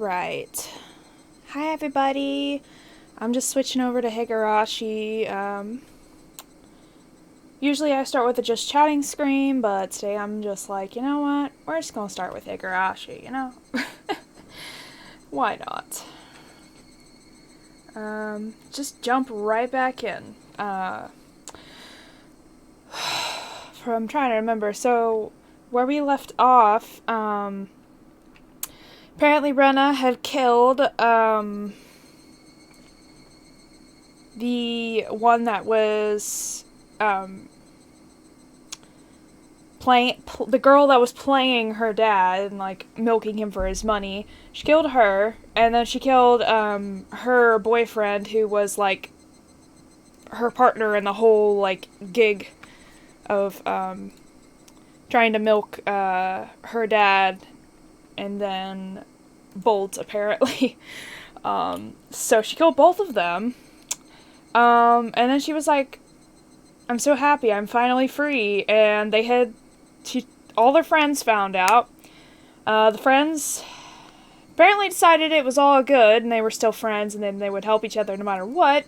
Alright. Hi everybody. I'm just switching over to Higurashi. Usually I start with a just chatting screen, but today I'm just like, you know what? We're just gonna start with Higurashi, you know? Why not? Just jump right back in. I'm trying to remember. So, where we left off, apparently Rena had killed, the one that was, the girl that was playing her dad and, like, milking him for his money. She killed her, and then she killed, her boyfriend, who was, like, her partner in the whole, like, gig of, trying to milk, her dad, and then Bolt, apparently. So she killed both of them. And then she was like, I'm so happy, I'm finally free, and all their friends found out. The friends apparently decided it was all good, and they were still friends, and then they would help each other no matter what.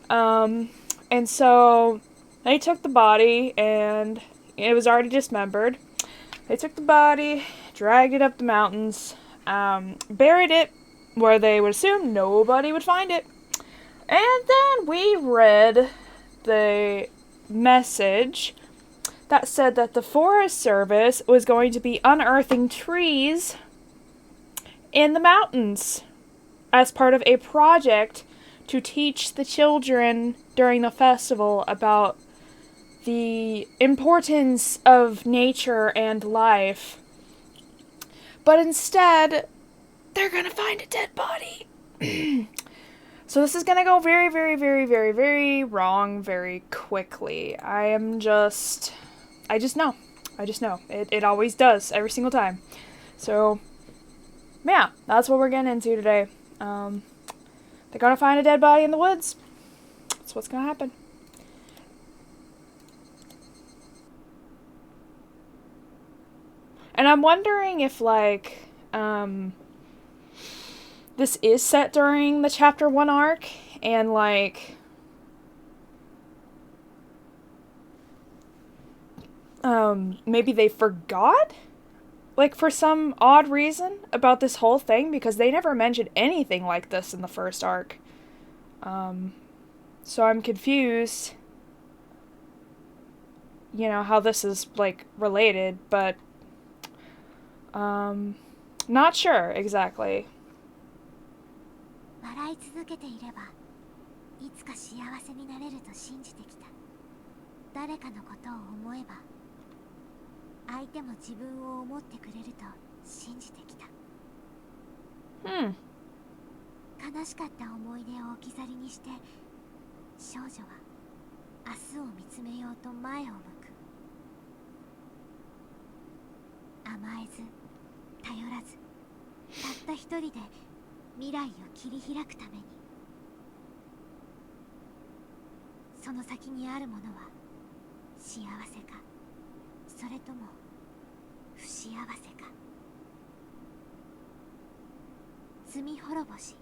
And so they took the body, and it was already dismembered. They took the body, dragged it up the mountains, buried it where they would assume nobody would find it. And then we read the message that said that the Forest Service was going to be unearthing trees in the mountains as part of a project to teach the children during the festival about the importance of nature and life. But instead, they're gonna find a dead body. So this is gonna go very, very, very, very, very wrong very quickly. I just know. It always does, every single time. So, yeah, that's what we're getting into today. They're gonna find a dead body in the woods. That's what's gonna happen. And I'm wondering if, like, this is set during the Chapter 1 arc, and, like, maybe they forgot? Like, for some odd reason about this whole thing, because they never mentioned anything like this in the first arc. So I'm confused, you know, how this is, like, related, but, not sure, exactly. 笑い続けていればいつか幸せになれると信じてきた。誰かのことを思えば相手も自分を思ってくれると信じてきた。悲しかった思い出を置き去りにして少女は明日を見つめようと前を向く。甘えず頼らずたった一人で未来を切り開くために。その先にあるものは幸せかそれとも不幸せか。罪滅ぼし。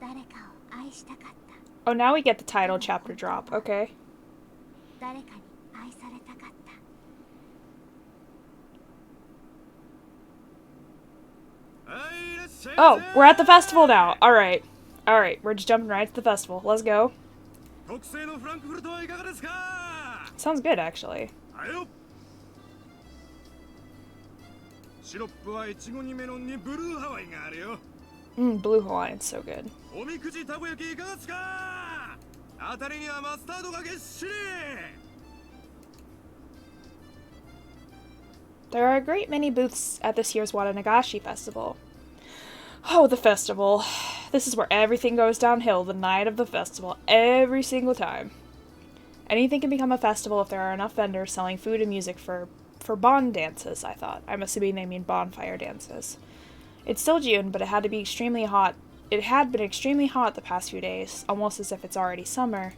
誰かを愛したかった。 Oh, now we get the title chapter drop, okay. 誰かに愛されたかった。 Oh, we're at the festival now. Alright. Alright, we're just jumping right to the festival. Let's go. Sounds good, actually. Blue Hawaiian's so good. There are a great many booths at this year's Watanagashi Festival. Oh, the festival. This is where everything goes downhill the night of the festival, every single time. Anything can become a festival if there are enough vendors selling food and music for bon dances, I thought. I'm assuming they mean bonfire dances. It's still June, but it had been extremely hot the past few days, almost as if it's already summer.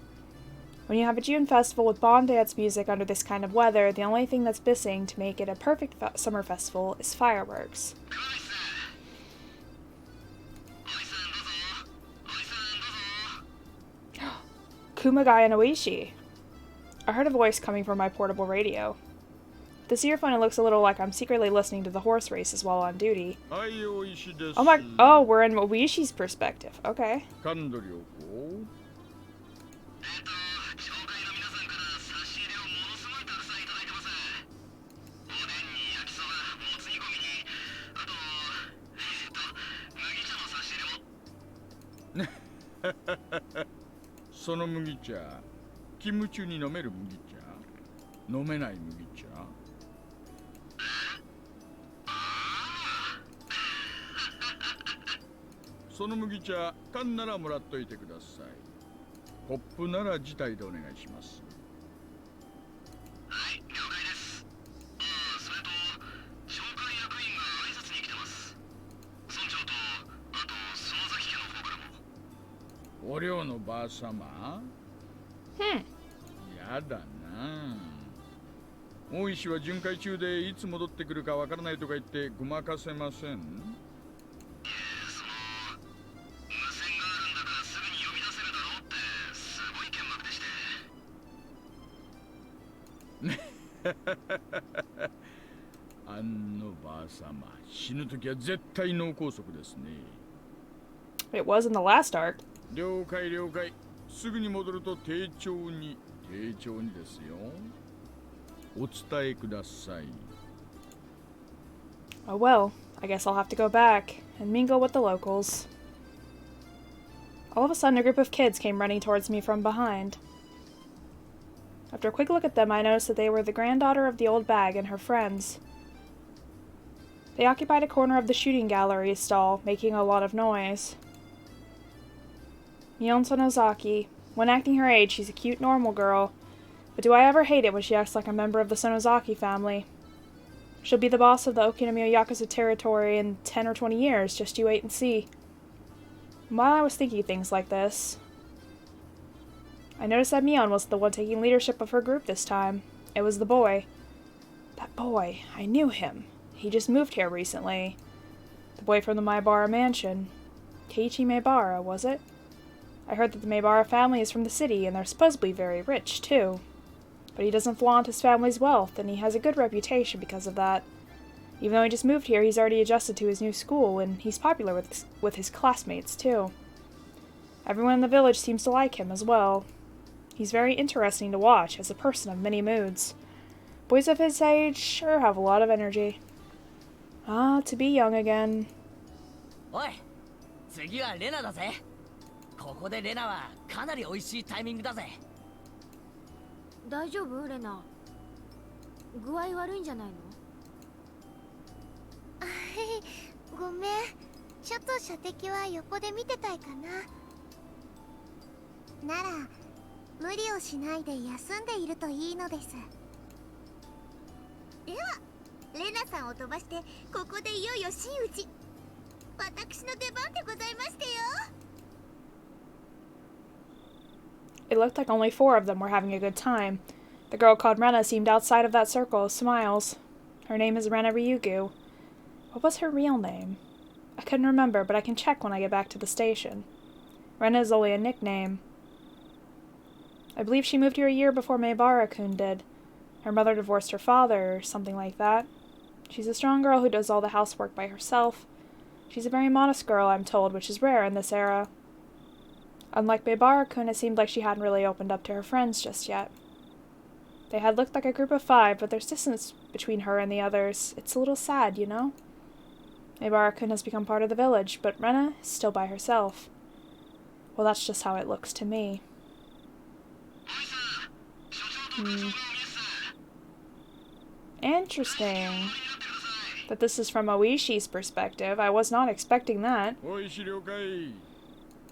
When you have a June festival with bon dance music under this kind of weather, the only thing that's missing to make it a perfect summer festival is fireworks. Kumagai and Oishi. I heard a voice coming from my portable radio. This earphone, it looks a little like I'm secretly listening to the horse races while on duty. Oh, we're in Oishi's perspective. Okay. Hmm. やだな。大石は巡回中でいつ戻ってくるかわからないとか言ってごまかせません。あのばあさま、死ぬときは絶対脳梗塞ですね。It was in the last arc. 了解了解。すぐに戻ると丁重にですよ。お伝えください。Oh well, I guess I'll have to go back and mingle with the locals. All of a sudden, a group of kids came running towards me from behind. After a quick look at them, I noticed that they were the granddaughter of the old bag and her friends. They occupied a corner of the shooting gallery stall, making a lot of noise. Mion Sonozaki. When acting her age, she's a cute, normal girl. But do I ever hate it when she acts like a member of the Sonozaki family. She'll be the boss of the Okinomiya Yakuza territory in 10 or 20 years, just you wait and see. And while I was thinking things like this, I noticed that Mion wasn't the one taking leadership of her group this time. It was the boy. That boy, I knew him. He just moved here recently. The boy from the Maibara mansion. Keiichi Maibara, was it? I heard that the Maibara family is from the city, and they're supposedly very rich, too. But he doesn't flaunt his family's wealth, and he has a good reputation because of that. Even though he just moved here, he's already adjusted to his new school, and he's popular with his classmates, too. Everyone in the village seems to like him as well. He's very interesting to watch, as a person of many moods. Boys of his age sure have a lot of energy. Ah, to be young again. Oi, 次はレナだぜ。ここでレナはかなり美味しいタイミングだぜ。大丈夫レナ？具合悪いんじゃないの？ごめん、ちょっと射的は横で見てたいかな。なら無理をしないで休んでいるといいのです。ではレナさんを飛ばしてここでいよいよ真打ち。私の出番でございましてよ。It looked like only 4 of them were having a good time. The girl called Rena seemed outside of that circle of smiles. Her name is Rena Ryugu. What was her real name? I couldn't remember, but I can check when I get back to the station. Rena is only a nickname. I believe she moved here a year before Maibara-kun did. Her mother divorced her father, or something like that. She's a strong girl who does all the housework by herself. She's a very modest girl, I'm told, which is rare in this era. Unlike Maibara-kun, it seemed like she hadn't really opened up to her friends just yet. They had looked like a group of 5, but there's distance between her and the others. It's a little sad, you know? Maibara-kun has become part of the village, but Rena is still by herself. Well, that's just how it looks to me. Interesting. But this is from Oishi's perspective. I was not expecting that.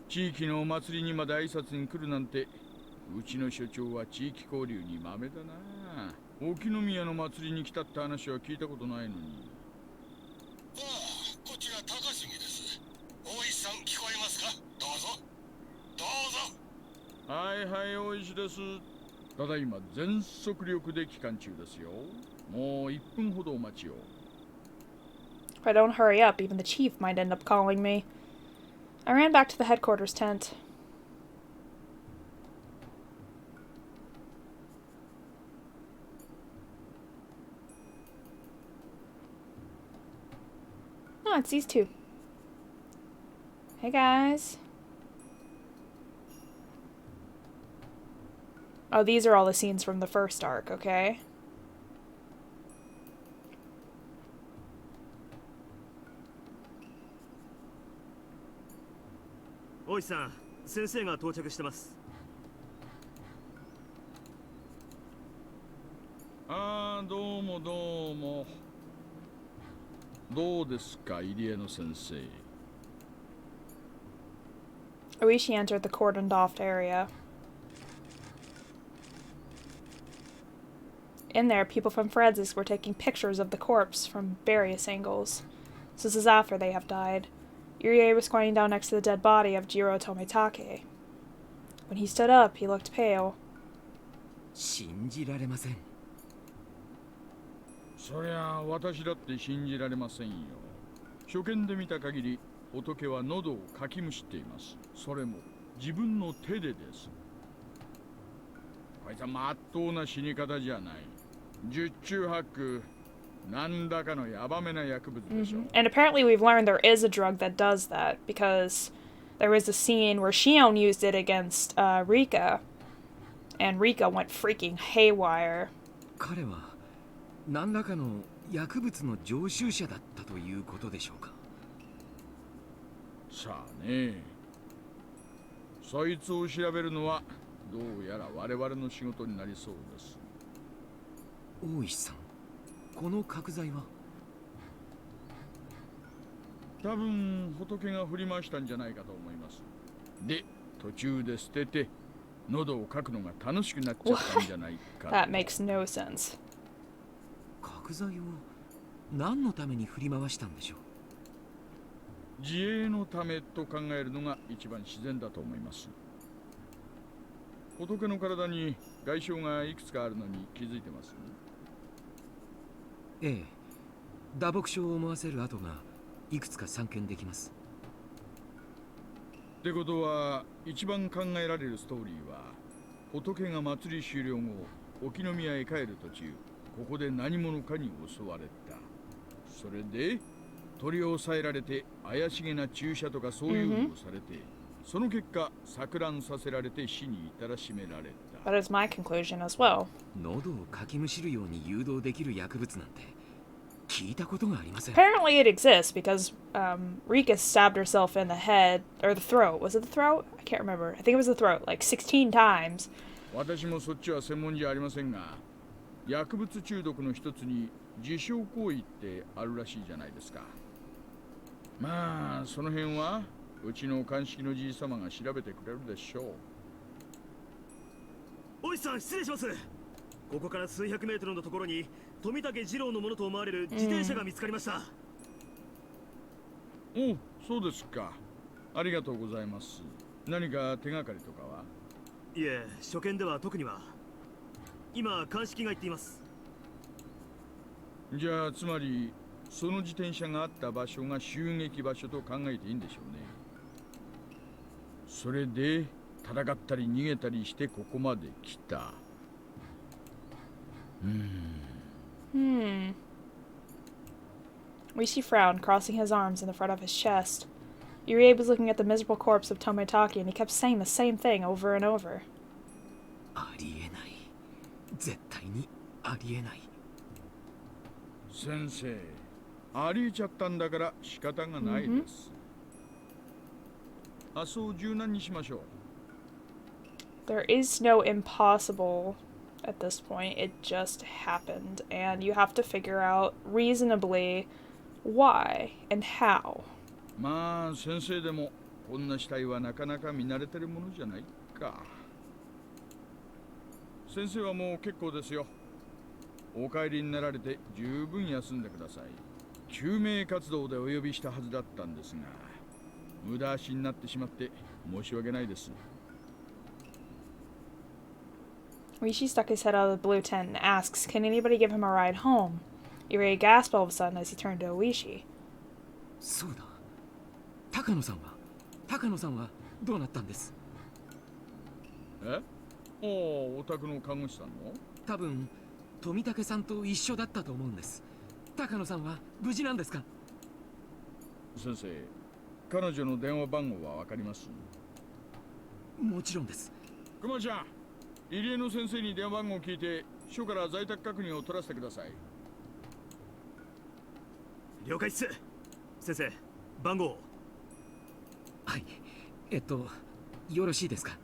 地域のお祭りにまで挨拶に来るなんて、うちの所長は地域交流に豆だな。沖宮の祭りに来たって話は聞いたことないのに。ああ、こちら高杉です。大石さん聞こえますか？どうぞ。どうぞ。はいはい、大石です。ただいま全速力で帰還中ですよ。もう1分ほどお待ちを。If I don't hurry up, even the chief might end up calling me. I ran back to the headquarters tent. it's these two. Hey guys. Oh, these are all the scenes from the first arc, okay? 大石さん、先生が到着してます。ああ、どうもどうも。どうですか、入江の先生。Oishi entered the cordoned off area. In there, people from Francis were taking pictures of the corpse from various angles. This is after they have died. Yurie was squatting down next to the dead body of Jiro Tomitake. When he stood up, he looked pale. 信じられません。そりゃ私だって信じられませんよ。初見で見た限り、仏は喉をかきむしっています。それも自分の手でです。こいつはまっとうな死に方じゃない。十中八九、なんだかのヤバめな薬物でしょ。And apparently we've learned there is a drug that does that, because there was a scene where Shion used it against Rika, and Rika went freaking haywire. 彼は何らかの薬物の常習者だったということでしょうか。さあね。そいつを調べるのはどうやら我々の仕事になりそうです。大石さん、この角材は多分仏が振り回したんじゃないかと思います。で、途中で捨てて喉をかくのが楽しくなっちゃったんじゃないか。That makes no sense. 角材を何のために振り回したんでしょう。自衛のためと考えるのが一番自然だと思います。仏の体に外傷がいくつかあるのに気づいてます。ええ、打撲傷を思わせる跡がいくつか散見できます。ってことは一番考えられるストーリーは、仏が祭り終了後沖宮へ帰る途中、ここで何者かに襲われた。それで取り押さえられて怪しげな注射とかそういうのをされて、その結果錯乱させられて死に至らしめられた。That is my conclusion as well. 喉をかきむしるように誘導できる薬物なんて聞いたことがありません。Apparently it exists because Rika stabbed herself in the head, or the throat. Was it the throat? I can't remember. I think it was the throat, like 16 times. 私もそっちは専門じゃありませんが、薬物中毒の一つに自傷行為ってあるらしいじゃないですか。まあその辺はうちの鑑識のじい様が調べてくれるでしょう。大石さん、失礼します。ここから数百メートルのところに富武二郎のものと思われる自転車が見つかりました。お、そうですか。ありがとうございます。何か手がかりとかは？いえ、初見では特には。今鑑識が言っています。じゃあつまりその自転車があった場所が襲撃場所と考えていいんでしょうね。それで戦ったり逃げたりしてここまで来た。Rishi frowned, crossing his arms in the front of his chest. Yurie was looking at the miserable corpse of Tomitake, and he kept saying the same thing over and over. ありえない。絶対にありえない。先生、ありえちゃったんだから仕方がないです。発想を柔軟にしましょう。There is no impossible at this point. It just happened, and you have to figure out reasonably why and how. まあ先生でもこんな死体はなかなか見慣れてるものじゃないか。先生はもう結構ですよ。お帰りになられて十分休んでください。救命活動でお呼びしたはずだったんですが、無駄足になってしまって申し訳ないです。Rishi stuck his head out of the blue tent and asks, "Can anybody give him a ride home?" Yurie gasped all of a sudden as he turned to Oishi. そうだ。高野さんはどうなったんです？え？お宅の看護師さんの？多分富武さんと一緒だったと思うんです。高野さんは無事なんですか？ おう、そうですか。ありがとうございます。何か手がかりは？ いえ、初見では特には。 ああ、そうですか。ありがとうございます。 大石さん、先生が到着しました。 Oishi 先生、彼女の電話番号はわかります？もちろんです。熊ちゃん、入江の先生に電話番号を聞いて署から在宅確認を取らせてください。了解っす。先生、番号。はい、よろしいですか？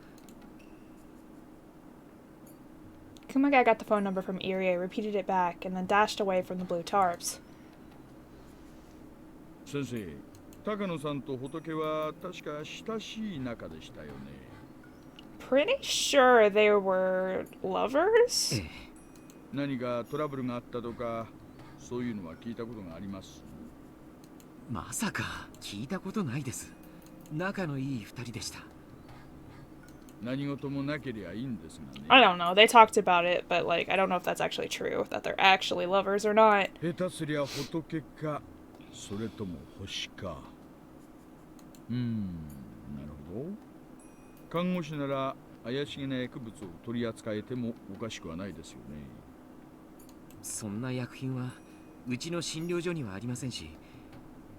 Kumagai got the phone number from Irie, repeated it back, and then dashed away from the blue tarps. 先生、高野さんと仏は確か親しい仲でしたよね。Pretty sure they were lovers? ええ。何かトラブルがあったとか、そういうのは聞いたことがあります？まさか聞いたことないです。仲のいい二人でした。何事もなけりゃいいんですがね。I don't know. They talked about it, but like, I don't know if that's actually true, that they're actually lovers or not. 下手すりゃ仏か、それとも星か。なるほど。看護師なら怪しげな薬物を取り扱えてもおかしくはないですよね。そんな薬品はうちの診療所にはありませんし、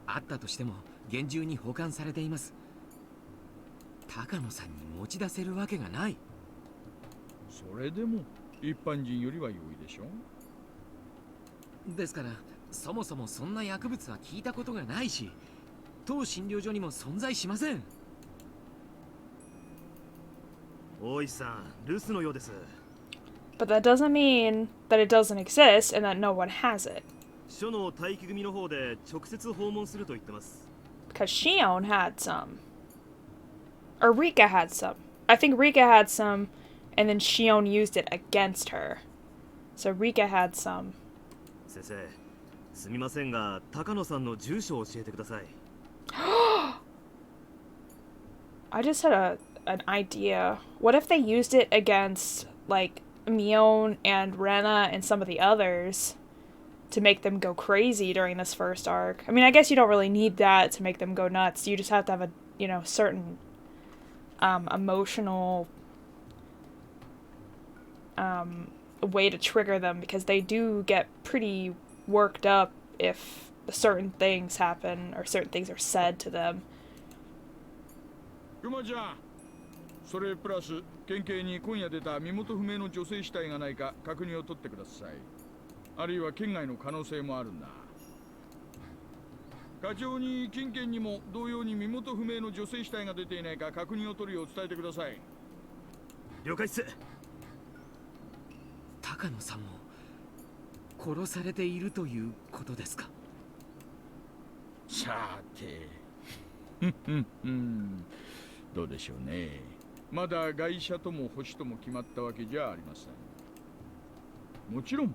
あったとしても厳重に保管されています。高野さんに持ち出せるわけがない。それでも一般人よりは容易でしょ。ですからそもそもそんな薬物は聞いたことがないし、当診療所にも存在しません。大石さん、留守のようです。But that doesn't mean that it doesn't exist and that no one has it. 署の待機組の方で直接訪問すると言ってます。Because Shion had some. Or Rika had some. I think Rika had some, and then Shion used it against her. So Rika had some. 先生、すみませんが、高野さんの住所を教えてください。I just had an idea. What if they used it against, like, Mion and Rena and some of the others to make them go crazy during this first arc? I mean, I guess you don't really need that to make them go nuts. You just have to have a, you know, certain emotional way to trigger them, because they do get pretty worked up if certain things happen or certain things are said to them. 熊ちゃん、それプラス県警に今夜出た身元不明の女性死体がないか確認を取ってください。あるいは県外の可能性もあるんだ。課長に近県にも同様に身元不明の女性死体が出ていないか確認を取るよう伝えてください。了解っす。高野さんも殺されているということですか？さてどうでしょうね。まだ外車とも星とも決まったわけじゃありません。もちろん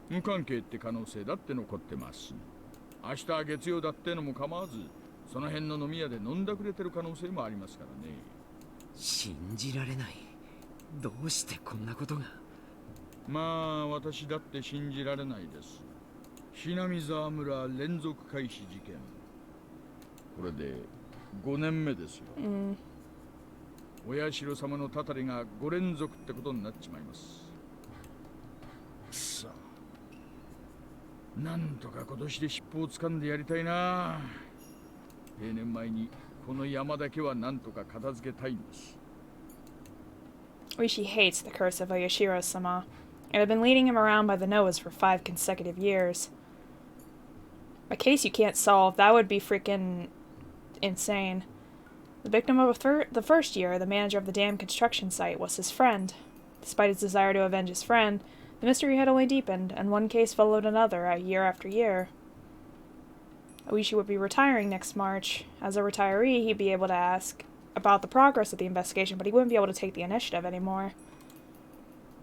無関係って可能性だって残ってます。明日は月曜だってのも構わず、その辺の飲み屋で飲んだくれてる可能性もありますからね。信じられない。どうしてこんなことが。まあ私だって信じられないです。ひなみ沢村連続開始事件、これで5年目ですよ。お社様のたたりが5連続ってことになっちまいます。さあ、なんとか今年で尻尾を掴んでやりたいな。定年前にこの山だけはなんとか片付けたいんです。Oishi hates the curse of Oyashiro-Sama, and had been leading him around by the nose for 5 consecutive years. A case you can't solve, that would be freaking insane. The victim of the first year, the manager of the dam construction site, was his friend. Despite his desire to avenge his friend, the mystery had only deepened, and one case followed another, year after year. Oishi would be retiring next March. As a retiree, he'd be able to ask about the progress of the investigation, but he wouldn't be able to take the initiative anymore.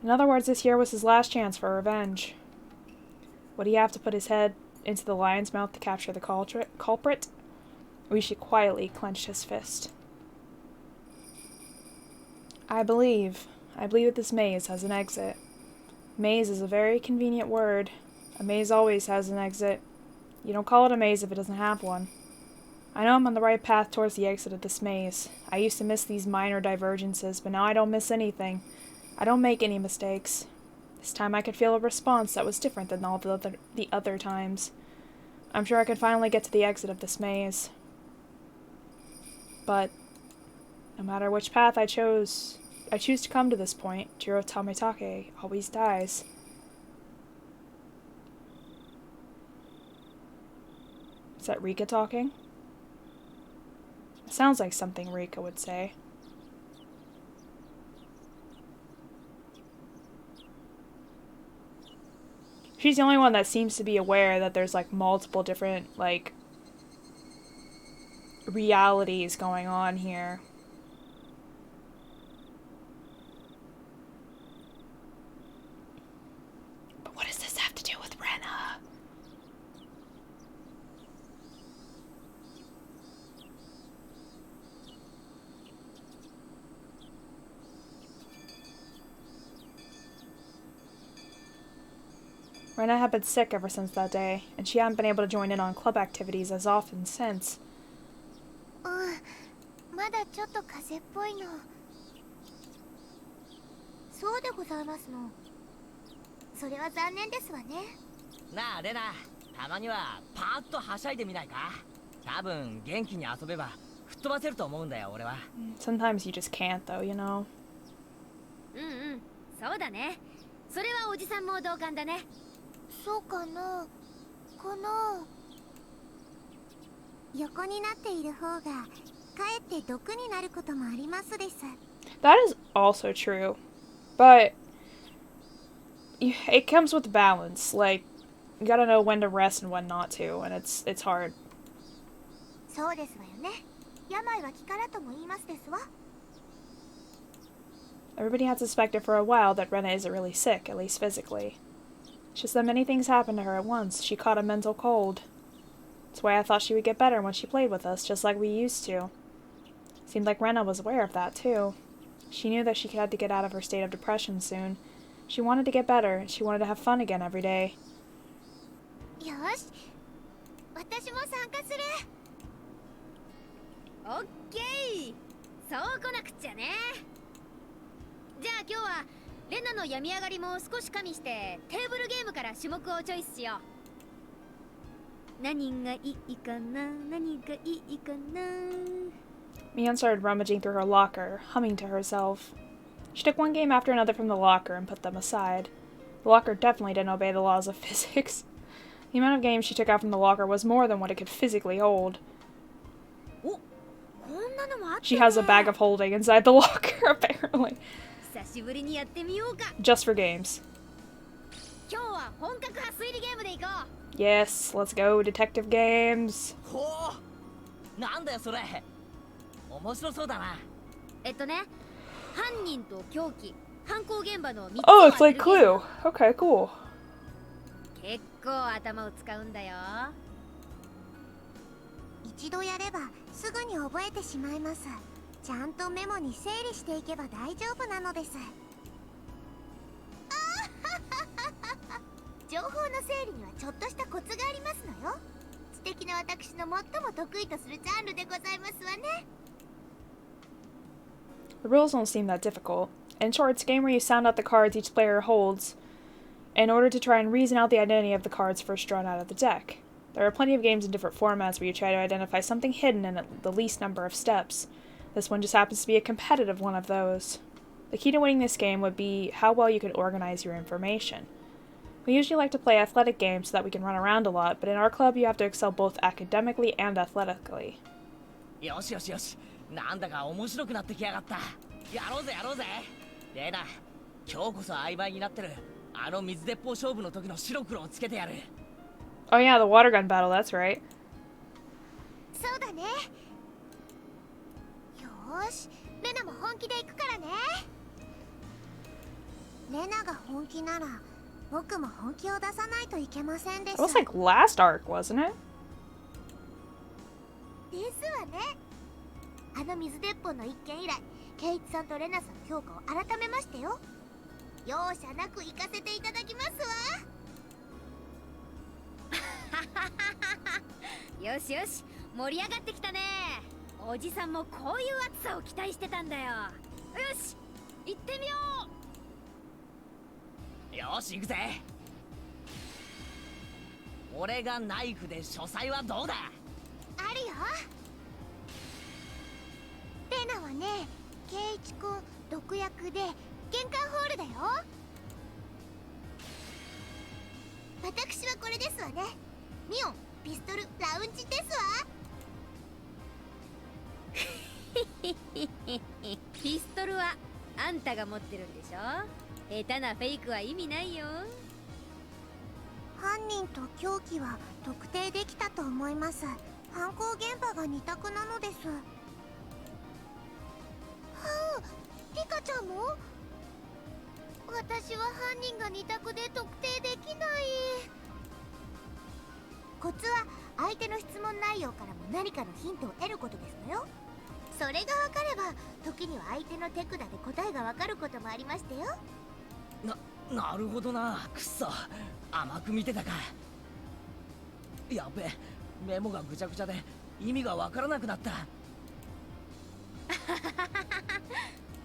In other words, this year was his last chance for revenge. Would he have to put his head into the lion's mouth to capture the culprit? Oishi quietly clenched his fist. I believe that this maze has an exit. Maze is a very convenient word. A maze always has an exit. You don't call it a maze if it doesn't have one. I know I'm on the right path towards the exit of this maze. I used to miss these minor divergences, but now I don't miss anything. I don't make any mistakes. This time I could feel a response that was different than all the other times. I'm sure I could finally get to the exit of this maze. But no matter which path I choose to come to this point, Jiro Tamitake always dies. Is that Rika talking? It sounds like something Rika would say. She's the only one that seems to be aware that there's like multiple different like realities going on here. But what does this have to do with Rena? Rena had been sick ever since that day, and she hadn't been able to join in on club activities as often since. まだちょっと風邪っぽいの。そうでございますの。それは残念ですわね。なあレナ、たまにはパーッとはしゃいでみないか。多分元気に遊べば吹っ飛ばせると思うんだよ俺は。Sometimes you just can't though, you know. うんうん、そうだね。それはおじさんも同感だね。そうかな。この横になっている方がかえって毒になることもありますです。That is also true, but it comes with balance. Like you gotta know when to rest and when not to, and it's hard. そうですわよね。病は気からとも言いますですわ。Everybody had suspected for a while that Rena isn't really sick, at least physically. It's just that many things happened to her at once. She caught a mental cold. That's why I thought she would get better when she played with us, just like we used to. Seemed like Rena was aware of that, too. She knew that she had to get out of her state of depression soon. She wanted to get better. She wanted to have fun again every day. よし、私も参加する。オッケー。そう来なくっちゃね。じゃあ今日はレナの病み上がりも少し加味してテーブルゲームから種目をチョイスしよう。何がいいかな、何がいいかな。Mion started rummaging through her locker, humming to herself. She took one game after another from the locker and put them aside. The locker definitely didn't obey the laws of physics. The amount of games she took out from the locker was more than what it could physically hold. She has a bag of holding inside the locker, apparently. Just for games. Yes, let's go, detective games. なんだよそれ。面白そうだな。犯人と凶器、犯行現場の3つ Oh, it's like Clue. Okay, cool. 結構頭を使うんだよ。一度やればすぐに覚えてしまいます。ちゃんとメモに整理していけば大丈夫なのです。情報の整理にはちょっとしたコツがありますのよ。知的な私の最も得意とするジャンルでございますわね。The rules don't seem that difficult. In short, it's a game where you sound out the cards each player holds in order to try and reason out the identity of the cards first drawn out of the deck. There are plenty of games in different formats where you try to identify something hidden in the least number of steps. This one just happens to be a competitive one of those. The key to winning this game would be how well you can organize your information. We usually like to play athletic games so that we can run around a lot, but in our club you have to excel both academically and athletically. よしよしよし。なんだか面白くなってきやがった。やろうぜやろうぜ。レナ、今日こそ曖昧になってる。あの水鉄砲勝負の時の白黒をつけてやる。Oh yeah, the water gun battle, that's right. そうだね。よーし、レナも本気で行くからね。レナが本気なら、僕も本気を出さないといけませんでし It た。 was like last arc, wasn't it? ですわね。あの水鉄砲の一件以来、ケイイチさんとレナさんの評価を改めましたよ。容赦なく行かせていただきますわ。よしよし、盛り上がってきたね。おじさんもこういう暑さを期待してたんだよ。よし、行ってみよう。よし行くぜ。俺がナイフで書斎はどうだ。あるよ。レナはね、ケイイチ君毒薬で玄関ホールだよ。私はこれですわね。ミオンピストルラウンジですわ。ピストルはあんたが持ってるんでしょ。下手なフェイクは意味ないよ。犯人と凶器は特定できたと思います。犯行現場が2択なのです。はあ、リカちゃんも？私は犯人が2択で特定できない。コツは相手の質問内容からも何かのヒントを得ることですのよ。それが分かれば時には相手の手札で答えが分かることもありましたよ。なるほどな。くっそ甘く見てたか。やべえ、メモがぐちゃぐちゃで意味が分からなくなった。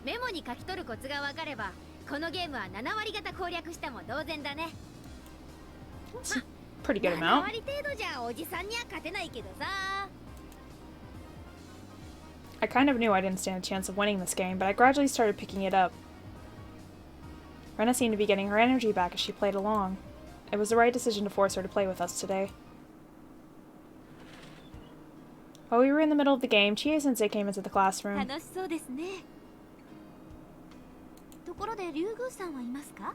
メモに書き取るコツが分かればこのゲームは7割方攻略したも同然だね。Pretty good 7 amount. 割程度じゃおじさんには勝てないけどさ。I kind of knew I didn't stand a chance of winning this game, but I gradually started picking it up. Rena seemed to be getting her energy back as she played along. It was the right decision to force her to play with us today. While we were in the middle of the game, Chie-sensei came into the classroom. 楽しそうですね。ところでリュウグウさんはいますか？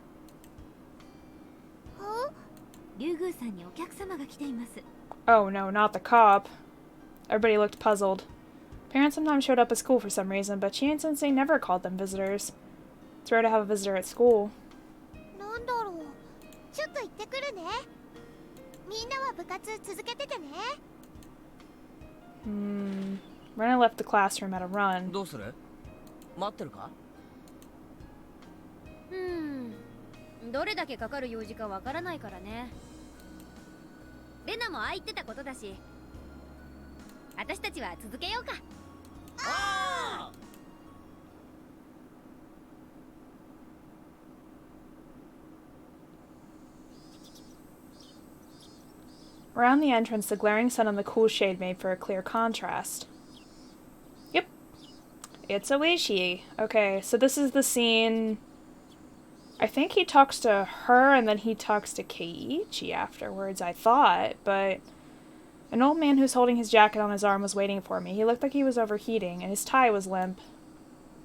リュウグウさんにお客様が来ています。 Oh no, not the cop. Everybody looked puzzled. Parents sometimes showed up at school for some reason, but Chie-sensei never called them visitors. It's rare to have a visitor at school. なんだろう。ちょっと行ってくるね。みんなは部活続けててね。Rena left the classroom at a run. どうする？待ってるか？どれだけかかる用事かわからないからね。レナもああ言ってたことだし、私たちは続けようか。ああ。Around the entrance, the glaring sun and the cool shade made for a clear contrast. Yep. It's Oishi. Okay, so this is the scene... I think he talks to her and then he talks to Keiichi afterwards, I thought, but... An old man who's holding his jacket on his arm was waiting for me. He looked like he was overheating, and his tie was limp.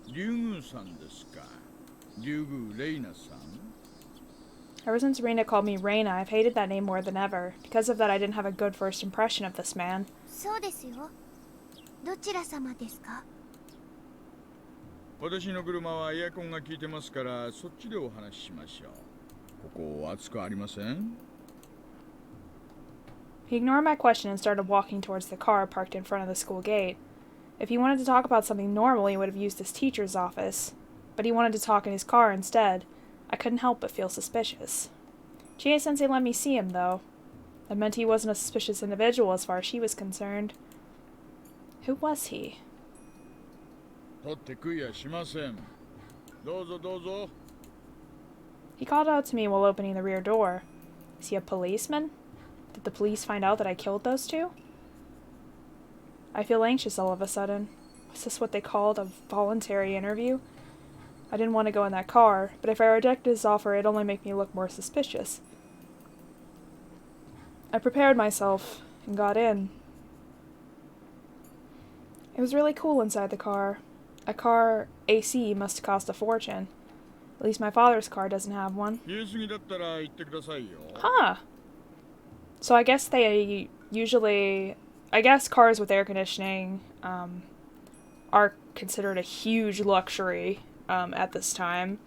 Ryugu-san desu ka? Ryugu Reina-san? Ever since Reina called me Reina, I've hated that name more than ever. Because of that, I didn't have a good first impression of this man. そうですよ。どちら様ですか？私の車はエアコンが効いてますから、そっちでお話ししましょう。ここ暑くありません？ He ignored my question and started walking towards the car parked in front of the school gate. If he wanted to talk about something normal, he would have used his teacher's office. But he wanted to talk in his car instead. I couldn't help but feel suspicious. Chie-sensei let me see him, though. That meant he wasn't a suspicious individual as far as she was concerned. Who was he? 取って食いやしません。どうぞどうぞ。 He called out to me while opening the rear door. Is he a policeman? Did the police find out that I killed those two? I feel anxious all of a sudden. Was this what they called a voluntary interview? I didn't want to go in that car, but if I rejected his offer, it'd only make me look more suspicious. I prepared myself and got in. It was really cool inside the car. A car AC must cost a fortune. At least my father's car doesn't have one. 冷えすぎだったら言ってくださいよ。 Huh. So I guess they usually... I guess cars with air conditioning are considered a huge luxury at this time.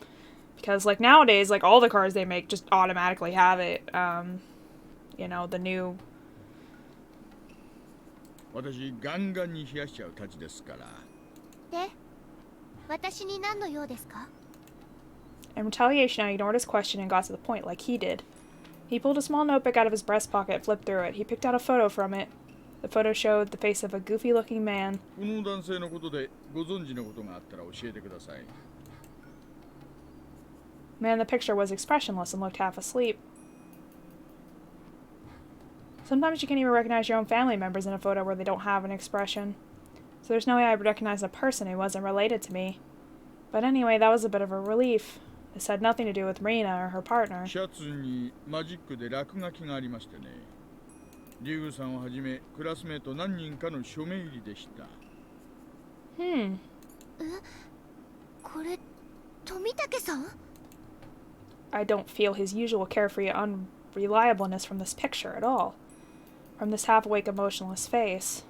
Because, like, nowadays, like, all the cars they make just automatically have it. You know, the new... 私ガンガンに冷やしちゃうたちですから。で、私に何の用ですか？ In retaliation, I ignored his question and got to the point like he did. He pulled a small notebook out of his breast pocket and flipped through it. He picked out a photo from it. The photo showed the face of a goofy-looking man. この男性のことでご存知のことがあったら教えてください。 The man in the picture was expressionless and looked half asleep. Sometimes you can't even recognize your own family members in a photo where they don't have an expression. So there's no way I would recognize a person who wasn't related to me. But anyway, that was a bit of a relief. This had nothing to do with Rena or her partner. シャツにマジックで落書きがありましてね。リュウグさんをはじめクラスメート何人かの署名入りでした。これ富武さん？ I don't feel his usual carefree unreliableness from this picture at all. From this half-awake, emotionless face.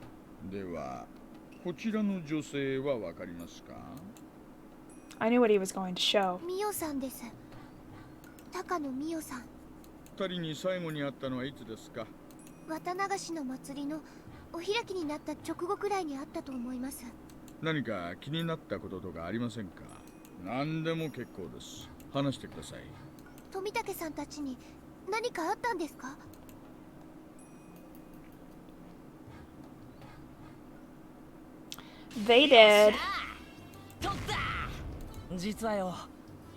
では、こちらの女性はわかりますか？ I knew what he was going to show. ミオさんです。高野ミオさん。二人に最後に会ったのはいつですか？綿流しの祭りのお開きになった直後くらいにあったと思います。何か気になったこととかありませんか？何でも結構です。話してください。富武さんたちに何かあったんですか？ They did. 取った。実はよ、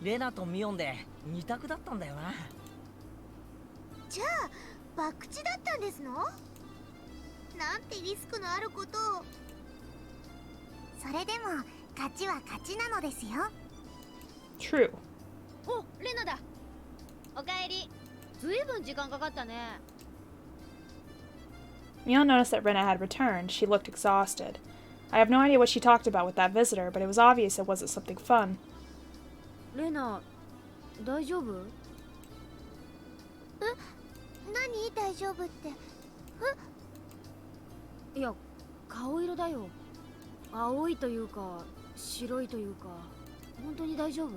レナとミオンで二択だったんだよな。じゃあ博打だったんですの？なんてリスクのあることを。それでも勝ちは勝ちなのですよ。 True. お、レナだ。おかえり。ずいぶん時間かかったね。Mio noticed that Rena had returned. She looked exhausted. I have no idea what she talked about with that visitor, but it was obvious it wasn't something fun. レナ、大丈夫？何大丈夫って？いや、顔色だよ。青いというか、白いというか、本当に大丈夫？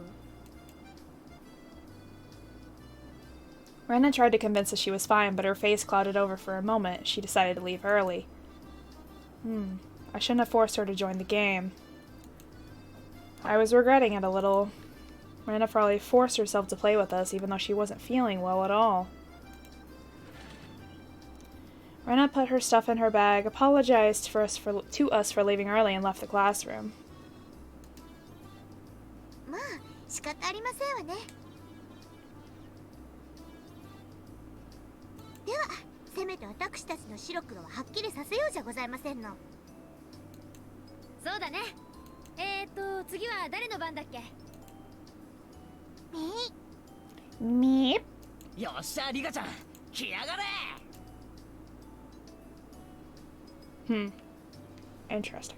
Rena tried to convince us she was fine, but her face clouded over for a moment. She decided to leave early. I shouldn't have forced her to join the game. I was regretting it a little. Rena probably forced herself to play with us, even though she wasn't feeling well at all. Rena put her stuff in her bag, apologized to us for leaving early, and left the classroom. まあ仕方ありませんわね。ではせめて私たちの白黒ははっきりさせようじゃございませんの。そうだね。次は誰の番だっけ？Me? よっしゃ、リカちゃん、来やがれ。Interesting.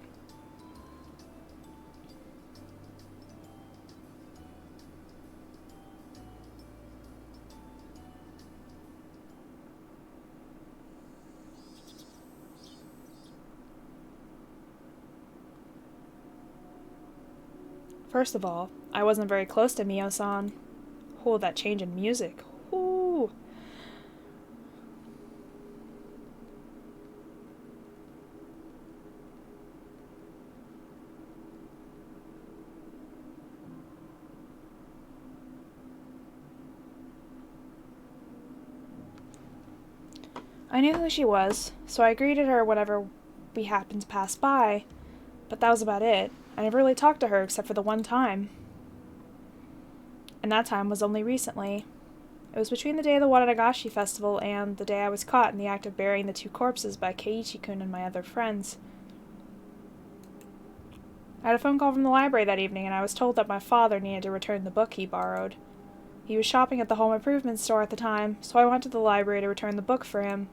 First of all, I wasn't very close to Mio-san. Oh, that change in music. Ooh. I knew who she was, so I greeted her whenever we happened to pass by, but that was about it. I never really talked to her except for the one time. And that time was only recently. It was between the day of the Wadagashi festival and the day I was caught in the act of burying the two corpses by Keiichi-kun and my other friends. I had a phone call from the library that evening, and I was told that my father needed to return the book he borrowed. He was shopping at the home improvement store at the time, so I went to the library to return the book for him.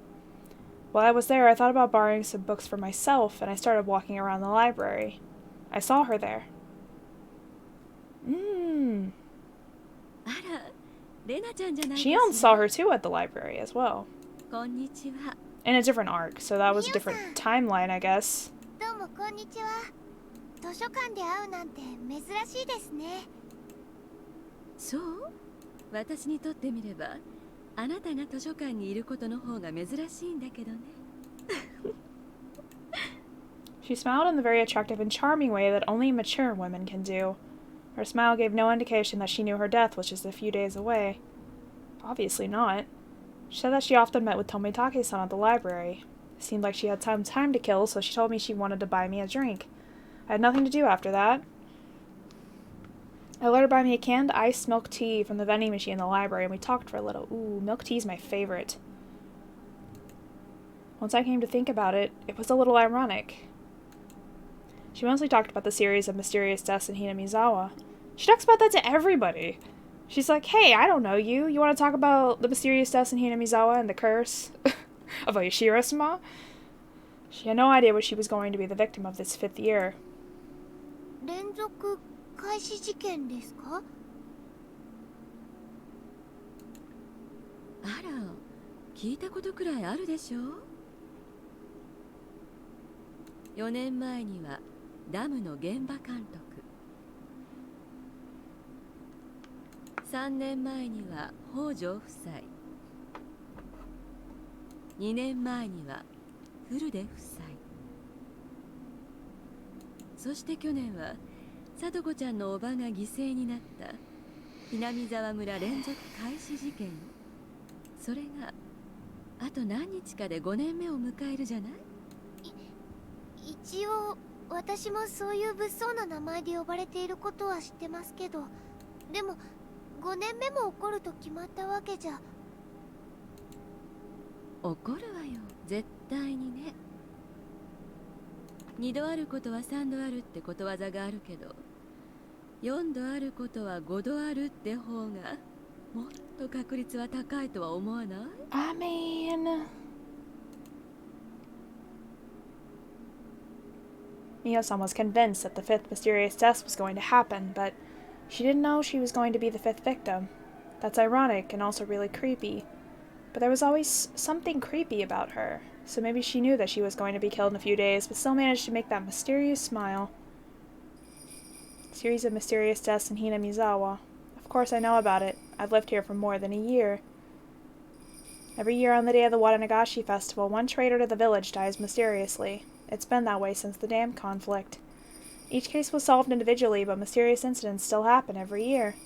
While I was there, I thought about borrowing some books for myself, and I started walking around the library. I saw her there. Shion saw her too at the library as well. In a different arc, so that was a different timeline, I guess. どうもこんにちは。図書館で会うなんて珍しいですね。そう？私にとってみれば、あなたが図書館にいることの方が珍しいんだけどね。She smiled in the very attractive and charming way that only mature women can do. Her smile gave no indication that she knew her death was just a few days away. Obviously not. She said that she often met with Tomitake-san at the library. It seemed like she had some time to kill, so she told me she wanted to buy me a drink. I had nothing to do after that. I let her buy me a canned iced milk tea from the vending machine in the library, and we talked for a little. Ooh, milk tea is my favorite. Once I came to think about it, it was a little ironic. She mostly talked about the series of mysterious deaths in Hinamizawa. She talks about that to everybody. She's like, hey, I don't know you. You want to talk about the mysterious deaths in Hinamizawa and the curse of Oyashiro-Sama? She had no idea what she was going to be the victim of this 5th year. 連続開始事件ですか？あら、聞いたことくらいあるでしょ。4年前にはダムの現場監督、3年前には北条夫妻、2年前には古出夫妻、そして去年は聡子ちゃんのおばが犠牲になった南沢村連続開始事件。それがあと何日かで5年目を迎えるじゃない。一応私もそういう物騒な名前で呼ばれていることは知ってますけど、でも5年目も起こると決まったわけじゃ。起こるわよ、絶対にね。2度あることは3度あるってことわざがあるけど、4度あることは5度あるって方がもっと確率は高いとは思わない？ I mean... Mio-san was convinced that the 5th mysterious death was going to happen, but she didn't know she was going to be the 5th victim. That's ironic and also really creepy. But there was always something creepy about her, so maybe she knew that she was going to be killed in a few days, but still managed to make that mysterious smile. Series of mysterious deaths in Hinamizawa. Of course I know about it. I've lived here for more than a year. Every year on the day of the Watanagashi festival, one traitor to the village dies mysteriously. It's been that way since the dam conflict. Each case was solved individually, but mysterious incidents still happen every year.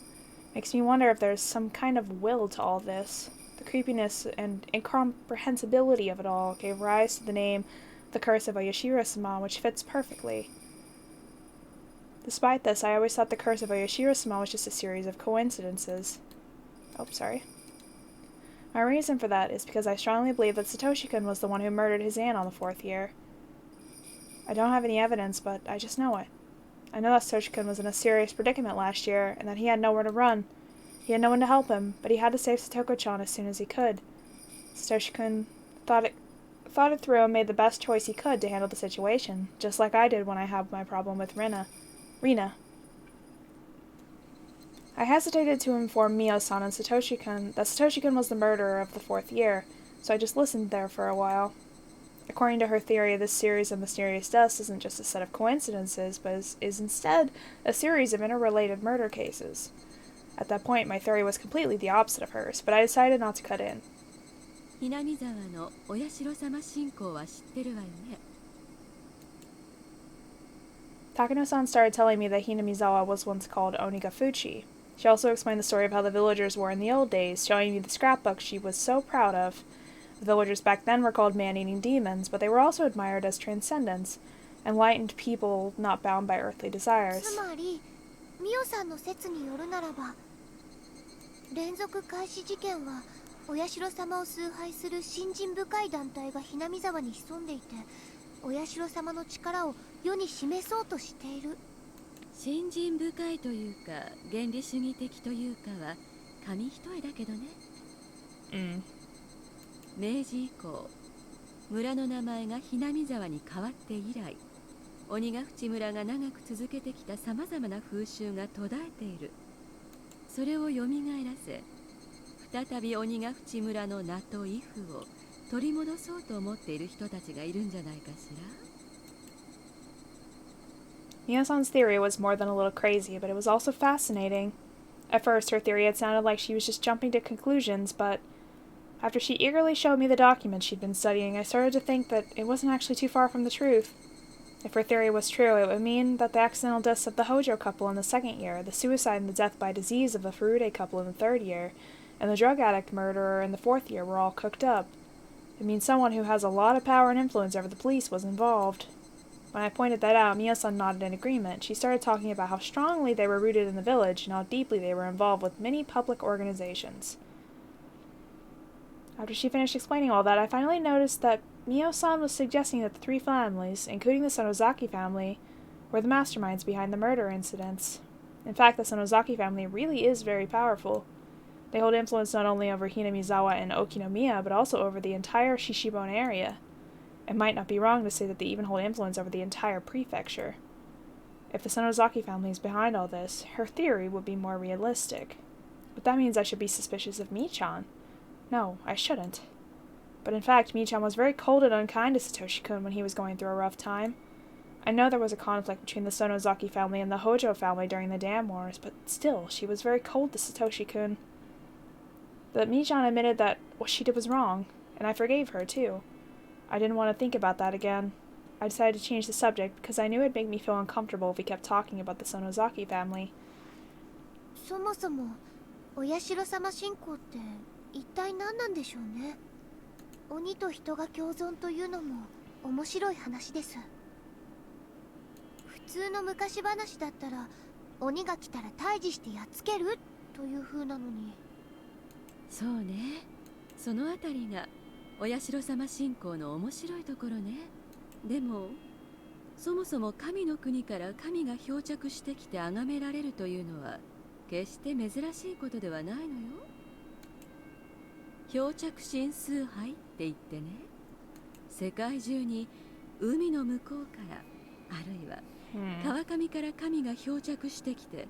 Makes me wonder if there's some kind of will to all this. The creepiness and incomprehensibility of it all gave rise to the name The Curse of Oyashiro-Sama, which fits perfectly. Despite this, I always thought the Curse of Oyashiro-Sama was just a series of coincidences. Oh, sorry. My reason for that is because I strongly believe that Satoshi-kun was the one who murdered his aunt on the 4th year. I don't have any evidence, but I just know it. I know that Satoshi-kun was in a serious predicament last year, and that he had nowhere to run. He had no one to help him, but he had to save Satoko-chan as soon as he could. Satoshi-kun thought it through and made the best choice he could to handle the situation, just like I did when I had my problem with Rina. I hesitated to inform Mio-san and Satoshi-kun that Satoshi-kun was the murderer of the 4th year, so I just listened there for a while. According to her theory, this series of mysterious deaths isn't just a set of coincidences, but is instead a series of interrelated murder cases. At that point, my theory was completely the opposite of hers, but I decided not to cut in. 南沢のお社様信仰は知ってるわよね。 Takano-san started telling me that Hinamizawa was once called Onigafuchi. She also explained the story of how the villagers were in the old days, showing me the scrapbook she was so proud of. The villagers back then were called man-eating demons, but they were also admired as transcendents, enlightened people not bound by earthly desires. つまりミオさんの説によるならば、連続開始事件はお社様を崇拝する信心深い団体が南沢に潜んでいて、お社様の力を世に示そうとしている。信心深いというか原理主義的というかは紙一重だけどね。明治以降、村の名前が南沢に変わって以来、鬼ヶ淵村が長く続けてきたさまざまな風習が途絶えている。それをよみがえらせ、再び鬼ヶ淵村の名と威風を取り戻そうと思っている人たちがいるんじゃないかしら。Mio-san's theory was more than a little crazy, but it was also fascinating. At first, her theory had sounded like she was just jumping to conclusions, but after she eagerly showed me the documents she'd been studying, I started to think that it wasn't actually too far from the truth. If her theory was true, it would mean that the accidental deaths of the Hojo couple in the 2nd year, the suicide and the death by disease of the Furude couple in the 3rd year, and the drug addict murderer in the 4th year were all cooked up. It means someone who has a lot of power and influence over the police was involved. When I pointed that out, Mio-san nodded in agreement. She started talking about how strongly they were rooted in the village and how deeply they were involved with many public organizations. After she finished explaining all that, I finally noticed that Mio-san was suggesting that the three families, including the Sonozaki family, were the masterminds behind the murder incidents. In fact, the Sonozaki family really is very powerful. They hold influence not only over Hinamizawa and Okinomiya, but also over the entire Shishibone area. It might not be wrong to say that they even hold influence over the entire prefecture. If the Sonozaki family is behind all this, her theory would be more realistic. But that means I should be suspicious of Mii-chan. No, I shouldn't. But in fact, Mii-chan was very cold and unkind to Satoshi-kun when he was going through a rough time. I know there was a conflict between the Sonozaki family and the Hojo family during the Dam Wars, but still, she was very cold to Satoshi-kun. But Mii-chan admitted that what she did was wrong, and I forgave her, too. I didn't want to think about that again. I decided to change the subject because I knew it'd make me feel uncomfortable if we kept talking about the Sonozaki family. そもそも親代様信仰って一体何なんでしょうね。鬼と人が共存というのも面白い話です。普通の昔話だったら鬼が来たら退治してやっつけるという風なのに。そうね、そのあたりが親代様信仰の面白いところね。でもそもそも神の国から神が漂着してきて崇められるというのは決して珍しいことではないのよ。漂着神崇拝って言ってね、世界中に海の向こうからあるいは川上から神が漂着してきて、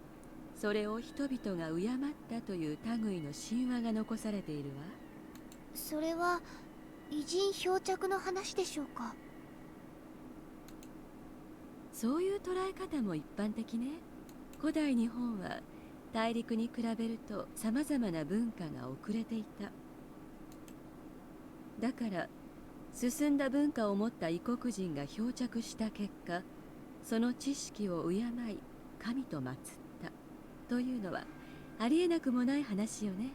それを人々が敬ったという類の神話が残されているわ。それは偉人漂着の話でしょうか。そういう捉え方も一般的ね。古代日本は大陸に比べると様々な文化が遅れていた。だから進んだ文化を持った異国人が漂着した結果、その知識を敬い神と祀ったというのはありえなくもない話よね。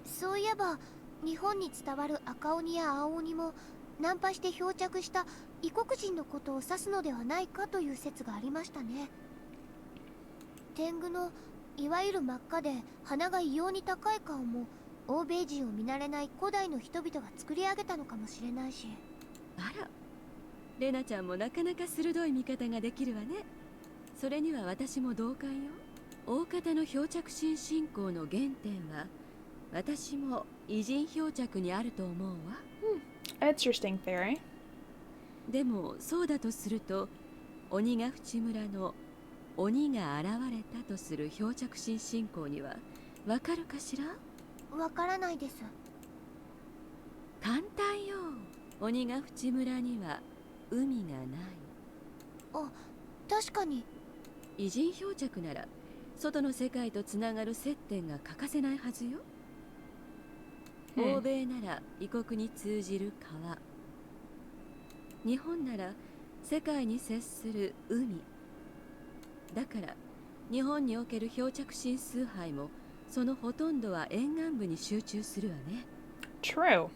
そういえば日本に伝わる赤鬼や青鬼もナンパして漂着した異国人のことを指すのではないかという説がありましたね。天狗のいわゆる真っ赤で鼻が異様に高い顔も欧米人を見慣れない古代の人々が作り上げたのかもしれないし。あら、レナちゃんもなかなか鋭い見方ができるわね。それには私も同感よ。大方の漂着神信仰の原点は私も偉人漂着にあると思うわ。Interesting theory. でもそうだとすると、鬼ヶ淵村の鬼が現れたとする漂着神信仰にはわかるかしら？わからないです。簡単よ。鬼ヶ淵村には海がない。あ、確かに。偉人漂着なら外の世界とつながる接点が欠かせないはずよ。欧米なら異国に通じる川、日本なら世界に接する海。だから日本における漂着神崇拝もそのほとんどは沿岸部に集中するわね。 True.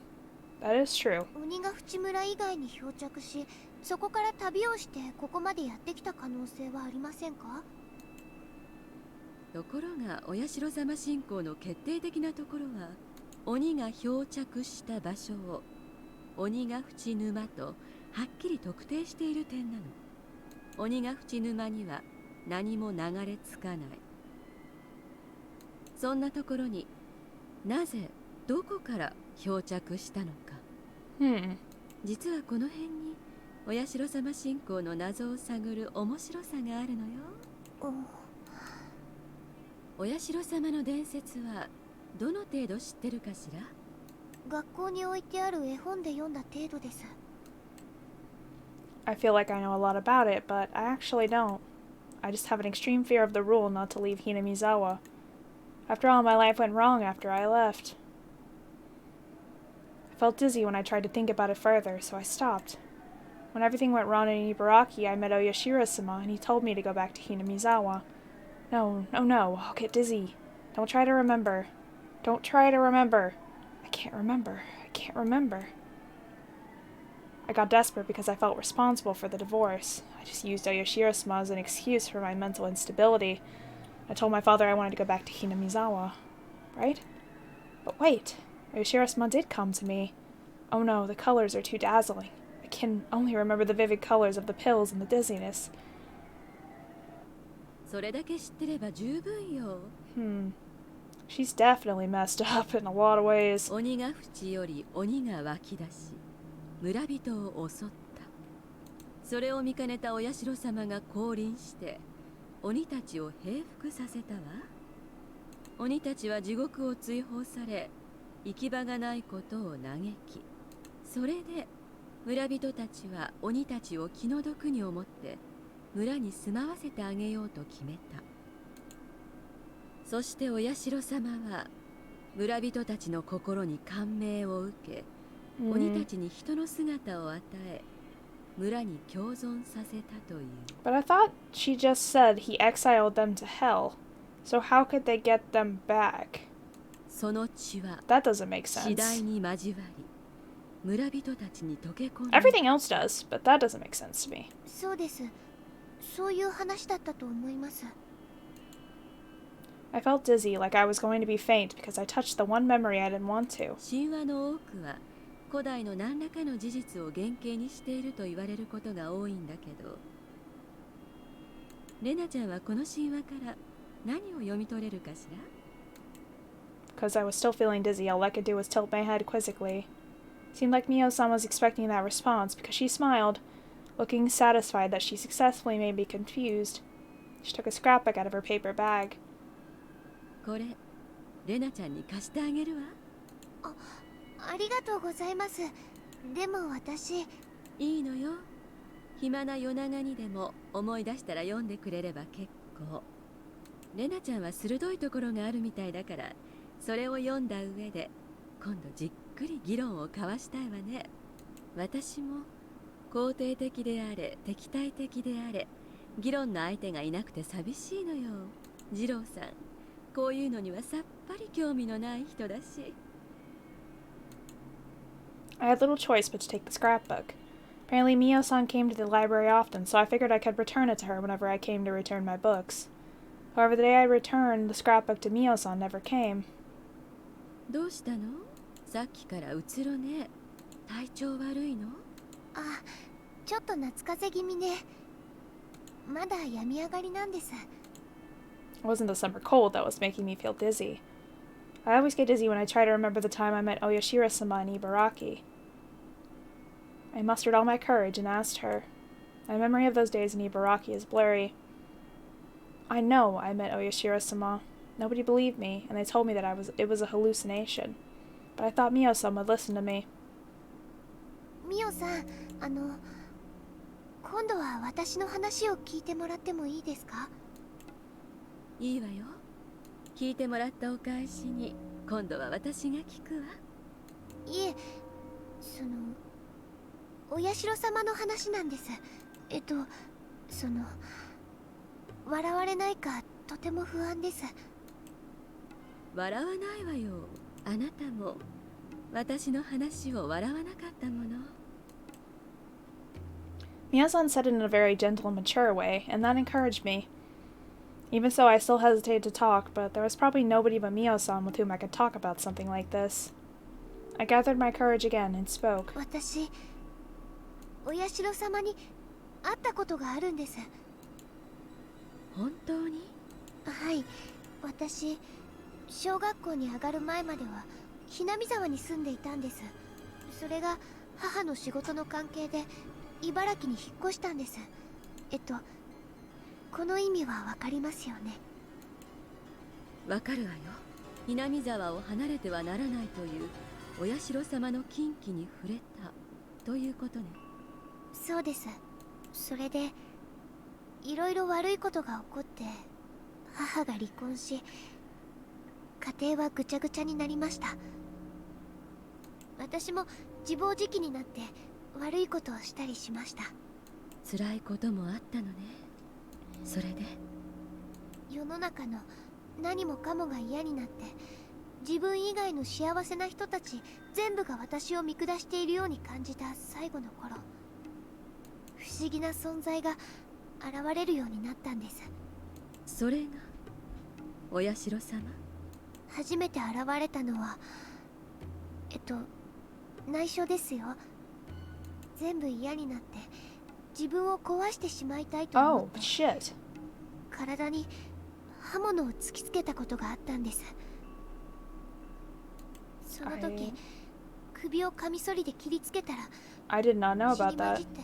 That is true. 鬼ヶ淵村以外に漂着し、そこから旅をしてここまでやってきた可能性はありませんか？ところが親代様信仰の決定的なところは、鬼が漂着した場所を鬼ヶ淵沼とはっきり特定している点なの。鬼ヶ淵沼には何も流れ着かない。そんなところになぜどこから漂着したのか。実はこの辺に親代様信仰の謎を探る面白さがあるのよ。親代様の伝説はどの程度知ってるかしら？学校に置いてある絵本で読んだ程度です。I feel like I know a lot about it, but I actually don't. I just have an extreme fear of the rule not to leave Hinamizawa. After all, my life went wrong after I left. I felt dizzy when I tried to think about it further, so I stopped. When everything went wrong in Ibaraki, I met Oyashiro-Sama, and he told me to go back to Hinamizawa. No, I'll get dizzy. Don't try to remember. Don't try to remember. I can't remember. I got desperate because I felt responsible for the divorce. I just used Oyashiro-sama as an excuse for my mental instability. I told my father I wanted to go back to Hinamizawa. Right? But wait, Oyashiro-sama did come to me. Oh no, the colors are too dazzling. I can only remember the vivid colors of the pills and the dizziness. それだけ知ってれば十分よ。She's definitely messed up in a lot of ways. 鬼が淵より鬼が湧き出し、村人を襲った。それを見かねたお社様が降臨して、鬼たちを平服させたわ。鬼たちは地獄を追放され、行き場がないことを嘆き、それで村人たちは鬼たちを気の毒に思って村に住まわせてあげようと決めた。そしてお社様は村人たちの心に感銘を受け、鬼たちに人の姿を与え、村に共存させたという。But I thought she just said he exiled them to hell. So how could they get them back? その血は That doesn't make 次第 sense. に交わり、村人たちに溶け込んで。 Everything else does, but that doesn't make sense to me. そうです。そういう話だったと思います。I felt dizzy, like I was going to be faint because I touched the one memory I didn't want to. 神話の多くは古代の何らかの事実を原型にしていると言われることが多いんだけど、レナちゃんはこの神話から何を読み取れるかしら？ Because I was still feeling dizzy, all I could do was tilt my head quizzically. Seemed like Mio-san was expecting that response because she smiled, looking satisfied that she successfully made me confused. She took a scrapbook out of her paper bag. これ、レナちゃんに貸してあげるわ。ありがとうございます。でも私。いいのよ。暇な夜長にでも思い出したら読んでくれれば結構。レナちゃんは鋭いところがあるみたいだから、それを読んだ上で今度じっくり議論を交わしたいわね。私も肯定的であれ敵対的であれ、議論の相手がいなくて寂しいのよ。二郎さん、こういうのにはさっぱり興味のない人だし。I had little choice but to take the scrapbook. Apparently Mio-san came to the library often, so I figured I could return it to her whenever I came to return my books. However, the day I returned the scrapbook to Mio-san never came. どうしたの？さっきからうつろね。体調悪いの？あ、ちょっと夏風邪気味で、まだ病み上がりなんです。It wasn't the summer cold that was making me feel dizzy. I always get dizzy when I try to remember the time I met Oyashiro-Sama in Ibaraki. I mustered all my courage and asked her. My memory of those days in Ibaraki is blurry. I know I met Oyashiro-Sama. Nobody believed me, and they told me that it was a hallucination. But I thought Mio-san would listen to me. ミオさん、今度は私の話を聞いてもらってもいいですか？いいわよ。聞いてもらったお返しに今度は私が聞くわ。いえ、お社様の話なんです。笑われないかとても不安です。笑わないわよ。あなたも私の話を笑わなかったもの。Mio-san said it in a very gentle and mature way, and that encouraged me. Even so, I still hesitated to talk, but there was probably nobody but Mio-san with whom I could talk about something like this. I gathered my courage again and spoke. 私、お社様に会ったことがあるんです。本当に？はい、私、小学校に上がる前まではひなみ沢に住んでいたんです。それが母の仕事の関係で茨城に引っ越したんです。この意味はわかりますよね。わかるわよ。ひなみ沢を離れてはならないというお社様の禁忌に触れたということね。そうです。それでいろいろ悪いことが起こって母が離婚し、家庭はぐちゃぐちゃになりました。私も自暴自棄になって悪いことをしたりしました。辛いこともあったのね。それで世の中の何もかもが嫌になって、自分以外の幸せな人たち全部が私を見下しているように感じた最後の頃、不思議な存在が現れるようになったんです。それがお社様？初めて現れたのは内緒ですよ。全部嫌になって自分を壊してしまいたいと思っ Oh, て shit. 体に刃物を突きつけたことがあったんです。その時、首をカミソリで切りつけたら I did not know 血 about に混 that. じって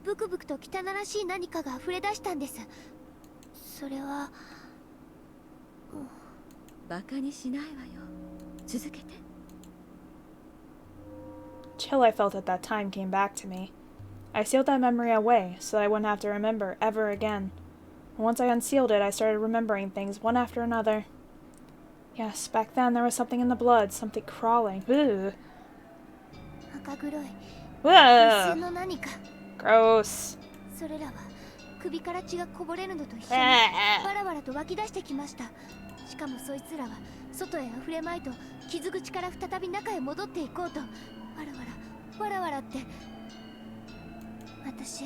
ブクブクと汚らしい何かが溢れ出したんです。それはバカにしないわよ。続けて。 Chill I felt at that time came back to me. I sealed that memory away so that I wouldn't have to remember ever again. And once I unsealed it, I started remembering things one after another. Yes, back then there was something in the blood, something crawling. Ugh. 赤黒い Ugh. 水の何か。 Gross. それらは首から血がこぼれるのと一緒にわらわらと湧き出してきました。しかもそいつらは外へ溢れまいと傷口から再び中へ戻っていこうとわらわらって。私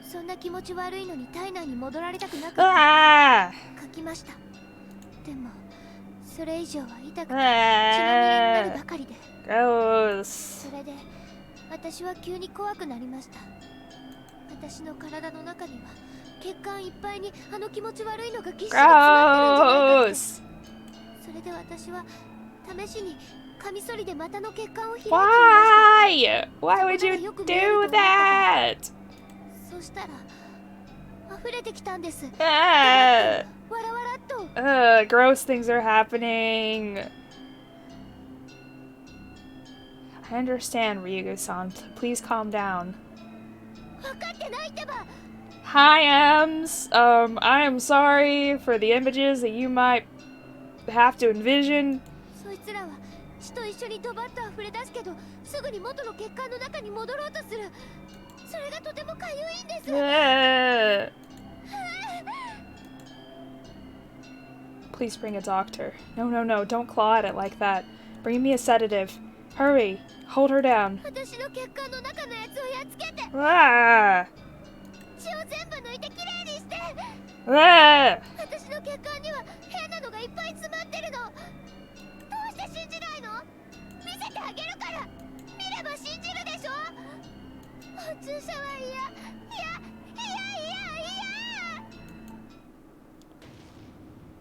そんな気持ち悪いのに体内に戻られたくなかった。 Ah. 書きました。でもそれ以上は痛くて血のみれになるばかりで。 Gross. それで私は急に怖くなりました。私の体の中には血管いっぱいにあの気持ち悪いのがぎっしり詰まってるんじゃないかって。 Gross. それで私は試しにカミソリで股の血管を開いてみました。 Why? Why would you do that? そしたら溢れてきたんです。 Ah. わらわらっと。 Gross things are happening. I understand, Ryugu-san. Please calm down. 分かってないってば。 Hi, Ems. I am sorry for the images that you might have to envision. そいつらは血と一緒にドバッと溢れ出すけど、すぐに元の血管の中に戻ろうとする。それがとてもかゆいんです。 Please bring a doctor. No, no, no. Don't claw at it like that. Bring me a sedative. Hurry. Hold her down. 私の血管の中のやつをやっつけて。 Ah. 血を全部抜いてきれいにして。 Ah. 私の血管には変なのがいっぱい詰まってるの。どうして信じないの？見せてあげるから。見れば信じるでしょ。注射は嫌。いや。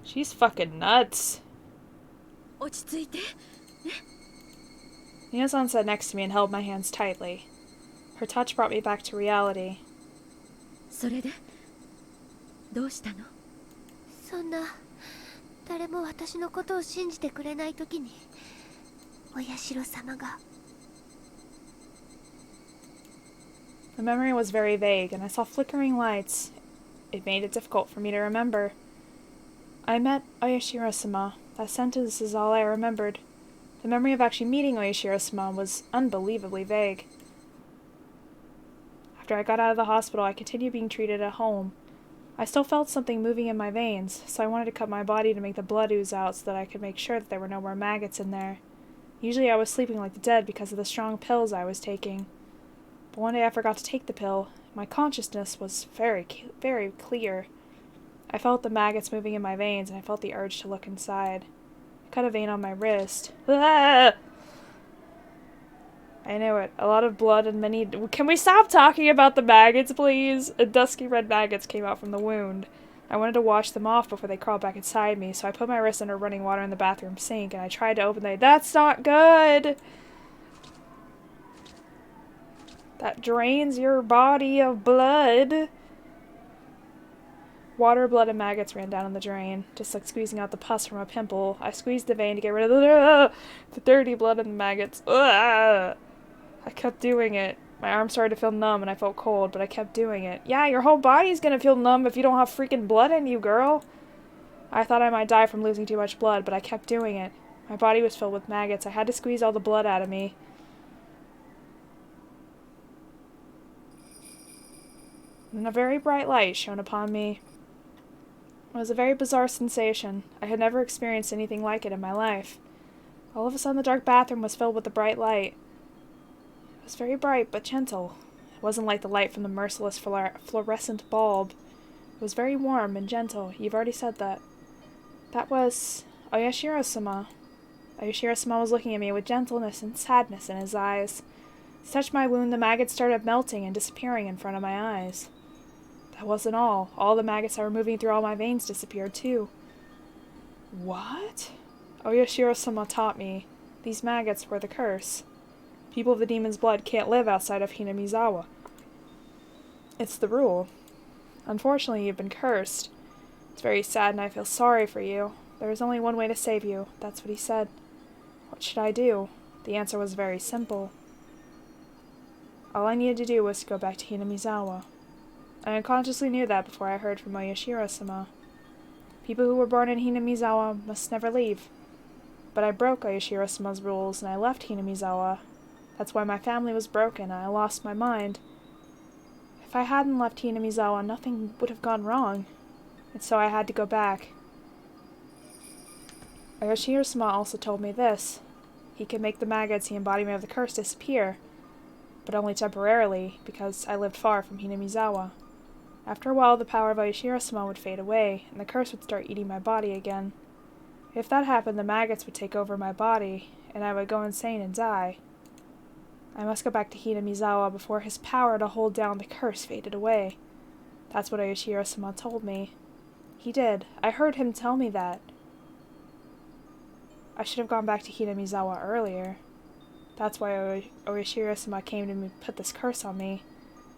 She's fucking nuts. 落ち着いて。 Minasan sat next to me and held my hands tightly. Her touch brought me back to reality. それでどうしたの？そんな誰も私のことを信じてくれないときにお社様が。 The memory was very vague, and I saw flickering lights. It made it difficult for me to remember. I met Oyashiro-Sama. That sentence is all I remembered. The memory of actually meeting Oyashiro-Sama was unbelievably vague. After I got out of the hospital, I continued being treated at home. I still felt something moving in my veins, so I wanted to cut my body to make the blood ooze out so that I could make sure that there were no more maggots in there. Usually I was sleeping like the dead because of the strong pills I was taking. But one day I forgot to take the pill. My consciousness was very clear. I felt the maggots moving in my veins, and I felt the urge to look inside. I cut a vein on my wrist. Ah! I knew it. A lot of blood and many... Can we stop talking about the maggots, please? Dusky red maggots came out from the wound. I wanted to wash them off before they crawled back inside me, so I put my wrist under running water in the bathroom sink, and I tried to open the... That's not good! That drains your body of blood. Water, blood, and maggots ran down in the drain, just like squeezing out the pus from a pimple. I squeezed the vein to get rid of the dirty blood and the maggots. Ugh. I kept doing it. My arm started to feel numb and I felt cold, but I kept doing it. Yeah, your whole body's gonna feel numb if you don't have freaking blood in you, girl. I thought I might die from losing too much blood, but I kept doing it. My body was filled with maggots. I had to squeeze all the blood out of me. And a very bright light shone upon me. It was a very bizarre sensation. I had never experienced anything like it in my life. All of a sudden the dark bathroom was filled with a bright light. It was very bright, but gentle. It wasn't like the light from the merciless fluorescent bulb. It was very warm and gentle. You've already said that. That was Oyashiro-sama. Oyashiro-sama was looking at me with gentleness and sadness in his eyes. As he touched my wound, the maggots started melting and disappearing in front of my eyes. That wasn't all. All the maggots that were moving through all my veins disappeared too. What? Oyashiro-sama taught me. These maggots were the curse. People of the demon's blood can't live outside of Hinamizawa. It's the rule. Unfortunately, you've been cursed. It's very sad and I feel sorry for you. There is only one way to save you. That's what he said. What should I do? The answer was very simple. All I needed to do was to go back to Hinamizawa. I unconsciously knew that before I heard from Oyashiro-sama. People who were born in Hinamizawa must never leave. But I broke Oyashiro-sama's rules and I left Hinamizawa. That's why my family was broken and I lost my mind. If I hadn't left Hinamizawa, nothing would have gone wrong. And so I had to go back. Oyashiro-sama also told me this. He could make the maggots, the embodiment of the curse, disappear. But only temporarily, because I lived far from Hinamizawa. After a while, the power of Oyashiro-sama would fade away, and the curse would start eating my body again. If that happened, the maggots would take over my body, and I would go insane and die. I must go back to Hinamizawa before his power to hold down the curse faded away. That's what Oyashiro-sama told me. He did. I heard him tell me that. I should have gone back to Hinamizawa earlier. That's why Oyashiro-sama came to me to put this curse on me.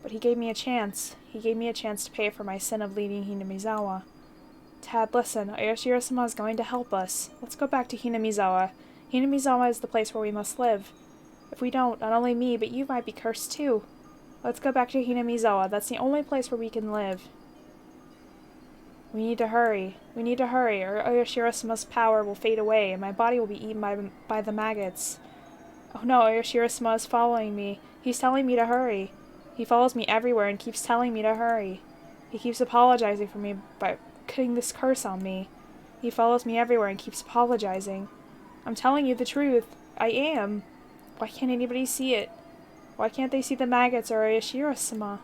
But he gave me a chance. He gave me a chance to pay for my sin of leaving Hinamizawa. Tad, listen. Oyashiro-sama is going to help us. Let's go back to Hinamizawa. Hinamizawa is the place where we must live. If we don't, not only me, but you might be cursed too. Let's go back to Hinamizawa. That's the only place where we can live. We need to hurry. We need to hurry, or Oyashiro-sama's power will fade away, and my body will be eaten by the maggots. Oh no, Oyashiro-sama is following me. He's telling me to hurry. He follows me everywhere and keeps telling me to hurry. He keeps apologizing for me by putting this curse on me. He follows me everywhere and keeps apologizing. I'm telling you the truth. I am. Why can't anybody see it? Why can't they see the maggots or Oyashiro-sama?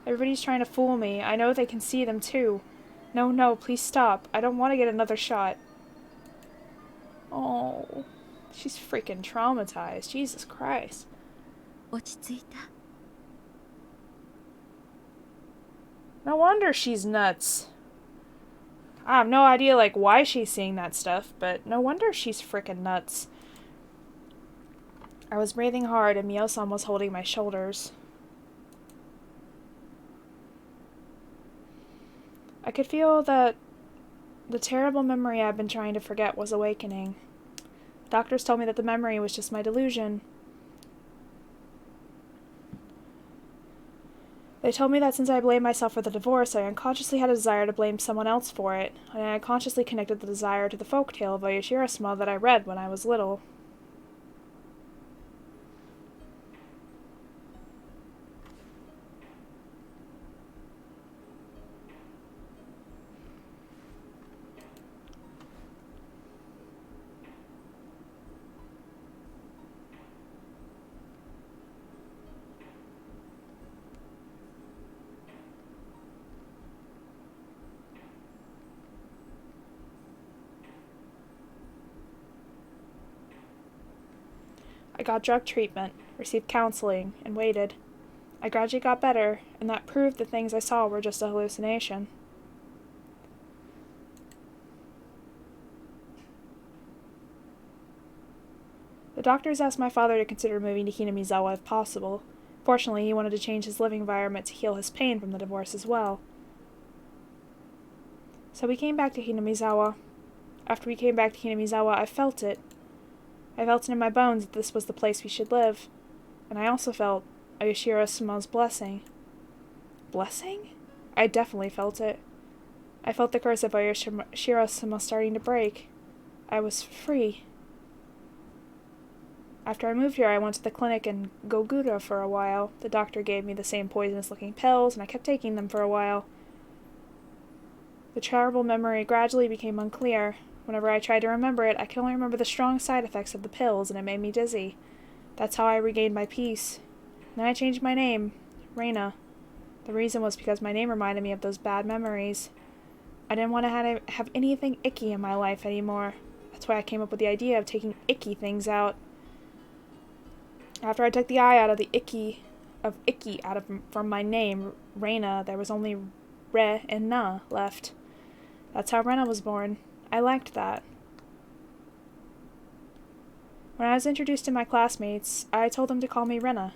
Everybody's trying to fool me. I know they can see them too. No, please stop. I don't want to get another shot. Oh, she's freaking traumatized. Jesus Christ. 落ち着いた? No wonder she's nuts. I have no idea, like, why she's seeing that stuff, but no wonder she's freaking nuts. I was breathing hard and Mio-san was holding my shoulders. I could feel that the terrible memory I've been trying to forget was awakening. Doctors told me that the memory was just my delusion. They told me that since I blamed myself for the divorce, I unconsciously had a desire to blame someone else for it, and I unconsciously connected the desire to the folktale of Oyashiro-sama that I read when I was little. I got drug treatment, received counseling, and waited. I gradually got better, and that proved the things I saw were just a hallucination. The doctors asked my father to consider moving to Hinamizawa if possible. Fortunately, he wanted to change his living environment to heal his pain from the divorce as well. So we came back to Hinamizawa. After we came back to Hinamizawa, I felt it. I felt it in my bones that this was the place we should live. And I also felt Oyashiro-sama's blessing. Blessing? I definitely felt it. I felt the curse of Oyashiro-sama starting to break. I was free. After I moved here, I went to the clinic in Gogura for a while. The doctor gave me the same poisonous-looking pills, and I kept taking them for a while. The terrible memory gradually became unclear. Whenever I tried to remember it, I could only remember the strong side effects of the pills, and it made me dizzy. That's how I regained my peace. Then I changed my name, Reina. The reason was because my name reminded me of those bad memories. I didn't want to have anything icky in my life anymore. A That's why I came up with the idea of taking icky things out. After I took the I out of the icky from my name, Reina, there was only Re and Na left. That's how Rena was born. I liked that. When I was introduced to my classmates, I told them to call me Rena.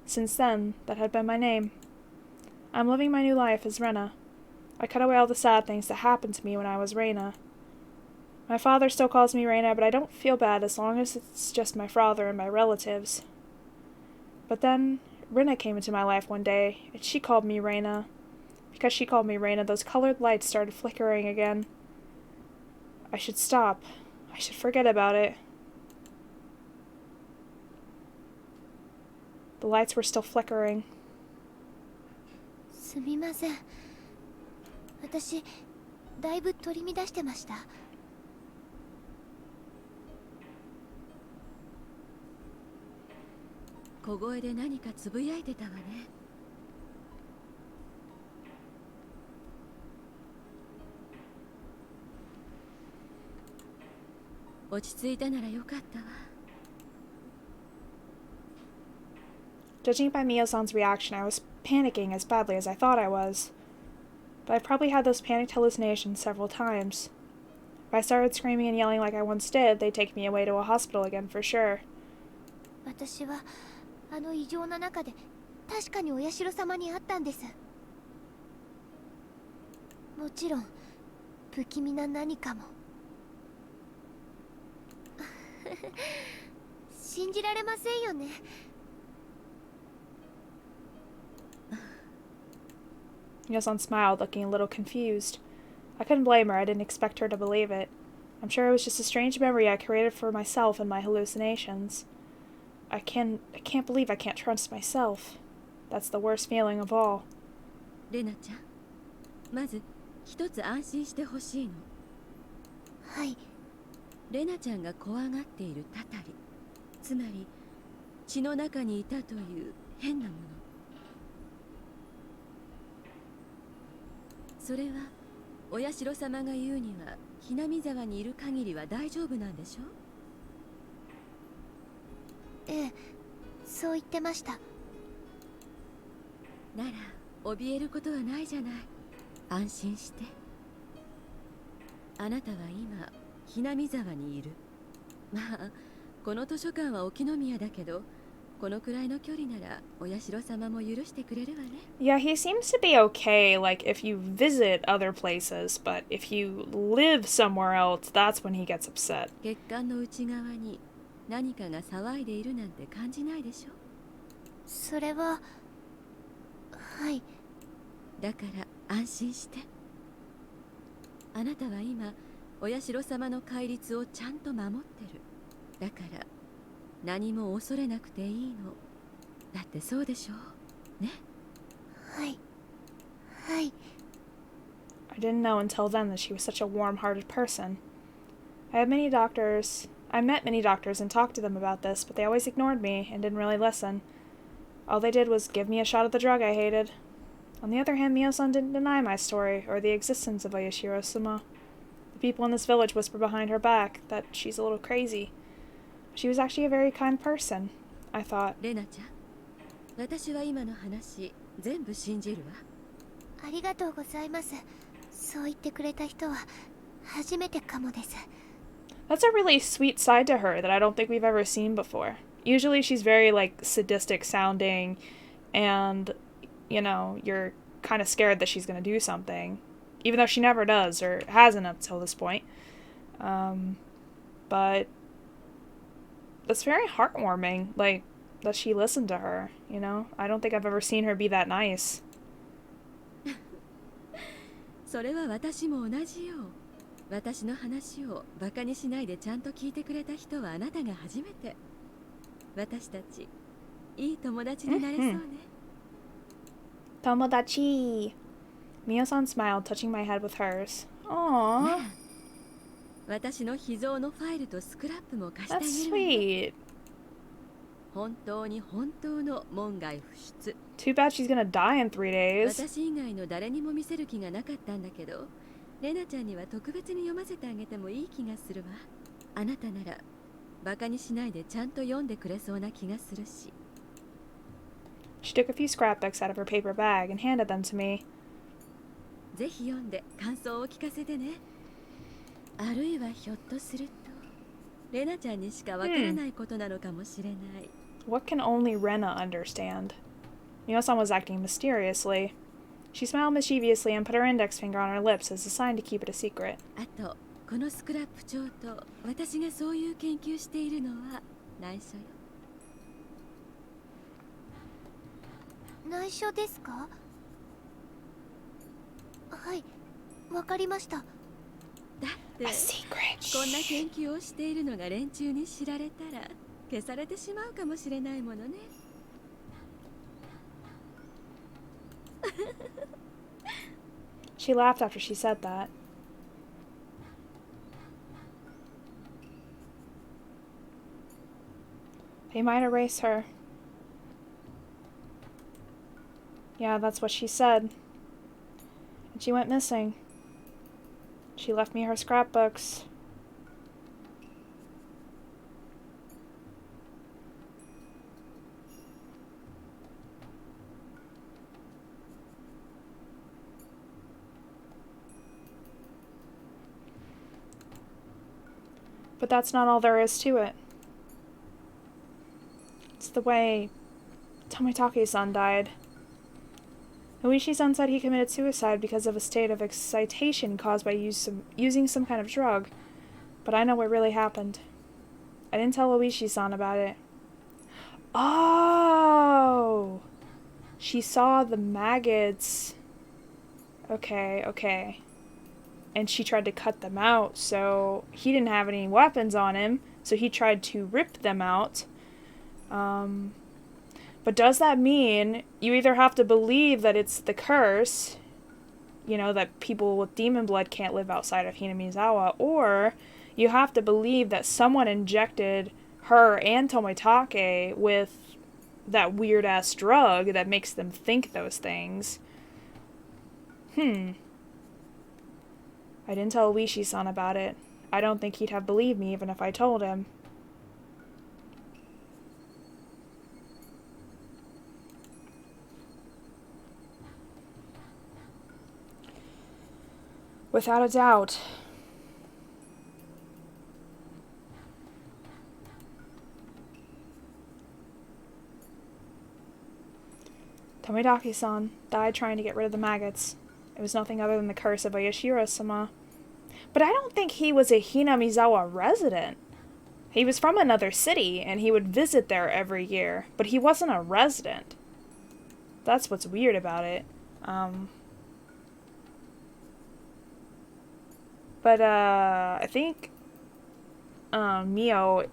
Since then, that had been my name. I'm living my new life as Rena. I cut away all the sad things that happened to me when I was Reina. My father still calls me Reina, but I don't feel bad as long as it's just my father and my relatives. But then, Rena came into my life one day, and she called me Reina. Because she called me Reina, those colored lights started flickering again. I should stop. I should forget about it. The lights were still flickering. すみません。私、だいぶ取り乱してました。小声で何かつぶやいてたわね。落ち着いたならよかったわ。Judging by Mio-san's reaction, I was panicking as badly as I thought I was. But I probably had those panicked hallucinations several times. If I started screaming and yelling like I once did, they'd take me away to a hospital again for sure. 私はあの異常な中で確かにお社様に会ったんです。もちろん不気味な何かも。信じられませんよね。Mio-san smiled, looking a little confused. I couldn't blame her. I didn't expect her to believe it. I'm sure it was just a strange memory I created for myself in my hallucinations. I can't believe I can't trust myself. That's the worst feeling of all. レナちゃん、まず一つ安心してほしいの。はい。レナちゃんが怖がっているたたり、つまり血の中にいたという変なもの。それはお社様が言うにはひなみ沢にいる限りは大丈夫なんでしょ？ええ、そう言ってました。なら怯えることはないじゃない。安心して。あなたは今ひなみ沢にいる。まあこの図書館は沖宮だけど、このくらいの距離ならお社様も許してくれるわね。Yeah, he seems to be okay, like, if you visit other places, but if you live somewhere else, that's when he gets upset. 血管の内側に何かが騒いでいるなんて感じないでしょ？それは、はい。だから安心して。あなたは今お社様の戒律をちゃんと守ってる。だから何も恐れなくていいの。だってそうでしょうね。はい。はい。I didn't know until then that she was such a warm-hearted person. I met many doctors and talked to them about this, but they always ignored me and didn't really listen. All they did was give me a shot of the drug I hated. On the other hand, Mio-san didn't deny my story or the existence of Oyashiro-Sama. The people in this village whisper behind her back that she's a little crazy. She was actually a very kind person, I thought. レナちゃん、私は今の話全部信じるわ。ありがとうございます。そう言ってくれた人は初めてかもです。That's a really sweet side to her that I don't think we've ever seen before. Usually she's very, like, sadistic sounding, and, you know, you're kind of scared that she's going to do something, even though she never does, or hasn't up till this point. But that's very heartwarming, like, that she listened to her, you know? I don't think I've ever seen her be that nice. それは私も同じよ。私の話をバカにしないでちゃんと聞いてくれた人はあなたが初めて。私たちいい友達になれそうね。Tomodachi. Mio-san smiled, touching my head with hers. Aww. 私の秘蔵のファイルとスクラップも貸してあげる。That's sweet. 本当に本当の門外不出。Too bad she's gonna die in 3 days. 私以外の誰にも見せる気がなかったんだけど、レナちゃんには特別に読ませてあげてもいい気がするわ。あなたならバカにしないでちゃんと読んでくれそうな気がするし。 She took a few scrapbooks out of her paper bag and handed them to me. ぜひ読んで感想を聞かせてね。あるいはひょっとするとレナちゃんにしかわからないことなのかもしれない。 What can only Rena understand? Mio-san was acting mysteriously. She smiled mischievously and put her index finger on her lips as a sign to keep it a secret. あとこのスクラップ帳と私がそういう研究しているのは内緒よ。内緒ですか？はい、わかりました。だってこ secret. んな研究をしているのが連中に知られたら消されてしまうかもしれないものね。She laughed after she said that. They might erase her. Yeah, that's what she said. And she went missing. She left me her scrapbooks. But that's not all there is to it. It's the way Tomitake-san died. Uishi-san said he committed suicide because of a state of excitation caused by using some kind of drug. But I know what really happened. I didn't tell Uishi-san about it. Oh! She saw the maggots. Okay. And she tried to cut them out, so he didn't have any weapons on him, so he tried to rip them out. But does that mean you either have to believe that it's the curse, you know, that people with demon blood can't live outside of Hinamizawa, or you have to believe that someone injected her and Tomitake with that weird-ass drug that makes them think those things. I didn't tell Uishi-san about it. I don't think he'd have believed me even if I told him. Without a doubt. Tomitake-san died trying to get rid of the maggots. It was nothing other than the curse of Oyashiro-Sama. But I don't think he was a Hinamizawa resident. He was from another city, and he would visit there every year, but he wasn't a resident. That's what's weird about it. But I think Mio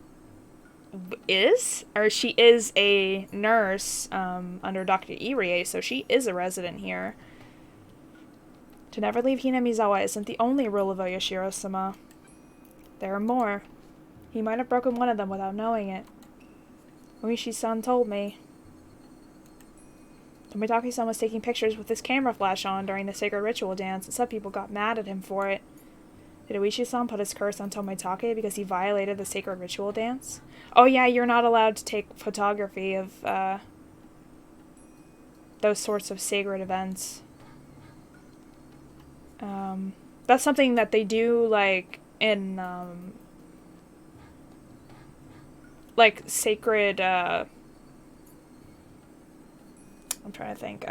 is, or she is a nurse under Dr. Irie, so she is a resident here. To never leave Hinamizawa isn't the only rule of Oyashiro-sama. There are more. He might have broken one of them without knowing it. Uishi-san told me. Tomitake-san was taking pictures with his camera flash on during the sacred ritual dance, and some people got mad at him for it. Did Uishi-san put his curse on Tomitake because he violated the sacred ritual dance? Oh yeah, you're not allowed to take photography of those sorts of sacred events. That's something that they do, like, in, like, sacred, I'm trying to think,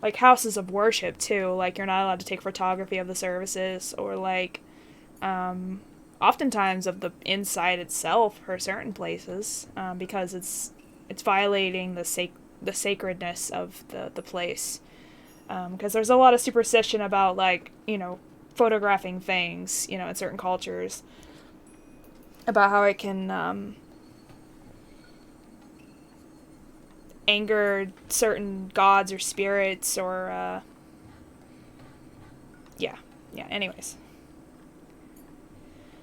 like, houses of worship, too. Like, you're not allowed to take photography of the services, or, like, oftentimes of the inside itself for certain places, because it's violating the sacredness of the place. Because there's a lot of superstition about, like, you know, photographing things, you know, in certain cultures, about how it can anger certain gods or spirits, or yeah, anyways.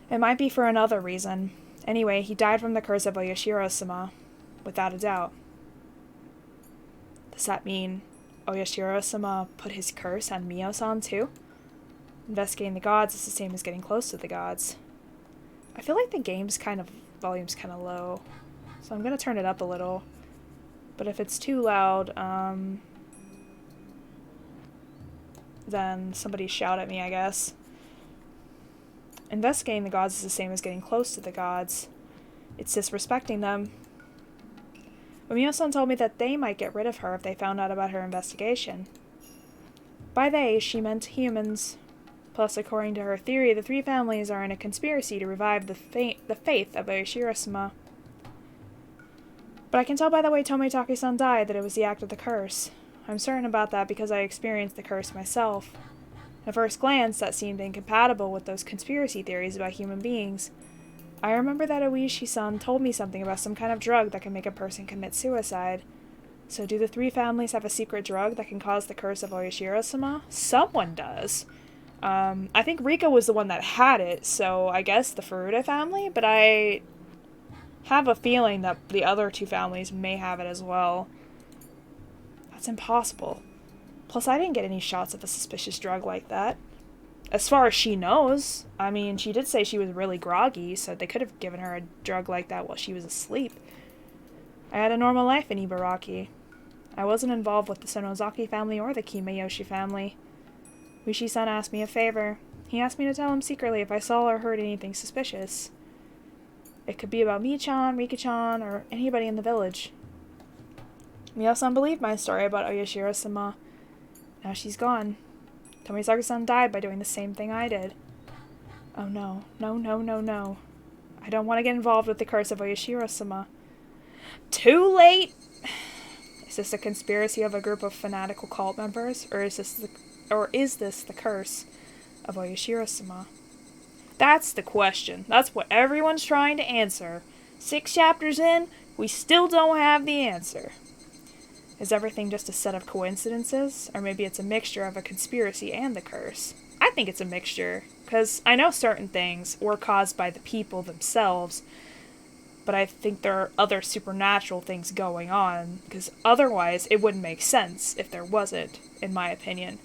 It might be for another reason. Anyway, he died from the curse of Oyashiro-Sama, without a doubt. Does that mean Oyashiro-sama put his curse on Mio-san too? Investigating the gods is the same as getting close to the gods. I feel like the game's volume's kind of low, so I'm gonna turn it up a little. But if it's too loud, then somebody shout at me, I guess. Investigating the gods is the same as getting close to the gods. It's disrespecting them. But Mio-san told me that they might get rid of her if they found out about her investigation. By they, she meant humans. Plus, according to her theory, the three families are in a conspiracy to revive the faith of Oyashiro-Sama. But I can tell by the way Tomitake-san died that it was the act of the curse. I'm certain about that because I experienced the curse myself. At first glance, that seemed incompatible with those conspiracy theories about human beings. I remember that Oishi-san told me something about some kind of drug that can make a person commit suicide. So do the three families have a secret drug that can cause the curse of Oyashiro-Sama? Someone does. I think Rika was the one that had it, so I guess the Furuta family, but I have a feeling that the other two families may have it as well. That's impossible. Plus, I didn't get any shots of a suspicious drug like that. As far as she knows. I mean, she did say she was really groggy, so they could have given her a drug like that while she was asleep. I had a normal life in Ibaraki. I wasn't involved with the Sonozaki family or the Kimayoshi family. Ueshi-san asked me a favor. He asked me to tell him secretly if I saw or heard anything suspicious. It could be about Mi-chan, Rika-chan, or anybody in the village. Mio-san believed my story about Oyashiro-sama. Now she's gone. Tomisaki-san died by doing the same thing I did. Oh no. No, no, no, no. I don't want to get involved with the curse of Oyashiro-sama. Too late! Is this a conspiracy of a group of fanatical cult members, or is this the curse of Oyashiro-sama? That's the question. That's what everyone's trying to answer. 6 chapters in, we still don't have the answer. Is everything just a set of coincidences? Or maybe it's a mixture of a conspiracy and the curse? I think it's a mixture, because I know certain things were caused by the people themselves, but I think there are other supernatural things going on, because otherwise it wouldn't make sense if there wasn't, in my opinion.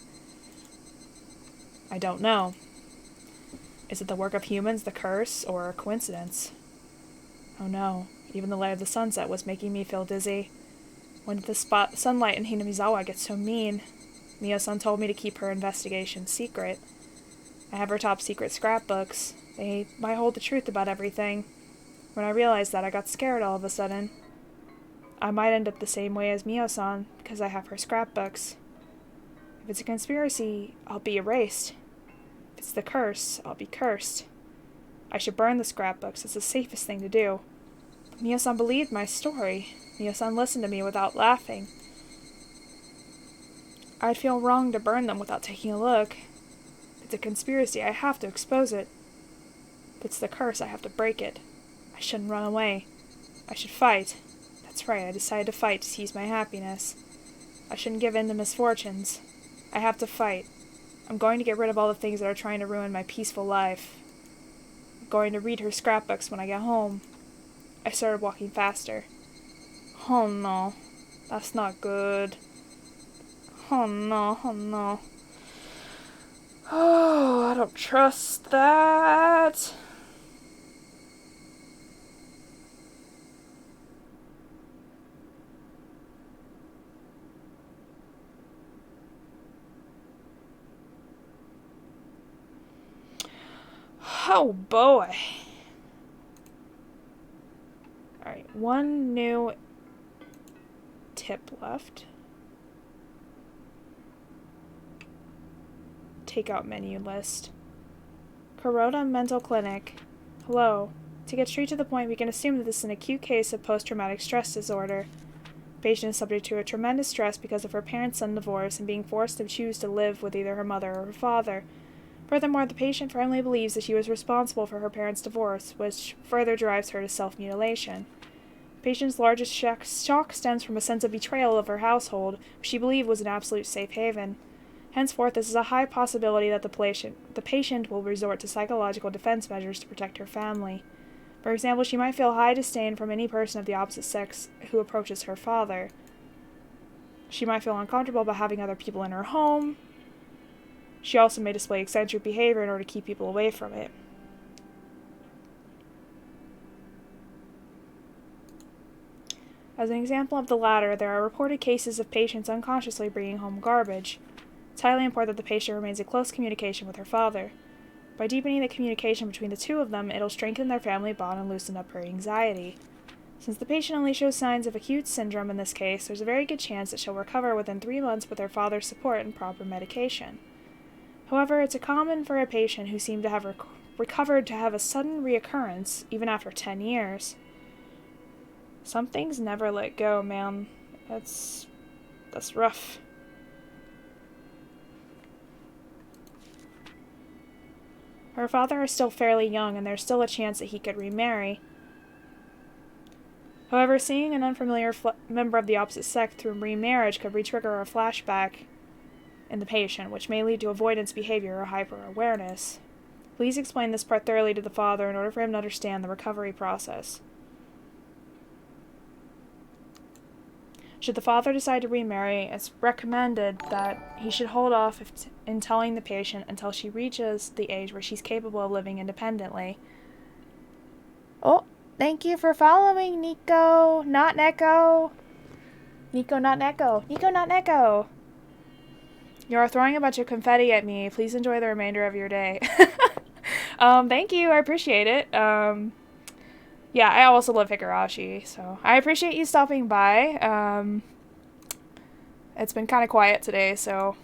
I don't know. Is it the work of humans, the curse, or a coincidence? Oh no, even the light of the sunset was making me feel dizzy. When did the sunlight in Hinamizawa get so mean? Mio-san told me to keep her investigation secret. I have her top secret scrapbooks. They might hold the truth about everything. When I realized that, I got scared all of a sudden. I might end up the same way as Mio-san, because I have her scrapbooks. If it's a conspiracy, I'll be erased. If it's the curse, I'll be cursed. I should burn the scrapbooks. It's the safest thing to do. But Mio-san believed my story. Mio-san listened to me without laughing. I'd feel wrong to burn them without taking a look. If it's a conspiracy, I have to expose it. If it's the curse, I have to break it. I shouldn't run away. I should fight. That's right, I decided to fight to seize my happiness. I shouldn't give in to misfortunes. I have to fight. I'm going to get rid of all the things that are trying to ruin my peaceful life. I'm going to read her scrapbooks when I get home. I started walking faster. Oh no, that's not good. Oh no, oh no. Oh, I don't trust that. Oh boy. Alright, one new tip left. Takeout menu list. Kuroda Mental Clinic. Hello. To get straight to the point, we can assume that this is an acute case of post-traumatic stress disorder. The patient is subject to a tremendous stress because of her parents' sudden divorce and being forced to choose to live with either her mother or her father. Furthermore, the patient firmly believes that she was responsible for her parents' divorce, which further drives her to self-mutilation. The patient's largest shock stems from a sense of betrayal of her household, which she believed was an absolute safe haven. Henceforth, this is a high possibility that the patient will resort to psychological defense measures to protect her family. For example, she might feel high disdain from any person of the opposite sex who approaches her father. She might feel uncomfortable about having other people in her home. She also may display eccentric behavior in order to keep people away from it. As an example of the latter, there are reported cases of patients unconsciously bringing home garbage. It's highly important that the patient remains in close communication with her father. By deepening the communication between the two of them, it'll strengthen their family bond and loosen up her anxiety. Since the patient only shows signs of acute syndrome in this case, there's a very good chance that she'll recover within 3 months with her father's support and proper medication. However, it's common for a patient who seemed to have recovered to have a sudden reoccurrence, even after 10 years. Some things never let go, man. That's rough. Her father is still fairly young, and there's still a chance that he could remarry. However, seeing an unfamiliar member of the opposite sex through remarriage could re-trigger a flashback in the patient, which may lead to avoidance behavior or hyper-awareness. Please explain this part thoroughly to the father in order for him to understand the recovery process. Should the father decide to remarry, it's recommended that he should hold off in telling the patient until she reaches the age where she's capable of living independently. Oh, thank you for following, Nico. Not Neko. Nico, not Neko. Nico, not Neko. You are throwing a bunch of confetti at me. Please enjoy the remainder of your day. Thank you. I appreciate it. Yeah, I also love Higurashi, so I appreciate you stopping by. It's been kind of quiet today, so...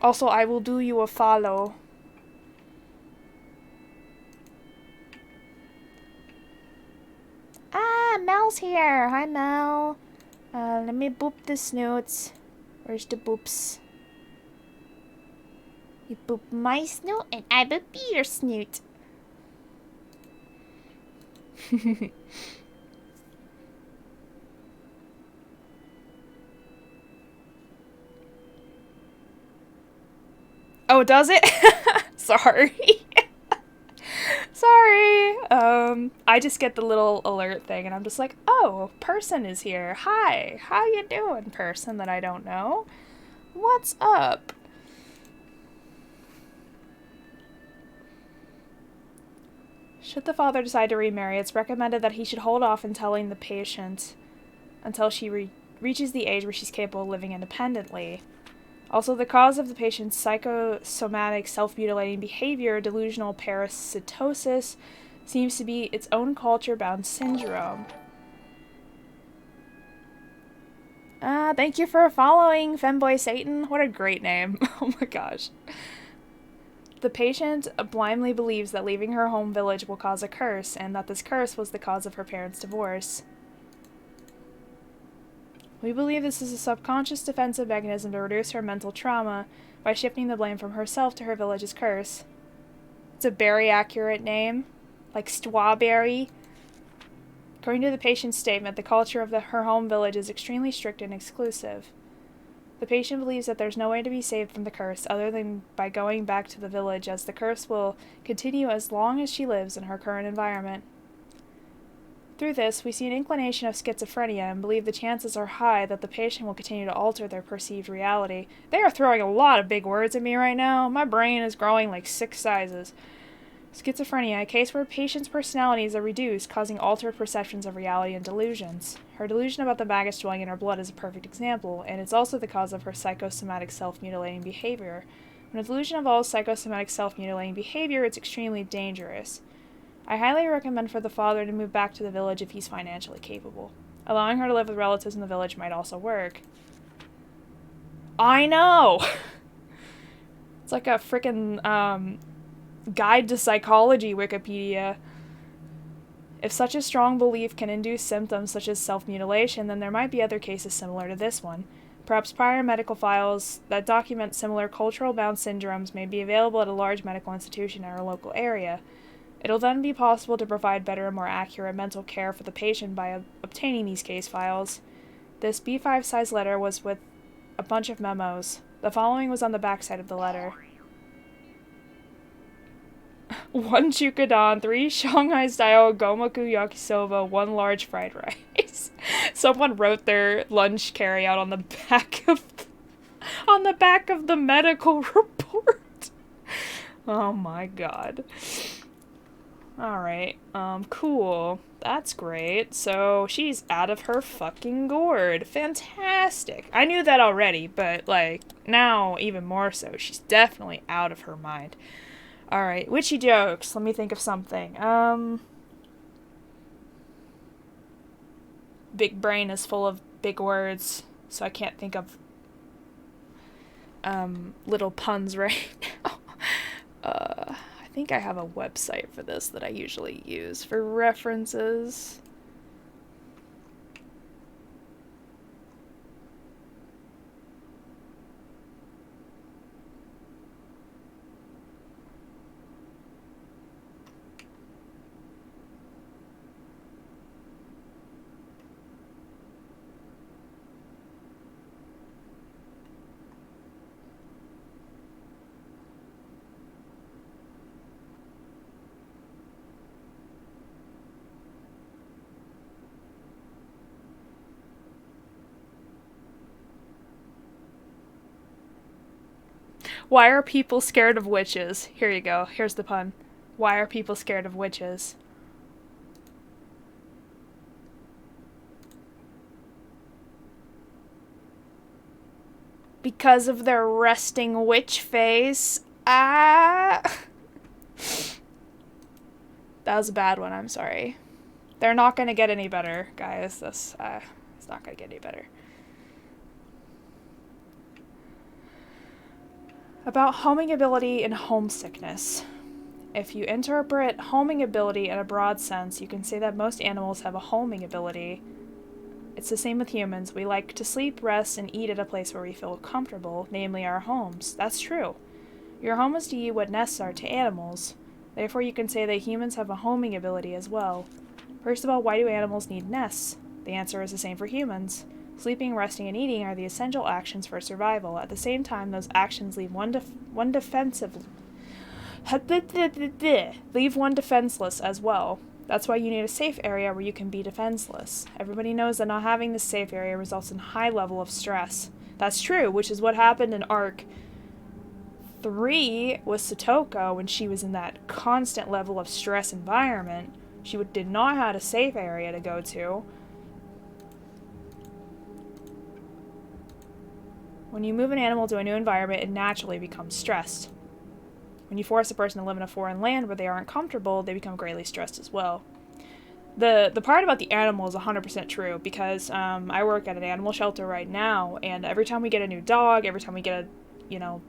Also, I will do you a follow. Ah, Mel's here. Hi, Mel. Let me boop the snoots. Where's the boops? You boop my snoot and I boop your snoot. Oh, does it? Sorry. Sorry. I just get the little alert thing and I'm just like, oh, person is here. Hi. How you doing, person that I don't know? What's up? Should the father decide to remarry, it's recommended that he should hold off in telling the patient until she reaches the age where she's capable of living independently. Also, the cause of the patient's psychosomatic self-mutilating behavior, delusional parasitosis, seems to be its own culture-bound syndrome. Thank you for following, Femboy Satan. What a great name. Oh my gosh. The patient blindly believes that leaving her home village will cause a curse, and that this curse was the cause of her parents' divorce. We believe this is a subconscious defensive mechanism to reduce her mental trauma by shifting the blame from herself to her village's curse. It's a very accurate name, like strawberry. According to the patient's statement, the culture of her home village is extremely strict and exclusive. The patient believes that there's no way to be saved from the curse other than by going back to the village, as the curse will continue as long as she lives in her current environment. Through this, we see an inclination of schizophrenia and believe the chances are high that the patient will continue to alter their perceived reality. They are throwing a lot of big words at me right now. My brain is growing like 6 sizes. Schizophrenia, a case where a patient's personalities are reduced, causing altered perceptions of reality and delusions. Her delusion about the maggots dwelling in her blood is a perfect example, and it's also the cause of her psychosomatic self-mutilating behavior. When a delusion involves psychosomatic self-mutilating behavior, it's extremely dangerous. I highly recommend for the father to move back to the village if he's financially capable. Allowing her to live with relatives in the village might also work. I know! It's like a frickin', guide to psychology Wikipedia. If such a strong belief can induce symptoms such as self-mutilation, then there might be other cases similar to this one. Perhaps prior medical files that document similar cultural-bound syndromes may be available at a large medical institution in our local area. It'll then be possible to provide better and more accurate mental care for the patient by obtaining these case files. This B5 size letter was with a bunch of memos. The following was on the backside of the letter. 1 chukadon, 3 Shanghai-style gomoku yakisoba, 1 large fried rice. Someone wrote their lunch carryout on the back of the medical report. Oh my god. Alright, cool. That's great. So, she's out of her fucking gourd. Fantastic. I knew that already, but, like, now even more so. She's definitely out of her mind. Alright, witchy jokes. Let me think of something. Big brain is full of big words, so I can't think of, little puns right now. I think I have a website for this that I usually use for references. Why are people scared of witches? Here you go. Here's the pun. Why are people scared of witches? Because of their resting witch face. Ah! That was a bad one, I'm sorry. They're not gonna get any better, guys. It's not gonna get any better. About homing ability and homesickness. If you interpret homing ability in a broad sense, you can say that most animals have a homing ability. It's the same with humans. We like to sleep, rest, and eat at a place where we feel comfortable, namely our homes. That's true. Your home is to you what nests are to animals. Therefore, you can say that humans have a homing ability as well. First of all, why do animals need nests? The answer is the same for humans. Sleeping, resting, and eating are the essential actions for survival. At the same time, those actions leave one defenseless as well. That's why you need a safe area where you can be defenseless. Everybody knows that not having this safe area results in high level of stress. That's true, which is what happened in Arc 3 with Satoko when she was in that constant level of stress environment. She did not have a safe area to go to. When you move an animal to a new environment, it naturally becomes stressed. When you force a person to live in a foreign land where they aren't comfortable, they become greatly stressed as well. The part about the animal is 100% true, because I work at an animal shelter right now, and every time we get a new dog, every time we get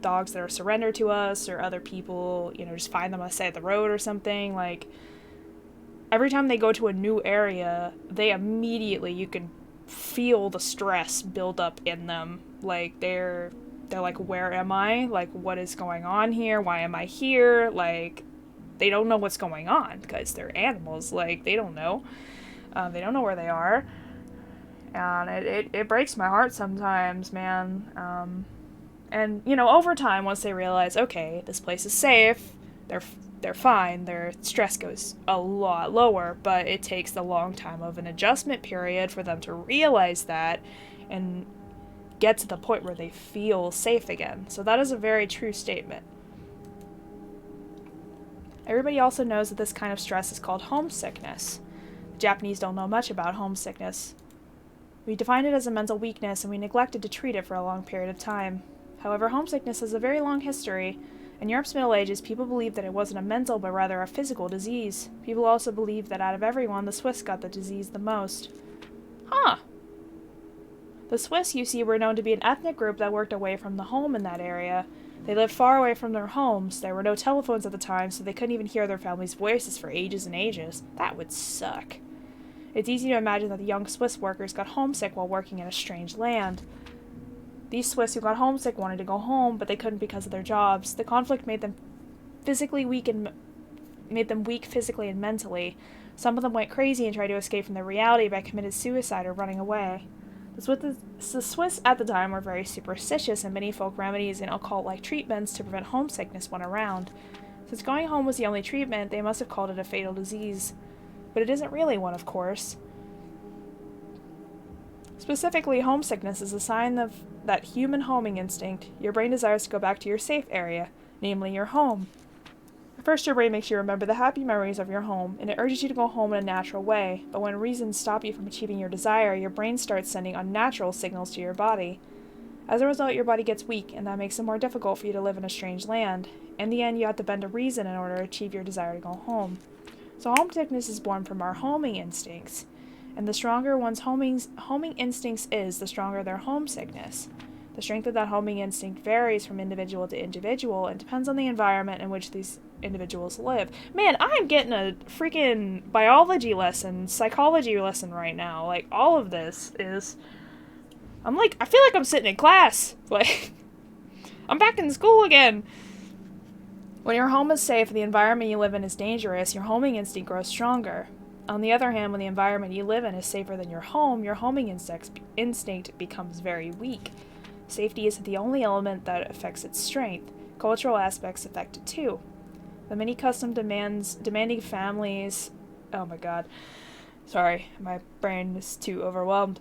dogs that are surrendered to us, or other people, just find them on the side of the road or something, like, every time they go to a new area, they immediately, you can feel the stress build up in them. Like, they're like, where am I? Like, what is going on here? Why am I here? Like, they don't know what's going on, because they're animals. Like, they don't know. They don't know where they are. And it breaks my heart sometimes, man. And, over time, once they realize, okay, this place is safe, they're fine, their stress goes a lot lower, but it takes a long time of an adjustment period for them to realize that and get to the point where they feel safe again. So that is a very true statement. Everybody also knows that this kind of stress is called homesickness. The Japanese don't know much about homesickness. We defined it as a mental weakness, and we neglected to treat it for a long period of time. However, homesickness has a very long history. In Europe's Middle Ages, people believed that it wasn't a mental, but rather a physical disease. People also believed that out of everyone, the Swiss got the disease the most. Huh. The Swiss, you see, were known to be an ethnic group that worked away from the home in that area. They lived far away from their homes. There were no telephones at the time, so they couldn't even hear their families' voices for ages and ages. That would suck. It's easy to imagine that the young Swiss workers got homesick while working in a strange land. These Swiss who got homesick wanted to go home, but they couldn't because of their jobs. The conflict made them weak physically and mentally. Some of them went crazy and tried to escape from their reality by committing suicide or running away. The Swiss at the time were very superstitious, and many folk remedies and occult-like treatments to prevent homesickness went around. Since going home was the only treatment, they must have called it a fatal disease. But it isn't really one, of course. Specifically, homesickness is a sign of that human homing instinct. Your brain desires to go back to your safe area, namely your home. At first, your brain makes you remember the happy memories of your home, and it urges you to go home in a natural way. But when reasons stop you from achieving your desire, your brain starts sending unnatural signals to your body. As a result, your body gets weak, and that makes it more difficult for you to live in a strange land. In the end, you have to bend to reason in order to achieve your desire to go home. So homesickness is born from our homing instincts. And the stronger one's homing instincts is, the stronger their homesickness. The strength of that homing instinct varies from individual to individual and depends on the environment in which these individuals live. Man, I'm getting a freaking biology lesson, psychology lesson right now. Like, all of this is... I feel like I'm sitting in class. Like, I'm back in school again. When your home is safe and the environment you live in is dangerous, your homing instinct grows stronger. On the other hand, when the environment you live in is safer than your homing instinct becomes very weak. Safety isn't the only element that affects its strength. Cultural aspects affect it too. The many custom demanding families... Oh my god. Sorry, my brain is too overwhelmed.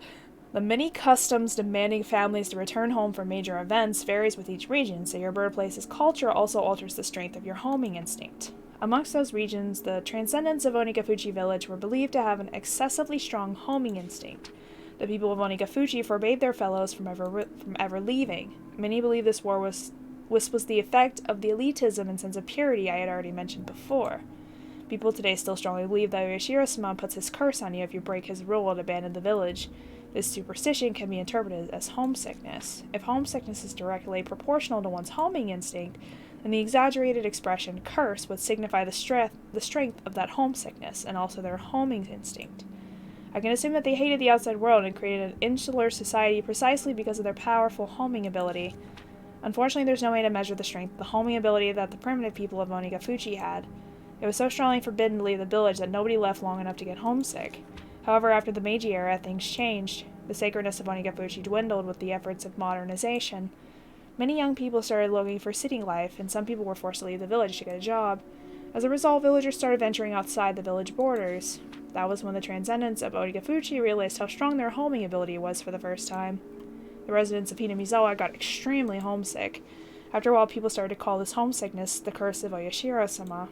The many customs demanding families to return home for major events varies with each region, so your birthplace's culture also alters the strength of your homing instinct. Amongst those regions, the transcendents of Onikafuchi village were believed to have an excessively strong homing instinct. The people of Onikafuchi forbade their fellows from ever leaving. Many believe this was the effect of the elitism and sense of purity I had already mentioned before. People today still strongly believe that Oyashiro-Sama puts his curse on you if you break his rule and abandon the village. This superstition can be interpreted as homesickness. If homesickness is directly proportional to one's homing instinct, then the exaggerated expression curse would signify the strength of that homesickness and also their homing instinct. I can assume that they hated the outside world and created an insular society precisely because of their powerful homing ability. Unfortunately, there's no way to measure the strength of the homing ability that the primitive people of Onikafuchi had. It was so strongly forbidden to leave the village that nobody left long enough to get homesick. However, after the Meiji era, things changed. The sacredness of Onikafuchi dwindled with the efforts of modernization. Many young people started looking for city life, and some people were forced to leave the village to get a job. As a result, villagers started venturing outside the village borders. That was when the transcendents of Onikafuchi realized how strong their homing ability was for the first time. The residents of Hinamizawa got extremely homesick. After a while, people started to call this homesickness the Curse of Oyashiro-Sama.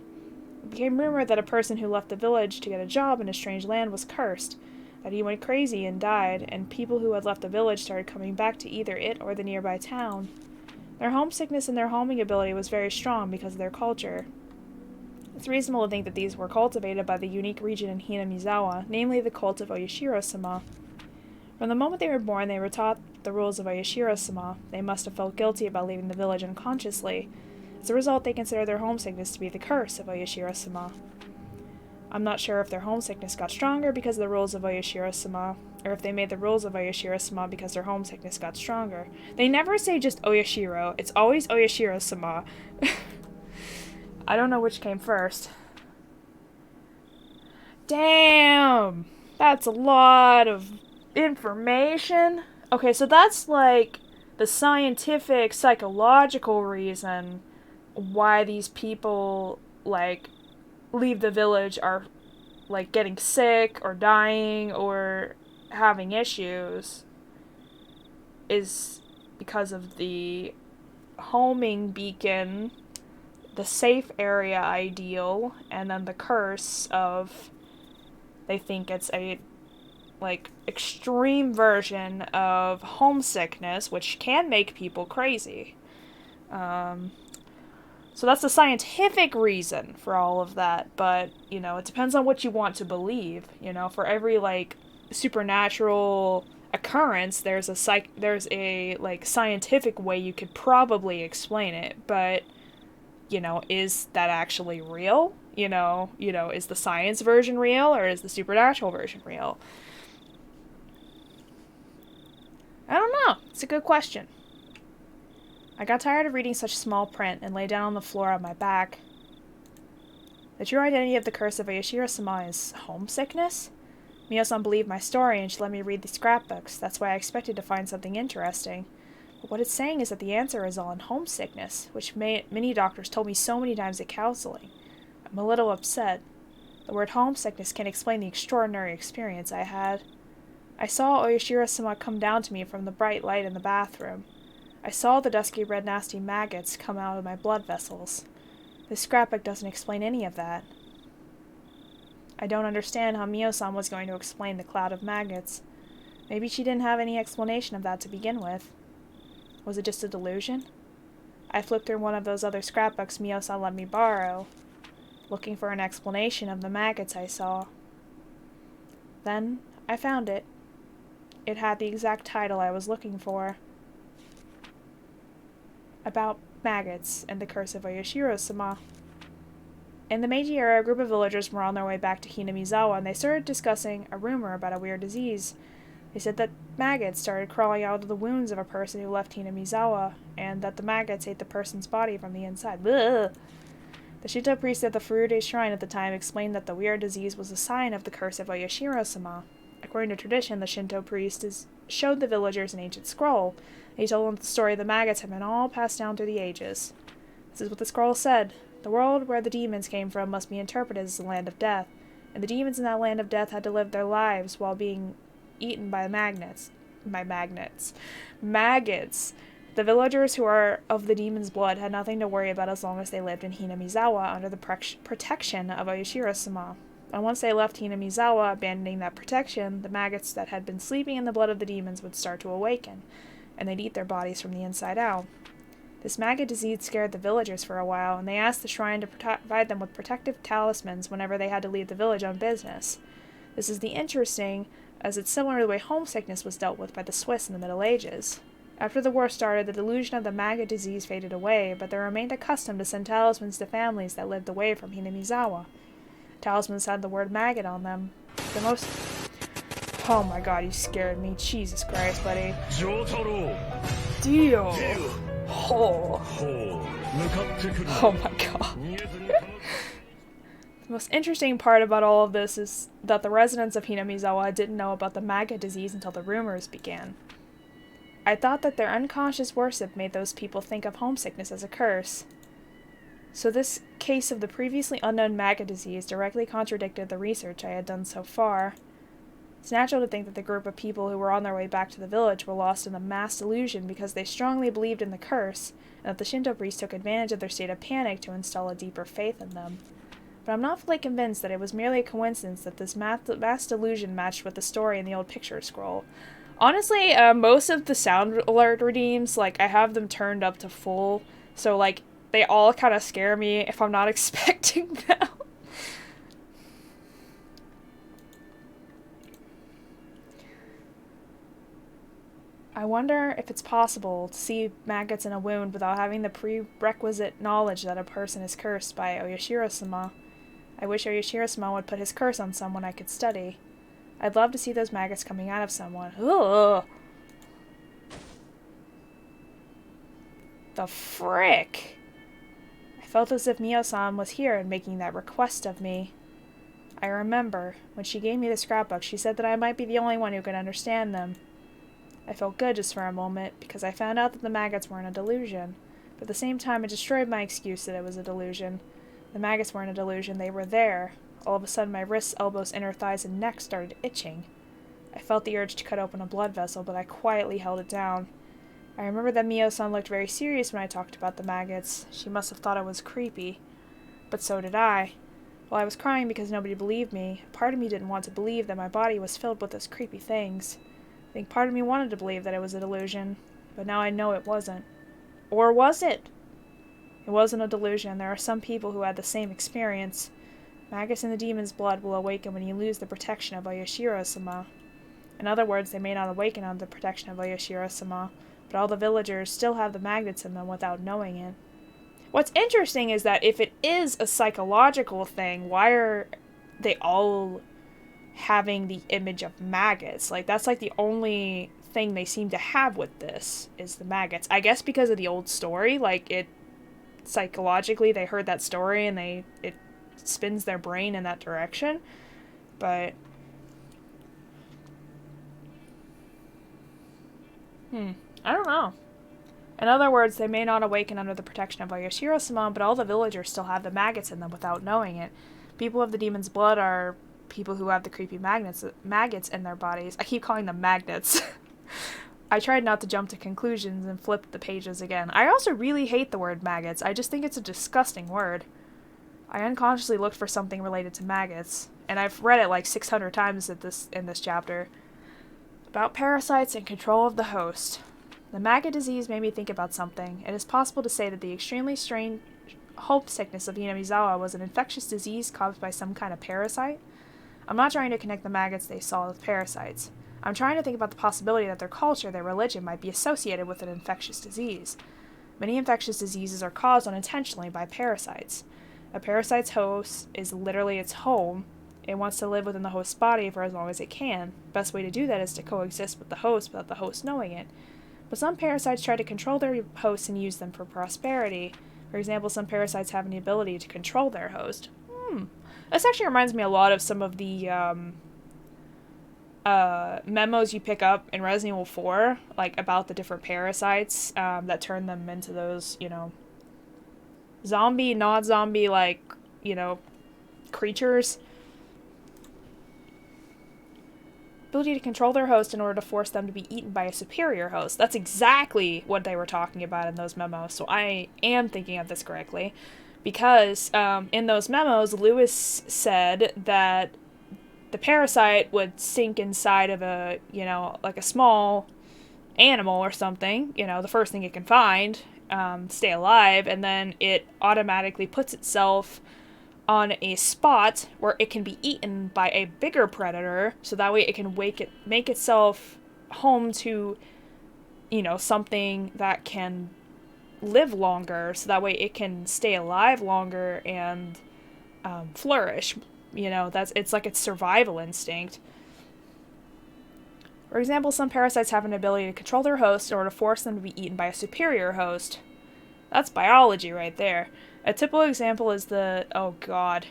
It became rumored that a person who left the village to get a job in a strange land was cursed, that he went crazy and died, and people who had left the village started coming back to either it or the nearby town. Their homesickness and their homing ability was very strong because of their culture. It's reasonable to think that these were cultivated by the unique region in Hinamizawa, namely the cult of Oyashiro-Sama. From the moment they were born, they were taught the rules of Oyashiro-Sama. They must have felt guilty about leaving the village unconsciously. As a result, they consider their homesickness to be the curse of Oyashiro-Sama. I'm not sure if their homesickness got stronger because of the rules of Oyashiro-Sama, or if they made the rules of Oyashiro-Sama because their homesickness got stronger. They never say just Oyashiro, it's always Oyashiro-Sama. I don't know which came first. Damn! That's a lot of information. Okay, so that's like the scientific, psychological reason why these people, like, leave the village, are, like, getting sick or dying or having issues, is because of the homing beacon, the safe area ideal, and then the curse of, they think it's a, like, extreme version of homesickness, which can make people crazy. So that's the scientific reason for all of that, but, you know, it depends on what you want to believe. You know, for every, like, supernatural occurrence, there's a like, scientific way you could probably explain it, but, you know, is that actually real? You know, is the science version real, or is the supernatural version real? I don't know. It's a good question. I got tired of reading such small print and lay down on the floor on my back. The true identity of the Curse of Oyashiro-Sama is homesickness? Mio-san believed my story and she let me read the scrapbooks. That's why I expected to find something interesting. But what it's saying is that the answer is all in homesickness, which many doctors told me so many times at counseling. I'm a little upset. The word homesickness can't explain the extraordinary experience I had. I saw Oyashiro-sama come down to me from the bright light in the bathroom. I saw the dusky red nasty maggots come out of my blood vessels. This scrapbook doesn't explain any of that. I don't understand how Mio-san was going to explain the cloud of maggots. Maybe she didn't have any explanation of that to begin with. Was it just a delusion? I flipped through one of those other scrapbooks Mio-san let me borrow, looking for an explanation of the maggots I saw. Then I found it. It had the exact title I was looking for. About maggots and the Curse of Oyashiro-Sama. In the Meiji era, a group of villagers were on their way back to Hinamizawa, and they started discussing a rumor about a weird disease. They said that maggots started crawling out of the wounds of a person who left Hinamizawa, and that the maggots ate the person's body from the inside. Blech. The Shinto priest at the Furude shrine at the time explained that the weird disease was a sign of the Curse of Oyashiro-Sama. According to tradition, the Shinto priest showed the villagers an ancient scroll. He told them the story of the maggots had been all passed down through the ages. This is what the scroll said. The world where the demons came from must be interpreted as the land of death, and the demons in that land of death had to live their lives while being eaten by maggots. The villagers who are of the demon's blood had nothing to worry about as long as they lived in Hinamizawa under the protection of Oyashiro-sama. And once they left Hinamizawa, abandoning that protection, the maggots that had been sleeping in the blood of the demons would start to awaken, and they'd eat their bodies from the inside out. This maggot disease scared the villagers for a while, and they asked the shrine to provide them with protective talismans whenever they had to leave the village on business. This is interesting, as it's similar to the way homesickness was dealt with by the Swiss in the Middle Ages. After the war started, the delusion of the maggot disease faded away, but there remained a custom to send talismans to families that lived away from Hinamizawa. Talismans had the word maggot on them. Oh my god, you scared me. Jesus Christ, buddy. Dio! Oh my god. The most interesting part about all of this is that the residents of Hinamizawa didn't know about the maggot disease until the rumors began. I thought that their unconscious worship made those people think of homesickness as a curse. So this case of the previously unknown maggot disease directly contradicted the research I had done so far. It's natural to think that the group of people who were on their way back to the village were lost in a mass delusion because they strongly believed in the curse, and that the Shinto priest took advantage of their state of panic to install a deeper faith in them. But I'm not fully convinced that it was merely a coincidence that this mass delusion matched with the story in the old picture scroll. Honestly, most of the sound alert redeems, I have them turned up to full, so, they all kind of scare me if I'm not expecting them. I wonder if it's possible to see maggots in a wound without having the prerequisite knowledge that a person is cursed by Oyashiro-sama. I wish Oyashiro-sama would put his curse on someone I could study. I'd love to see those maggots coming out of someone. Ugh! The frick! I felt as if Mio-san was here and making that request of me. I remember, when she gave me the scrapbook, she said that I might be the only one who could understand them. I felt good just for a moment, because I found out that the maggots weren't a delusion. But at the same time, it destroyed my excuse that it was a delusion. The maggots weren't a delusion, they were there. All of a sudden, my wrists, elbows, inner thighs, and neck started itching. I felt the urge to cut open a blood vessel, but I quietly held it down. I remember that Mio-san looked very serious when I talked about the maggots. She must have thought it was creepy. But so did I. While I was crying because nobody believed me, part of me didn't want to believe that my body was filled with those creepy things. I think part of me wanted to believe that it was a delusion, but now I know it wasn't. Or was it? It wasn't a delusion. There are some people who had the same experience. Maggots in the demon's blood will awaken when you lose the protection of Oyashiro-sama. In other words, they may not awaken under the protection of Oyashiro-sama, but all the villagers still have the maggots in them without knowing it. What's interesting is that if it is a psychological thing, why are they all having the image of maggots? That's the only thing they seem to have with this, is the maggots. I guess because of the old story, psychologically they heard that story and it spins their brain in that direction. But I don't know. In other words, they may not awaken under the protection of Oyashiro-Sama, but all the villagers still have the maggots in them without knowing it. People with the demon's blood are people who have the creepy maggots in their bodies. I keep calling them magnets. I tried not to jump to conclusions and flipped the pages again. I also really hate the word maggots. I just think it's a disgusting word. I unconsciously looked for something related to maggots, and I've read it like 600 times in this chapter. About parasites and control of the host. The maggot disease made me think about something. It is possible to say that the extremely strange hope sickness of Hinamizawa was an infectious disease caused by some kind of parasite. I'm not trying to connect the maggots they saw with parasites. I'm trying to think about the possibility that their culture, their religion, might be associated with an infectious disease. Many infectious diseases are caused unintentionally by parasites. A parasite's host is literally its home. It wants to live within the host's body for as long as it can. The best way to do that is to coexist with the host without the host knowing it. But some parasites try to control their hosts and use them for prosperity. For example, some parasites have the ability to control their host. This actually reminds me a lot of some of the memos you pick up in Resident Evil 4, like about the different parasites that turn them into those, zombie, not zombie, like, creatures. Ability to control their host in order to force them to be eaten by a superior host. That's exactly what they were talking about in those memos, so I am thinking of this correctly. Because in those memos, Lewis said that the parasite would sink inside of a, like a small animal or something, the first thing it can find, stay alive, and then it automatically puts itself on a spot where it can be eaten by a bigger predator, so that way it can make itself home to, something that can live longer, so that way it can stay alive longer and flourish. It's like its survival instinct. For example, some parasites have an ability to control their host in order to force them to be eaten by a superior host. That's biology right there. A typical example is oh god.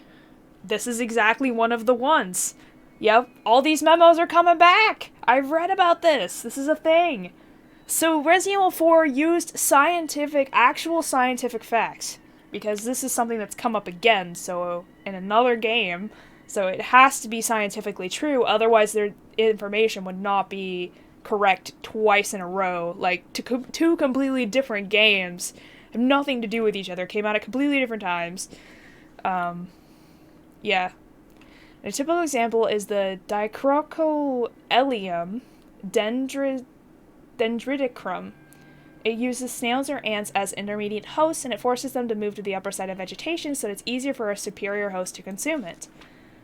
This is exactly one of the ones. Yep, all these memos are coming back! I've read about this! This is a thing! So Resident Evil 4 used actual scientific facts. Because this is something that's come up again, so in another game. So it has to be scientifically true, otherwise their information would not be correct twice in a row. Like, two completely different games have nothing to do with each other, came out at completely different times. Yeah. And a typical example is the Dicrocoelium dendriticum. It uses snails or ants as intermediate hosts, and it forces them to move to the upper side of vegetation so that it's easier for a superior host to consume it.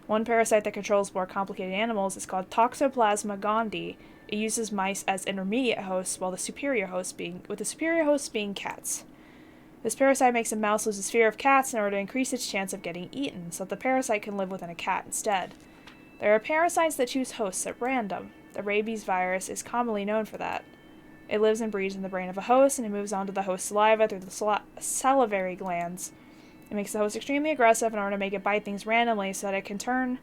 One parasite that controls more complicated animals is called Toxoplasma Gondii. It uses mice as intermediate hosts, with the superior host being cats. This parasite makes a mouse lose its fear of cats in order to increase its chance of getting eaten, so that the parasite can live within a cat instead. There are parasites that choose hosts at random. The Rabies Virus is commonly known for that. It lives and breeds in the brain of a host, and it moves on to the host's saliva through the salivary glands. It makes the host extremely aggressive in order to make it bite things randomly so that it can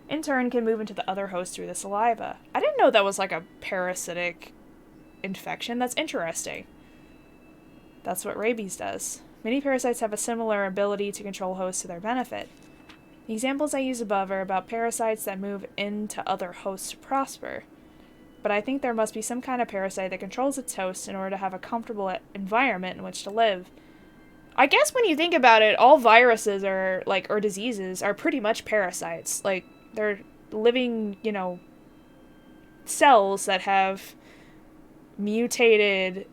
in turn can move into the other host through the saliva. I didn't know that was like a parasitic infection. That's interesting. That's what rabies does. Many parasites have a similar ability to control hosts to their benefit. The examples I use above are about parasites that move into other hosts to prosper. But I think there must be some kind of parasite that controls its host in order to have a comfortable environment in which to live. I guess when you think about it, all viruses or diseases are pretty much parasites. Like, they're living, cells that have mutated,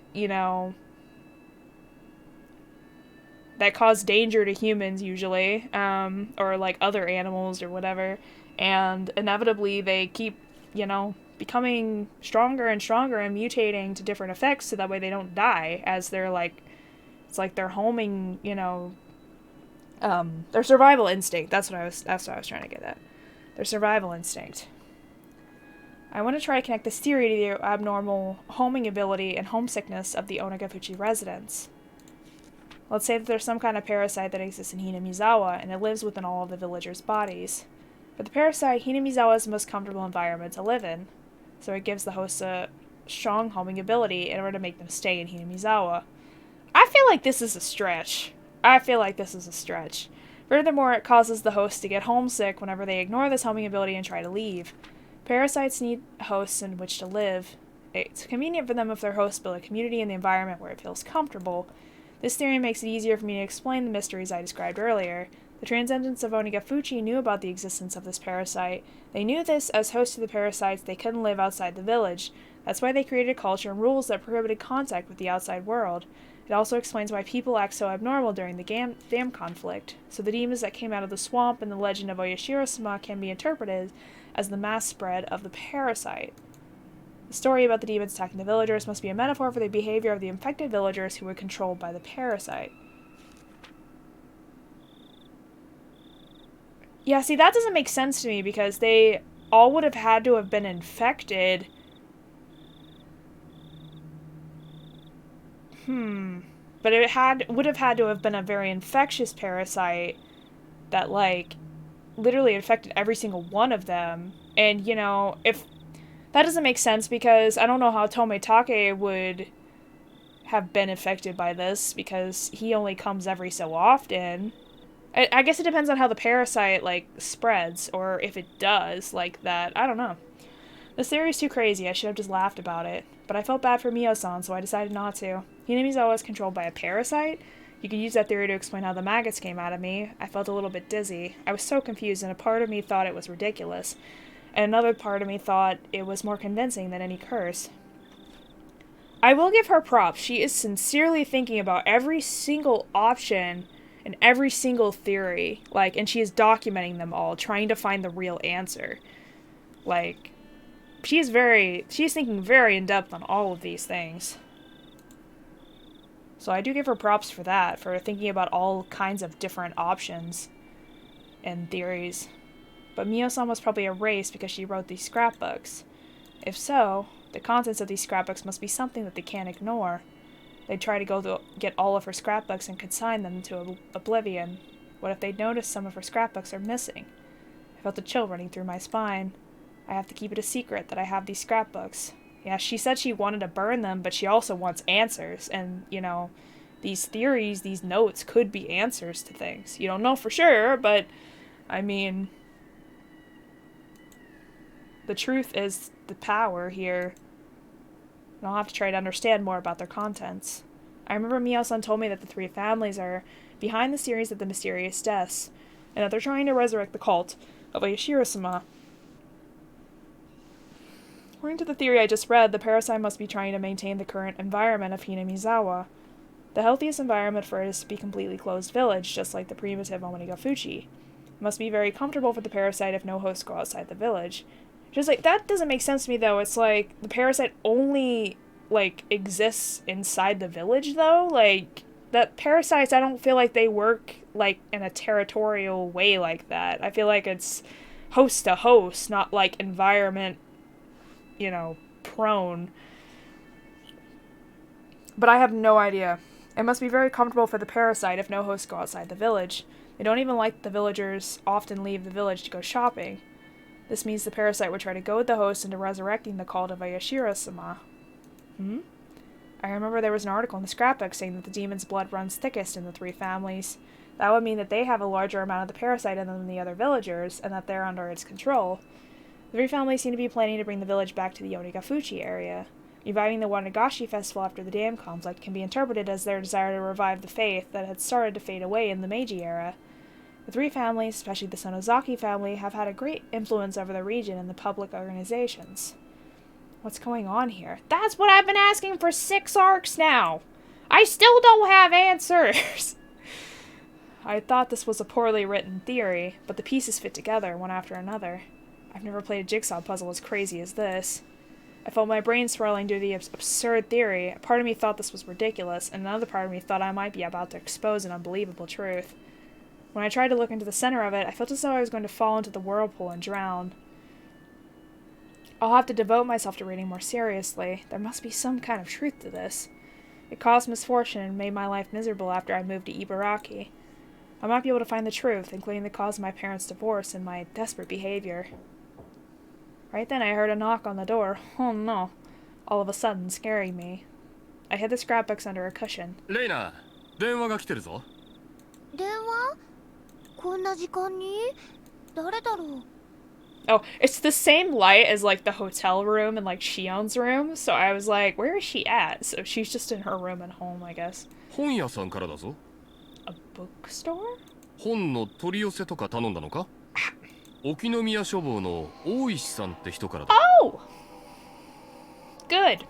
that cause danger to humans usually, or like other animals or whatever. And inevitably they keep, becoming stronger and stronger and mutating to different effects so that way they don't die as they're it's like they're homing, their survival instinct. That's what I was trying to get at. Their survival instinct. I want to try to connect this theory to the abnormal homing ability and homesickness of the Onagafuchi residents. Let's say that there's some kind of parasite that exists in Hinamizawa, and it lives within all of the villagers' bodies. For the parasite, Hinamizawa is the most comfortable environment to live in, so it gives the host a strong homing ability in order to make them stay in Hinamizawa. like this is a stretch. Furthermore, it causes the host to get homesick whenever they ignore this homing ability and try to leave. Parasites need hosts in which to live. It's convenient for them if their hosts build a community in the environment where it feels comfortable. This theory makes it easier for me to explain the mysteries I described earlier. The Transcendents of Onigafuchi knew about the existence of this parasite. They knew this, as hosts to the parasites, they couldn't live outside the village. That's why they created a culture and rules that prohibited contact with the outside world. It also explains why people act so abnormal during the dam conflict. So the demons that came out of the swamp in the legend of Oyashiro-Sama can be interpreted as the mass spread of the parasite. The story about the demons attacking the villagers must be a metaphor for the behavior of the infected villagers who were controlled by the parasite. Yeah, see, that doesn't make sense to me because they all would have had to have been infected. But it would have had to have been a very infectious parasite that, like, literally infected every single one of them. And, you know, if that doesn't make sense because I don't know how Tometake would have been affected by this because he only comes every so often. I guess it depends on how the parasite, like, spreads, or if it does, like that. I don't know. This theory is too crazy. I should have just laughed about it. But I felt bad for Mio-san, so I decided not to. Hinamizawa is controlled by a parasite? You could use that theory to explain how the maggots came out of me. I felt a little bit dizzy. I was so confused, and a part of me thought it was ridiculous. And another part of me thought it was more convincing than any curse. I will give her props. She is sincerely thinking about every single option and every single theory, like, and she is documenting them all, trying to find the real answer. Like, she's thinking very in depth on all of these things. So I do give her props for that, for thinking about all kinds of different options and theories. But Mio-san was probably erased because she wrote these scrapbooks. If so, the contents of these scrapbooks must be something that they can't ignore. They'd try to go get all of her scrapbooks and consign them to oblivion. What if they'd noticed some of her scrapbooks are missing? I felt a chill running through my spine. I have to keep it a secret that I have these scrapbooks. Yeah, she said she wanted to burn them, but she also wants answers. And, you know, these theories, these notes could be answers to things. You don't know for sure, but, I mean, the truth is the power here. And I'll have to try to understand more about their contents. I remember Mio-san told me that the three families are behind the series of the mysterious deaths, and that they're trying to resurrect the cult of Oyashiro-Sama. According to the theory I just read, the parasite must be trying to maintain the current environment of Hinamizawa. The healthiest environment for it is to be a completely closed village, just like the primitive Omonigafuchi. It must be very comfortable for the parasite if no hosts go outside the village. Just like, that doesn't make sense to me, though. It's like, the parasite only, like, exists inside the village, though? Like, that parasites, I don't feel like they work, like, in a territorial way like that. I feel like it's host to host, not, like, environment, you know, prone. But I have no idea. It must be very comfortable for the parasite if no hosts go outside the village. They don't even like the villagers often leave the village to go shopping. This means the parasite would try to goad the host into resurrecting the cult of Oyashiro-Sama. I remember there was an article in the scrapbook saying that the demon's blood runs thickest in the three families. That would mean that they have a larger amount of the parasite in them than the other villagers, and that they're under its control. The three families seem to be planning to bring the village back to the Onigafuchi area. Reviving the Wanagashi festival after the dam conflict can be interpreted as their desire to revive the faith that had started to fade away in the Meiji era. The three families, especially the Sonozaki family, have had a great influence over the region and the public organizations. What's going on here? That's what I've been asking for 6 arcs now! I still don't have answers! I thought this was a poorly written theory, but the pieces fit together, one after another. I've never played a jigsaw puzzle as crazy as this. I felt my brain swirling due to the absurd theory. A part of me thought this was ridiculous, and another part of me thought I might be about to expose an unbelievable truth. When I tried to look into the center of it, I felt as though I was going to fall into the whirlpool and drown. I'll have to devote myself to reading more seriously. There must be some kind of truth to this. It caused misfortune and made my life miserable after I moved to Ibaraki. I might be able to find the truth, including the cause of my parents' divorce and my desperate behavior. Right then I heard a knock on the door. Oh no. All of a sudden, scaring me. I hid the scrapbooks under a cushion. Reina, 電話が来てるぞ。電話？こんな時間に？誰だろう？ Oh, it's the same light as like the hotel room and like Shion's room, so I was like, where is she at? So she's just in her room at home, I guess. 本屋さんからだぞ。A bookstore? 本の取り寄せとか頼んだのか？沖宮書房の大石さんって人からだ。Oh! Good.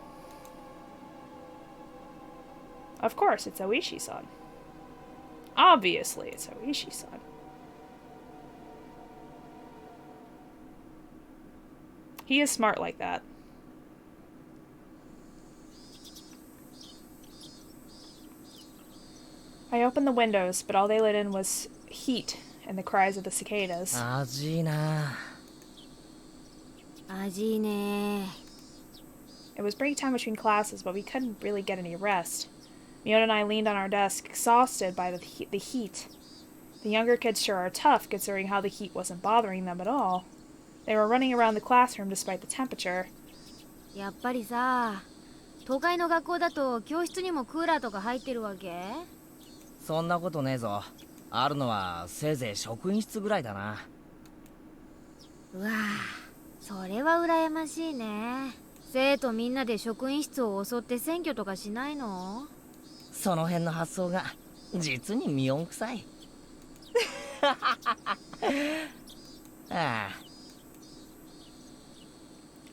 Of course, it's Oishi-san. Obviously, it's Oishi-san. He is smart like that. I opened the windows, but all they let in was heat and the cries of the cicadas. 味いな。味いいね。 It was break time between classes, but we couldn't really get any rest. Miona and I leaned on our desk, exhausted by the heat. The younger kids sure are tough, considering how the heat wasn't bothering them at all. They were running around the classroom despite the temperature. やっぱりさ、都会の学校だと教室にもクーラーとか入ってるわけ？そんなことねえぞ。あるのはせいぜい職員室ぐらいだな。うわぁ、それは羨ましいね。生徒みんなで職員室を襲って占拠とかしないの？その辺の発想が実にミオン臭い。ああ。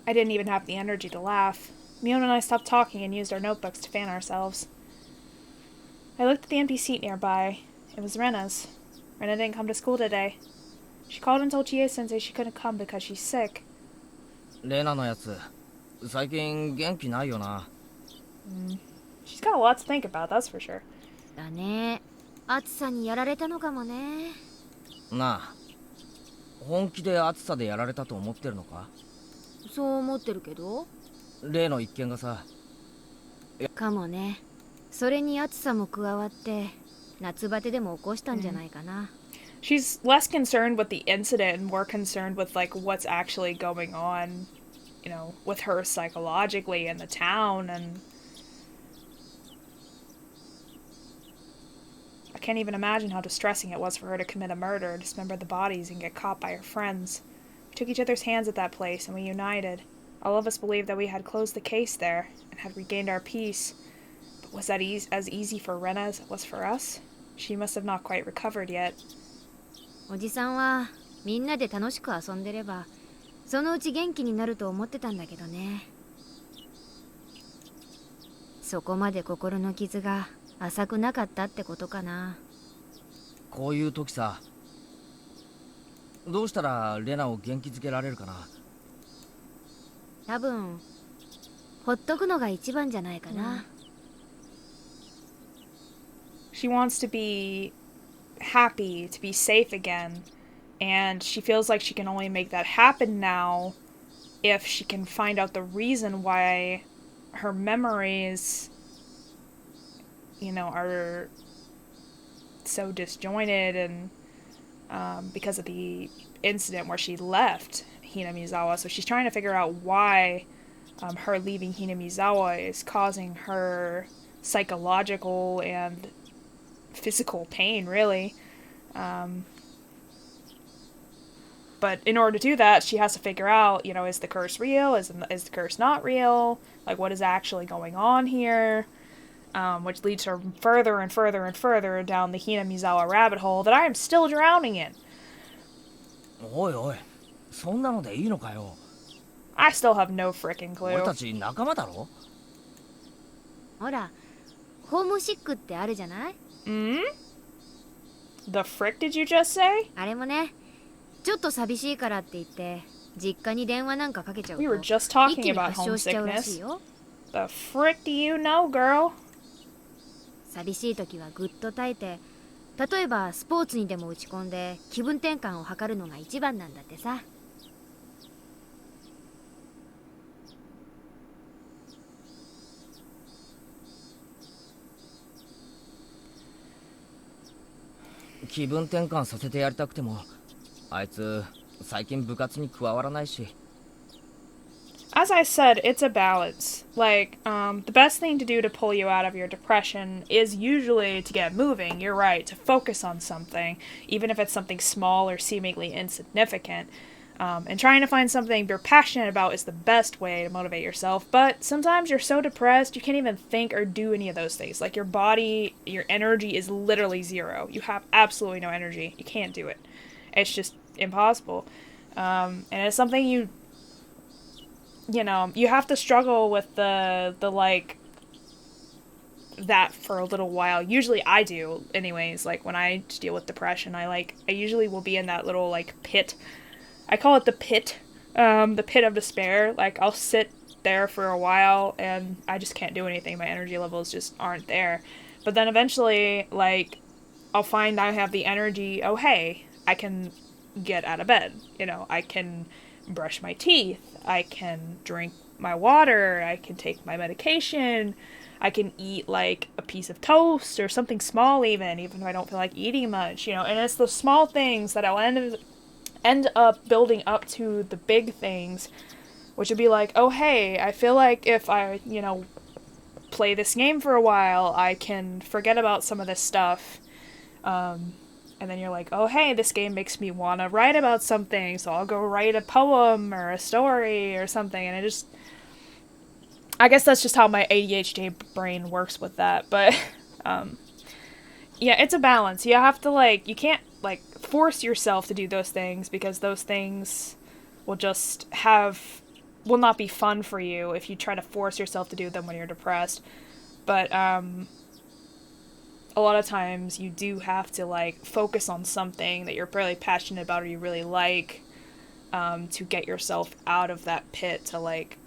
I didn't even have the energy to laugh. Miona and I stopped talking and used our notebooks to fan ourselves. I looked at the empty seat nearby. It was Rena's. Rena didn't come to school today. She called and told Chie-sensei she couldn't come because she's sick. レナのやつ、最近元気ないよな。She's got a lot to think about, that's for sure. だね。暑さにやられたのかもね。なあ、本気で暑さでやられたと思ってるのか？そう思ってるけど。例の一件がさ。かもね。それに暑さも加わって夏バテでも起こしたんじゃないかな。She's less concerned with the incident and more concerned with like what's actually going on, you know, with her psychologically in the town. And I can't even imagine how distressing it was for her to commit a murder, dismember the bodies, and get caught by her friends. We took each other's hands at that place and we united. All of us believed that we had closed the case there and had regained our peace. But was that as easy for Rena as it was for us? She must have not quite recovered yet. おじさんはみんなで楽しく遊んでればそのうち元気になると思ってたんだけどね。そこまで心の傷が浅くなかったってことかな。こういう時さ、どうしたらレナを元気づけられるかな。多分ほっとくのが一番じゃないかな。She wants to be happy, to be safe again, and she feels like she can only make that happen now if she can find out the reason why her memories, you know, are so disjointed, and because of the incident where she left Hinamizawa. So she's trying to figure out why her leaving Hinamizawa is causing her psychological and physical pain, really. But in order to do that, she has to figure out, you know, is the curse real? Is the curse not real? Like, what is actually going on here? Which leads her further and further and further down the Hinamizawa rabbit hole that I am still drowning in. おいおい、そんなのでいいのかよ。I still have no frickin' 俺 clue. たち仲間だろ。ほら、ホームシックってあるじゃない？ The frick did you just say? あれもね、ちょっと寂しいからって言って実家に電話なんかかけちゃうと We were just 一 talking 気に about 発症しちゃうらしい homesickness. よ。 The frick do you know, girl? 寂しい時はぐっと耐えて、例えばスポーツにでも打ち込んで気分転換を図るのが一番なんだってさ。気分転換させてやりたくても、あいつ最近部活に加わらないし。as I said, it's a balance. Like, the best thing to do to pull you out of your depression is usually to get moving. You're right, to focus on something, even if it's something small or seemingly insignificant. And trying to find something you're passionate about is the best way to motivate yourself. But sometimes you're so depressed, you can't even think or do any of those things. Like, your body, your energy is literally zero. You have absolutely no energy. You can't do it. It's just impossible. And it's something you know, you have to struggle with the like, that for a little while. Usually I do, anyways. Like, when I deal with depression, I usually will be in that little, like, pit. I call it the pit of despair. Like, I'll sit there for a while, and I just can't do anything. My energy levels just aren't there. But then eventually, like, I'll find I have the energy, oh, hey, I can get out of bed. You know, I can brush my teeth. I can drink my water. I can take my medication. I can eat, like, a piece of toast or something small even if I don't feel like eating much, you know. And it's the small things that I'll end up building up to the big things, which would be like, oh, hey, I feel like if I, you know, play this game for a while, I can forget about some of this stuff. And then you're like, oh, hey, this game makes me want to write about something, so I'll go write a poem or a story or something. And it just, I guess that's just how my ADHD brain works with that. But, yeah, it's a balance. You have to, like, you can't, like, force yourself to do those things, because those things will just will not be fun for you if you try to force yourself to do them when you're depressed. But, a lot of times you do have to, like, focus on something that you're really passionate about or you really like, to get yourself out of that pit, to, like,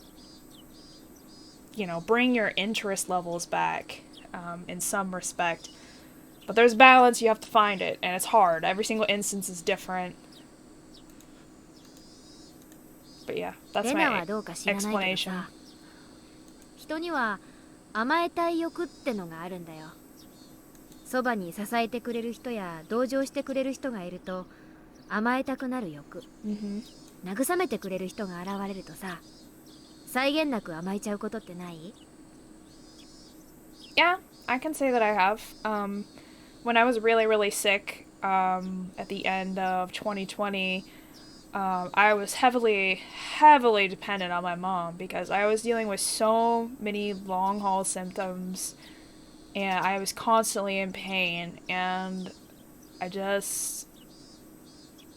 you know, bring your interest levels back, in some respect. But there's balance, you have to find it, and it's hard. Every single instance is different. But yeah, that's my explanation. 人には甘えたい欲ってのがあるんだよ。そばに支えてくれる人や同情してくれる人がいると甘えたくなる欲、慰めてくれる人が現れるとさ、際限なく甘えちゃうことってない？ Yeah, I can say that I have. When I was really, really sick, at the end of 2020, I was heavily dependent on my mom, because I was dealing with so many long-haul symptoms, and I was constantly in pain, and I just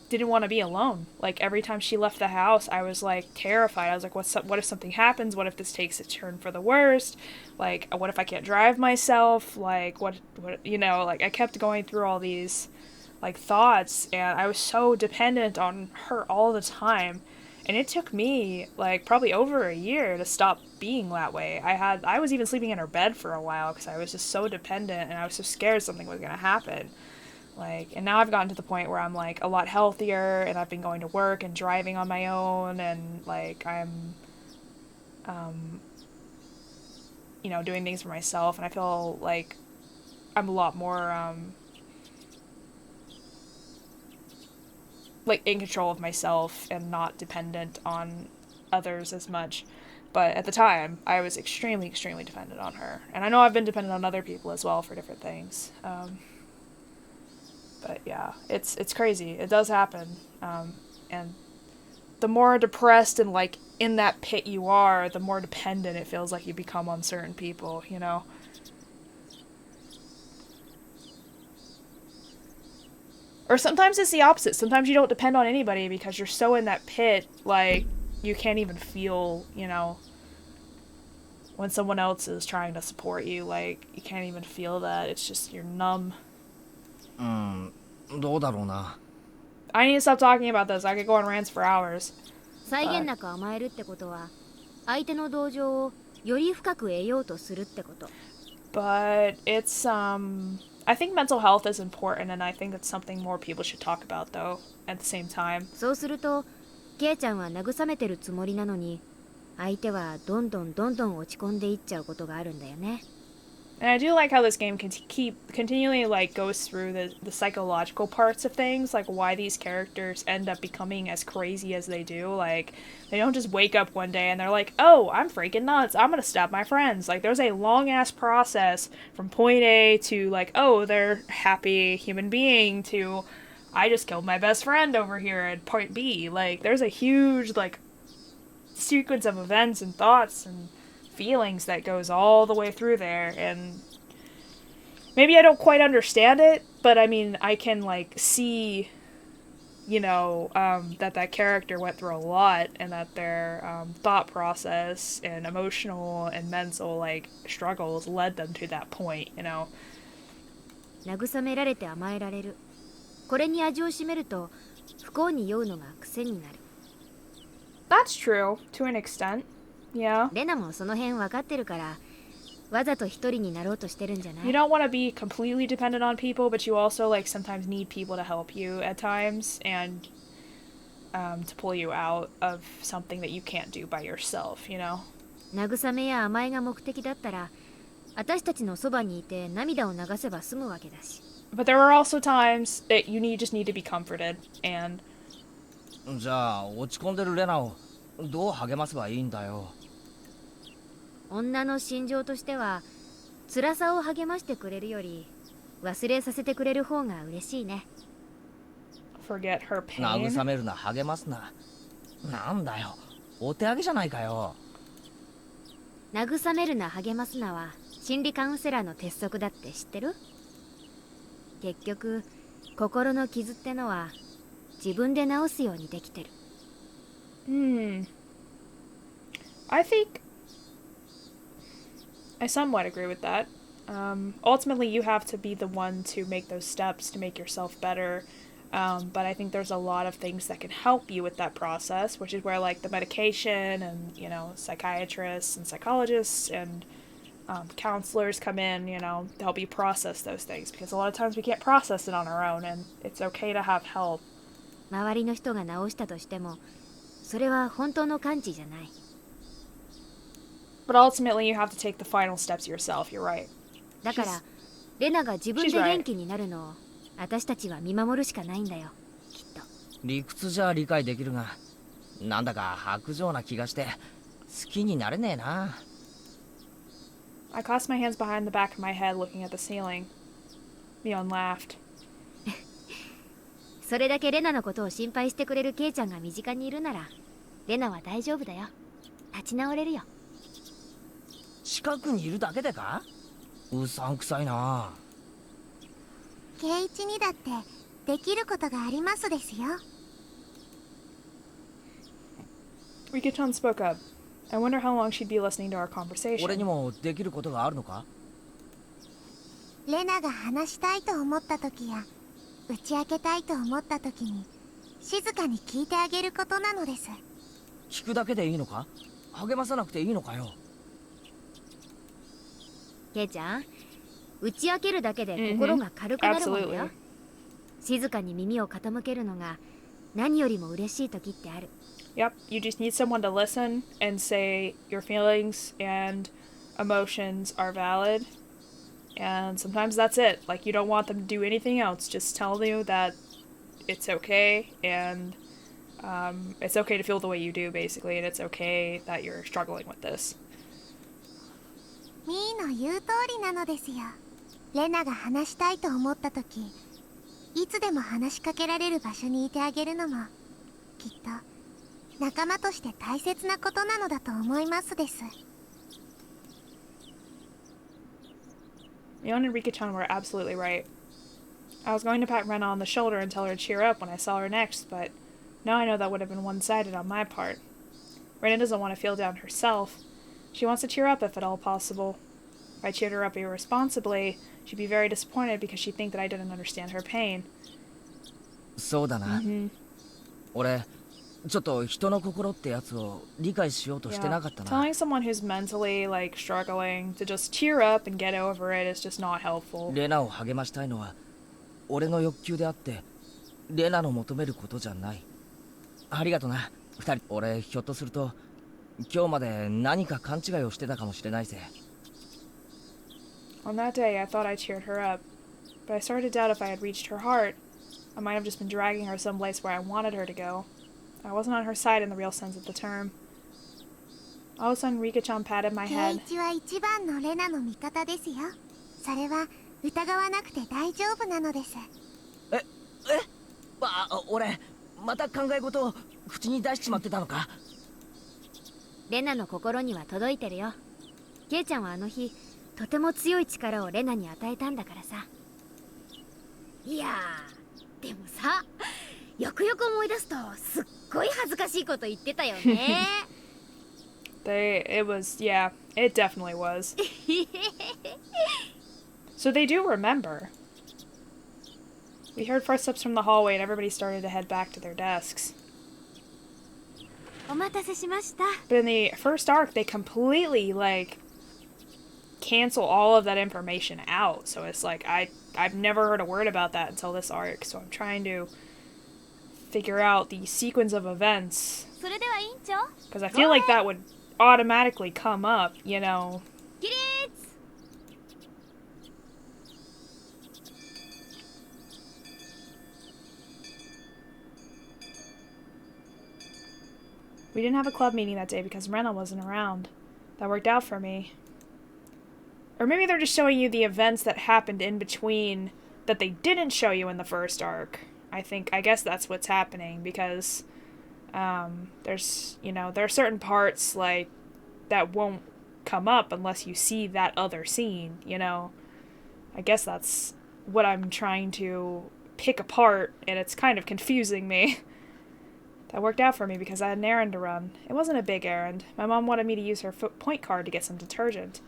didn't want to be alone. Like, every time she left the house, I was, like, terrified. I was like, what if something happens? What if this takes a turn for the worst? Like, what if I can't drive myself? Like, what, you know, like, I kept going through all these, like, thoughts, and I was so dependent on her all the time. And it took me, like, probably over a year to stop being that way. I was even sleeping in her bed for a while, because I was just so dependent, and I was so scared something was going to happen. Like, and now I've gotten to the point where I'm, like, a lot healthier, and I've been going to work and driving on my own, and, like, I'm, you know, doing things for myself, and I feel like I'm a lot more, like, in control of myself and not dependent on others as much. But at the time, I was extremely, extremely dependent on her. And I know I've been dependent on other people as well for different things. But yeah, it's crazy. It does happen. And the more depressed and, like, in that pit you are, the more dependent it feels like you become on certain people, you know? Or sometimes it's the opposite. Sometimes you don't depend on anybody because you're so in that pit, like, you can't even feel, you know, when someone else is trying to support you, like, you can't even feel that. It's just, you're numb. どうだろうな。I need to stop talking about this. I could go on rants for hours. 際限なく甘えるってことは、相手の同情をより深く得ようとするってこと。But it's, I think mental health is important, and I think it's something more people should talk about, though, at the same time. そうすると、ケイちゃんは慰めてるつもりなのに、相手はどんどん落ち込んでいっちゃうことがあるんだよね。And I do like how this game can continually like goes through the psychological parts of things, like why these characters end up becoming as crazy as they do. Like they don't just wake up one day and they're like, "Oh, I'm freaking nuts. I'm gonna stab my friends." Like there's a long ass process from point A to like, "Oh, they're happy human being," to I just killed my best friend over here at point B. Like there's a huge like sequence of events and thoughts and feelings that goes all the way through there, and maybe I don't quite understand it, but I mean I can like see, you know, that character went through a lot, and that their thought process and emotional and mental like struggles led them to that point, you know. 慰められて甘えられる。これに味を占めると不幸に酔うのが癖になる。 That's true to an extent. Yeah. レナもその辺分かってるからわざと一人になろうとしてるんじゃない？ You don't want to be completely dependent on people, but you also like sometimes need people to help you at times and to pull you out of something that you can't do by yourself, you know. 慰めや甘えが目的だったら私たちのそばにいて涙を流せば済むわけだし。 But there are also times that you just need to be comforted, and じゃあ落ち込んでるレナをどう励ますばいいんだよ。女の心情としては辛さを励ましてくれるより忘れさせてくれる方が嬉しいね。 forget her pain. 慰めるな、励ますな。なんだよ、お手上げじゃないかよ。慰めるな励ますなは心理カウンセラーの鉄則だって知ってる？結局心の傷ってのは自分で治すようにできてる。I think I somewhat agree with that. Ultimately, you have to be the one to make those steps to make yourself better. But I think there's a lot of things that can help you with that process, which is where like the medication and, you know, psychiatrists and psychologists and counselors come in, you know, to help you process those things, because a lot of times we can't process it on our own, and it's okay to have help. 周りの人が治したとしてもそれは本当の完治じゃない。 But ultimately, you have to take the final steps yourself. You're right. だからレナが自分で元気になるのを私たちは見守るしかないんだよ、きっと。理屈じゃ理解できるが、なんだか薄情な気がして好きになれねえな。I clasped my hands behind the back of my head, looking at the ceiling. Leon laughed. それだけレナのことを心配してくれるケイちゃんが身近にいるならレナは大丈夫だよ。立ち直れるよ。近くにいるだけでか？うさんくさいな。圭一にだってできることがありますですよ。Rika-chan spoke up. I wonder how long she'd be listening to our 俺に conversation. もできることがあるのか？レナが話したいと思った時や打ち明けたいと思った時に静かに聞いてあげることなのです。聞くだけでいいのか？励まさなくていいのかよ。ケイちゃん、打ち明けるだけで心が軽くなるもんだよ。静かに耳を傾けるのが何よりも嬉しい時ってある。Yep, you just need someone to listen and say your feelings and emotions are valid. And sometimes that's it. Like, you don't want them to do anything else. Just tell you that it's okay, and it's okay to feel the way you do, basically, and it's okay that you're struggling with this. ミーの言う通りなのですよ。レナが話したいと思った時、いつでも話しかけられる場所にいてあげるのもきっと仲間として大切なことなのだと思いますです。 Leon and Rika-chan were absolutely right. I was going to pat Rena on the shoulder and tell her to cheer up when I saw her next, but now I know that would have been one-sided on my part. Rena doesn't want to feel down herself. She wants to cheer up if at all possible. If I cheered her up irresponsibly, she'd be very disappointed because she'd think that I didn't understand her pain. そうだな。俺ちょっと人の心ってやつを理解しようとしてなかったな。 Telling someone who's mentally like struggling to just cheer up and get over it is just not helpful. レナを励ましたいのは俺の欲求であってレナの求めることじゃない。ありがとな二人。俺ひょっとすると今日まで何か勘違いをしてたかもしれないぜ。On that day, I thought I cheered her up, but I started to doubt if I had reached her heart. I might have just been dragging her someplace where I wanted her to go. I wasn't on her side in the real sense of the term. All of a sudden, Rika-chan patted my head. 圭一は一番のレナの味方ですよ。それは疑わなくて大丈夫なのです。俺また考え事を口に出しちまってたのか。レナの心には届いてるよ。ケイちゃんはあの日とても強い力をレナに与えたんだからさ。いやー、でもさ、よくよく思い出すとすっごい恥ずかしいこと言ってたよね。It definitely was. So they do remember. We heard footsteps from the hallway and everybody started to head back to their desks. お待たせしました。 But in the first arc, they completely, cancel all of that information out. So it's like, I've never heard a word about that until this arc. So I'm trying to figure out the sequence of events. それでは委員長。 Because I feel like that would automatically come up, you know. 起立。 We didn't have a club meeting that day because Rena wasn't around. That worked out for me. Or maybe they're just showing you the events that happened in between that they didn't show you in the first arc. I guess that's what's happening because there's, there are certain parts that won't come up unless you see that other scene, I guess that's what I'm trying to pick apart, and it's kind of confusing me. That worked out for me because I had an errand to run. It wasn't a big errand. My mom wanted me to use her point card to get some detergent.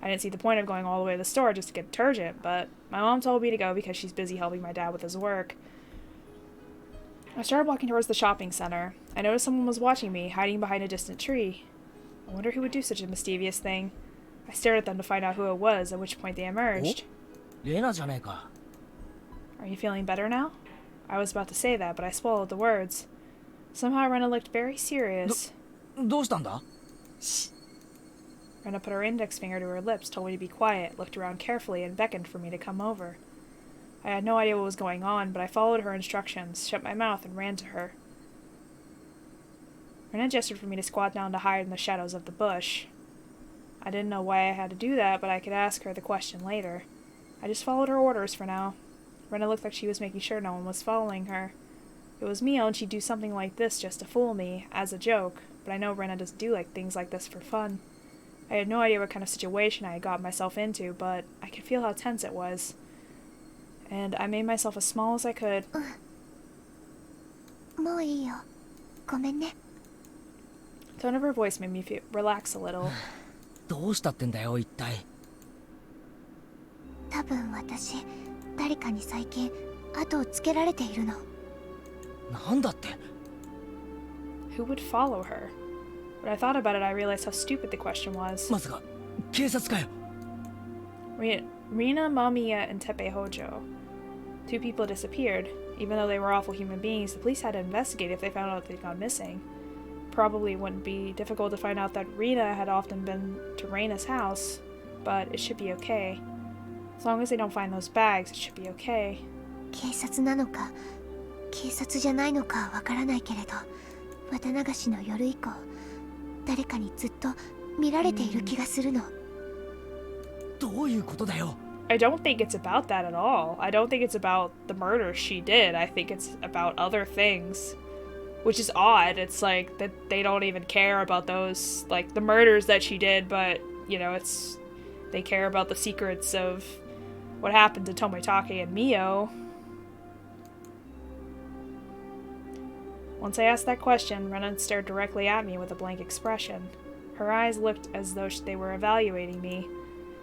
I didn't see the point of going all the way to the store just to get detergent, but my mom told me to go because she's busy helping my dad with his work. I started walking towards the shopping center. I noticed someone was watching me, hiding behind a distant tree. I wonder who would do such a mischievous thing. I stared at them to find out who it was, at which point they emerged. レナじゃねえか。 Are you feeling better now? I was about to say that, but I swallowed the words. Somehow Rena looked very serious. どうしたんだ。 Rena put her index finger to her lips, told me to be quiet, looked around carefully, and beckoned for me to come over. I had no idea what was going on, but I followed her instructions, shut my mouth, and ran to her. Rena gestured for me to squat down to hide in the shadows of the bush. I didn't know why I had to do that, but I could ask her the question later. I just followed her orders for now. Rena looked like she was making sure no one was following her. If it was Mio, and she'd do something like this just to fool me, as a joke, but I know Rena doesn't do things like this for fun. I had no idea what kind of situation I had got myself into, but I could feel how tense it was. And I made myself as small as I could. もういいよ。ごめんね。 The tone of her voice made me relax a little. どうしたってんだよ一体。多分私、誰かに最近後をつけられているの。なんだって。 Who would follow her? When I thought about it, I realized how stupid the question was. まさか警察かよ。 Rina, Mamiya, and Tepe Hojo. 2 people disappeared. Even though they were awful human beings, the police had to investigate if they found out they'd gone missing. Probably wouldn't be difficult to find out that Rina had often been to Reina's house, but it should be okay. As long as they don't find those bags, it should be okay. 警察なのか警察じゃないのかわからないけれど、綿流しの夜以降、誰かにずっと見られている気がするの。どういうことだよ。 I don't think it's about that at all. I don't think it's about the murder she did. I think it's about other things. Which is odd. It's like that they don't even care about those, the murders that she did, but, they care about the secrets of what happened to Tomoitake and Mio. Once I asked that question, Rena stared directly at me with a blank expression. Her eyes looked as though they were evaluating me.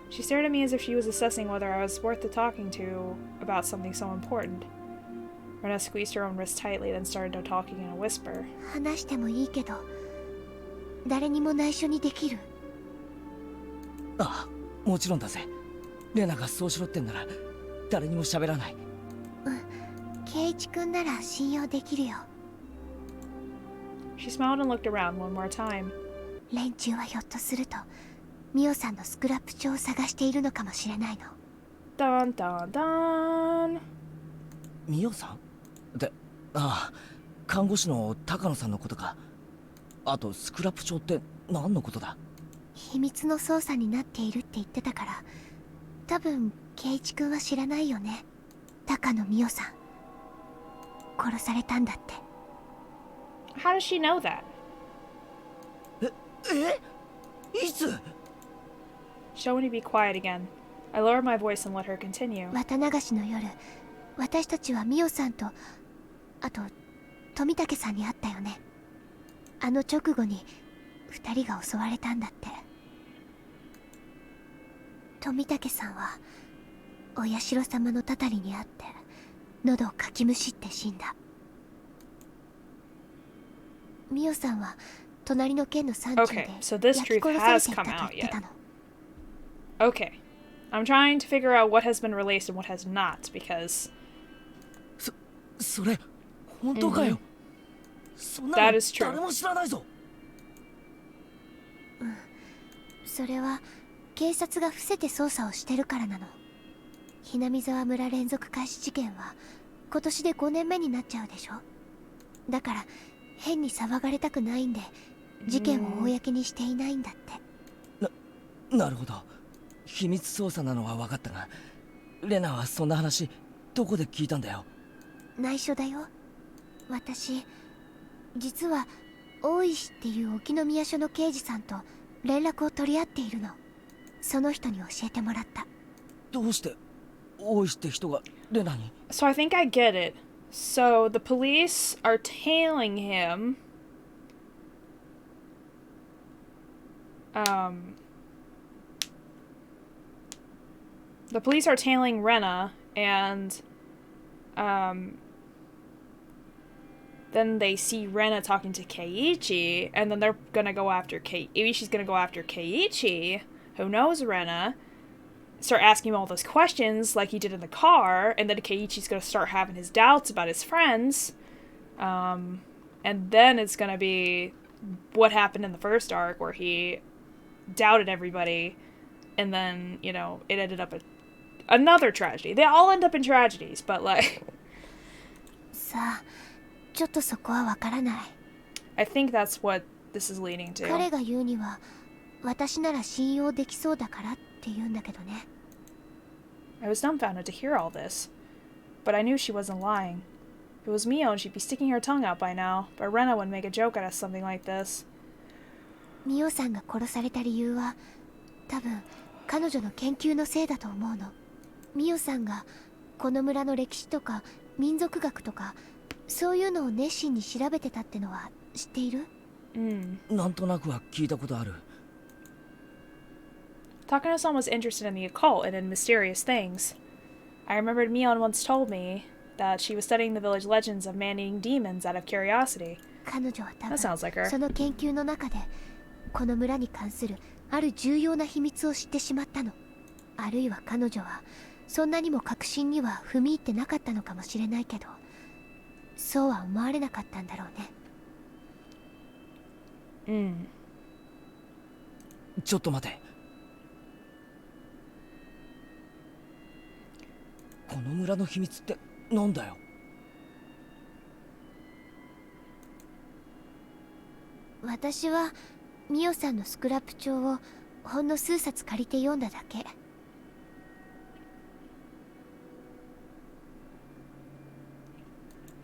She stared at me as if she was assessing whether I was worth talking to about something so important. Rena squeezed her own wrist tightly, then started talking in a whisper. 話してもいいけど、誰にも内緒にできる。ああ、もちろんだぜ。レナがそうしろってんなら誰にも喋らない。うん、圭一君なら信用できるよ。She smiled and looked around one more time. 連中はひょっとするとミオさんのスクラップ帳を探しているのかもしれないの。Dun dun dun. ミオさんで、ああ、看護師の高野さんのことか。あとスクラップ帳って何のことだ？秘密の捜査になっているって言ってたから、多分圭一君は知らないよね。高野美代さん殺されたんだって。 How does she know that? いつ？ Show me to be quiet again. I lowered my voice and let her continue. 綿流しの夜、私たちは美代さんと、あと富武さんに会ったよね。あの直後に2人が襲われたんだって。富武さんはお社様のたたりにあって喉をかきむしって死んだ。美代さんは隣の県の山中で Okay, so this 焼き truth 殺され has ていた come と言 out ってた yet. の。 Okay. I'm trying to figure out what has been released and what has not, because それ本当かよ。そんな That の is true. 誰も知らないぞ。それは警察が伏せて捜査をしてるからなの。ひなみ沢村連続開始事件は今年で5年目になっちゃうでしょ。だから変に騒がれたくないんで事件を公にしていないんだって。なるほど。秘密捜査なのは分かったが、レナはそんな話どこで聞いたんだよ。内緒だよ。私実は大石っていう沖宮署の刑事さんと連絡を取り合っているの。その人に教えてもらった。どうして大石って人がレナに？ So I think I get it. So the police are tailing him. The police are tailing Rena, and then they see Rena talking to Keiichi, and then they're gonna go after Keiichi's gonna go after Keiichi, who knows Rena, start asking him all those questions like he did in the car, and then Keiichi's gonna start having his doubts about his friends, and then it's gonna be what happened in the first arc where he doubted everybody, and then, you know, it ended up another tragedy. They all end up in tragedies, but like さあ、ちょっとそこはわからない。 I think that's what this is leading to. 彼が言うには私なら信用できそうだからって言うんだけどね。 I was dumbfounded to hear all this, but I knew she wasn't lying. If it was Mio, she'd be sticking her tongue out by now, but Rena would make a joke out of something like this. ミオさんが殺された理由は多分彼女の研究のせいだと思うの。ミオさんがこの村の歴史とか民族学とかそういうのを熱心に調べてたってのは知っている？なんとなくは聞いたことある。Takano-san was interested in the occult and in mysterious things. I remembered Mion once told me that she was studying the village legends of man-eating demons out of curiosity. 彼女は多 That sounds like her. 分その研究の中でこの村に関するある重要な秘密を知ってしまったの。あるいは彼女はそんなにも確信には踏み入ってなかったのかもしれないけど、そうは思われなかったんだろうね。ちょっと待て。この村の秘密ってなんだよ。私はミオさんのスクラップ帳をほんの数冊借りて読んだだけ。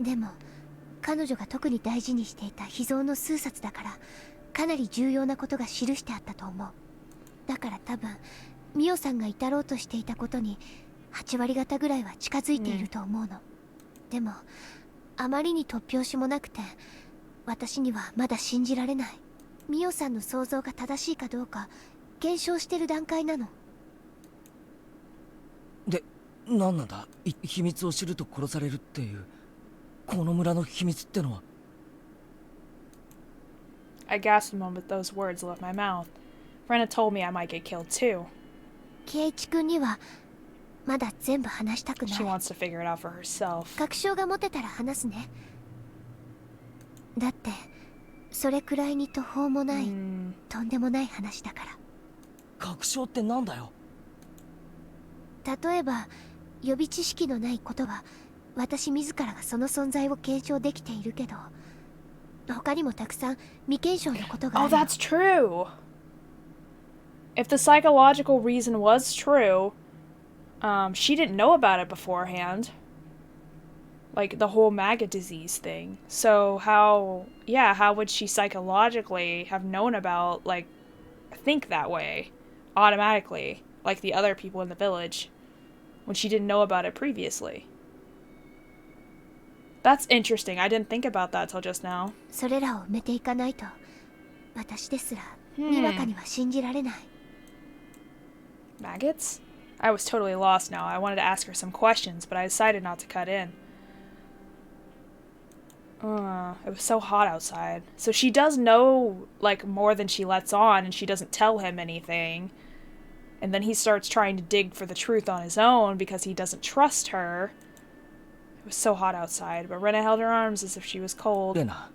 でも彼女が特に大事にしていた秘蔵の数冊だからかなり重要なことが記してあったと思う。だから多分ミオさんが至ろうとしていたことに8割方ぐらいは近づいていると思うの。でもあまりに突拍子もなくて私にはまだ信じられない。ミオさんの想像が正しいかどうか検証してる段階なの。で、何なんだ？秘密を知ると殺されるっていうこの村の秘密ってのは。 I gasped a moment those words left my mouth. Rena told me I might get killed too. 圭一君にはまだ全部話したくない。 She wants to figure it out for herself. 確証が持てたら話すね。だってそれくらいに途方もない、とんでもない話だから。確証ってなんだよ。例えば予備知識のないことは私自らがその存在を検証できているけど、他にもたくさん未検証のことがあ Oh, るの。 that's true. If the psychological reason was true, she didn't know about it beforehand. Like the whole maggot disease thing. So how would she psychologically have known about, like, think that way automatically, like the other people in the village, when she didn't know about it previously? That's interesting. I didn't think about that till just now. それらを埋めていかないと私ですらにわかには信じられない。 Maggots? I was totally lost now. I wanted to ask her some questions, but I decided not to cut in. It was so hot outside. So she does know, like, more than she lets on, and she doesn't tell him anything. And then he starts trying to dig for the truth on his own because he doesn't trust her. It was so hot outside, but Rena held her arms as if she was cold. レナ、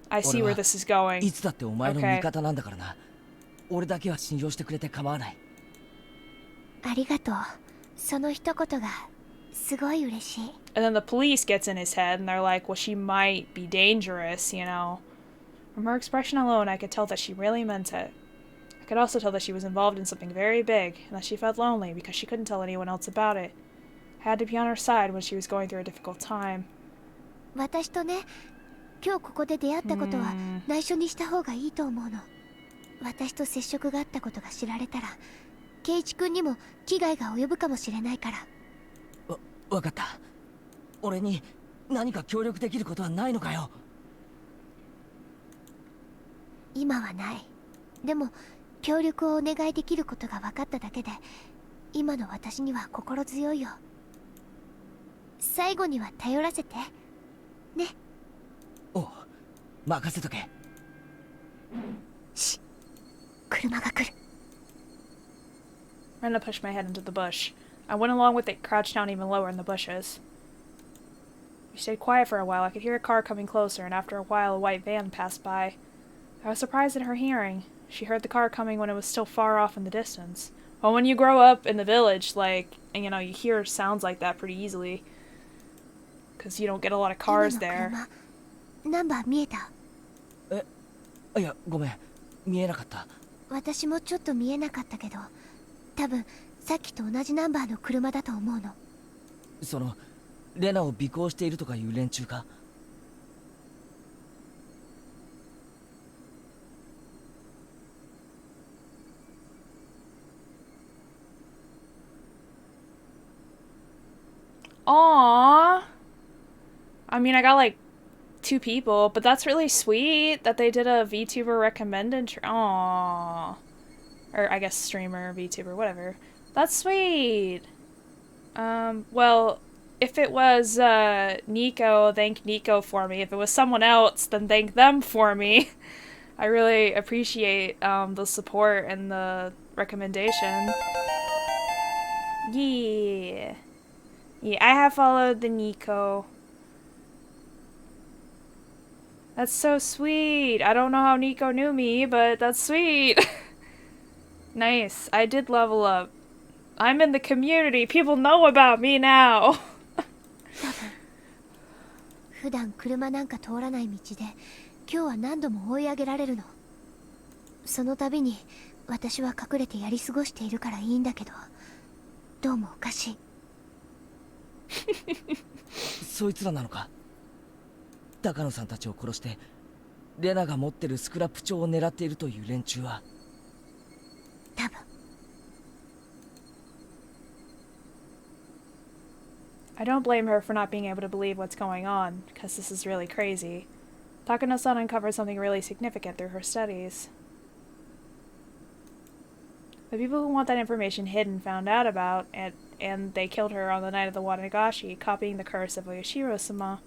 I see where this is going. いつだってお前の味方なんだからな。俺だけは信用してくれて構わない。ありがとう。その一言がすごい嬉しい。 And then the police gets in his head, and they're like, well, she might be dangerous, you know. From her expression alone, I could tell that she really meant it. I could also tell that she was involved in something very big, and that she felt lonely because she couldn't tell anyone else about it. I had to be on her side when she was going through a difficult time. 私とね、今日ここで出会ったことは内緒にした方がいいと思うの。私と接触があったことが知られたら、ケイチ君にも危害が及ぶかもしれないから。わかった。俺に何か協力できることはないのかよ。今はない。でも協力をお願いできることが分かっただけで、今の私には心強いよ。最後には頼らせてね。おう、任せとけ。し、車が来る。 Rena pushed my head into the bush. I went along with it, crouched down even lower in the bushes. We stayed quiet for a while. I could hear a car coming closer, and after a while a white van passed by. I was surprised at her hearing. She heard the car coming when it was still far off in the distance. Well, when you grow up in the village, like, and, you know, you hear sounds like that pretty easily. Because you don't get a lot of cars there. ナンバー見えた？いや、ごめん。見えなかった。私もちょっと見えなかったけど、多分さっきと同じナンバーの車だと思うの。そのレナを尾行しているとかいう連中か。Aww. I mean, I got like 2 people, but that's really sweet that they did a VTuber recommended. Aww. Or I guess streamer, VTuber, whatever. That's sweet. Well, if it was Nico, thank Nico for me. If it was someone else, then thank them for me. I really appreciate the support and the recommendation. Yeah. Yeah, I have followed the Nico. That's so sweet. I don't know how Nico knew me, but that's sweet. Nice. I did level up. I'm in the community. People know about me now. 普段車なんか通らない道で、今日は何度も追い上げられるの。その度に私は隠れてやり過ごしているからいいんだけど、どうもおかしい。そいつらなのか。高野さんたちを殺してレナが持ってるスクラップ帳を狙っているという連中は。多分。I don't blame her for not being able to believe what's going on, because this is really crazy. Takano-san uncovered something really significant through her studies. The people who want that information hidden found out about it, and they killed her on the night of the Wanagashi, copying the Curse of Oyashiro-Sama.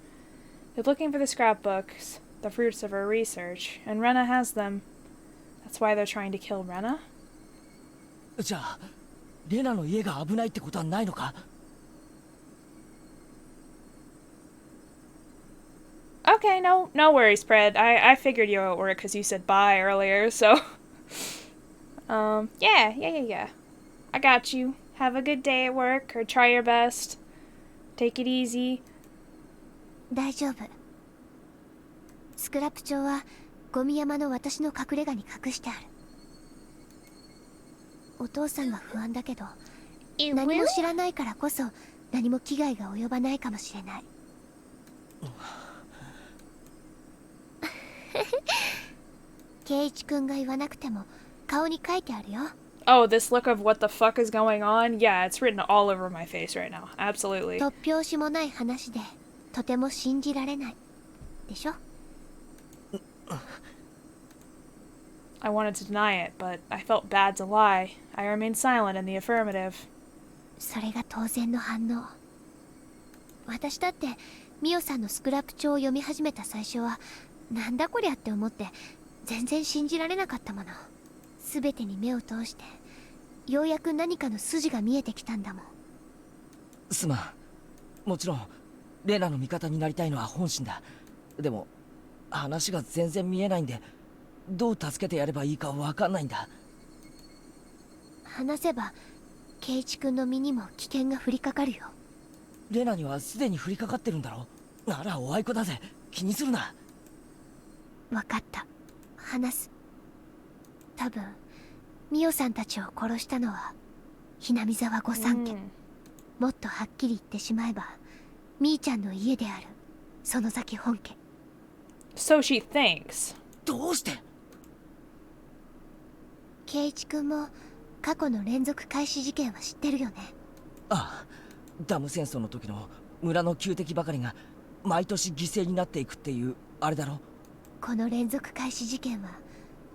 They're looking for the scrapbooks, the fruits of her research, and Rena has them. That's why they're trying to kill Rena? じゃあレナの家が危ないってことはないのか。Okay, no worries, Pred. I figured you were at work because you said bye earlier, so... Yeah. I got you. Have a good day at work, or try your best. Take it easy. 大丈夫。スクラップ帳はゴミ山の私の隠れ家に隠してある。お父さんが不安だけど、何も知らないからこそ何も危害が及ばないかもしれない。圭一君が言わなくても顔に書いてあるよ。Oh, this look of what the fuck is going on? Yeah, it's written all over my face right now. Absolutely. 突拍子もない話でとても信じられないでしょ。I wanted to deny it, but I felt bad to lie. I remained silent in the affirmative. それが当然の反応。私だってミオさんのスクラップ帳を読み始めた最初はなんだこりゃって思って全然信じられなかったもの。全てに目を通してようやく何かの筋が見えてきたんだもん。すまん。もちろんレナの味方になりたいのは本心だ。でも話が全然見えないんでどう助けてやればいいかわかんないんだ。話せば圭一君の身にも危険が降りかかるよ。レナにはすでに降りかかってるんだろ。ならおあいこだぜ。気にするな。わかった。話す。多分ミオさんたちを殺したのはひなみ沢御三家。もっとはっきり言ってしまえばみーちゃんの家である園崎本家。 So she thinks. どうして？圭一君も過去の連続開始事件は知ってるよね。ああ、ダム戦争の時の村の旧敵ばかりが毎年犠牲になっていくっていうあれだろ。この連続開始事件は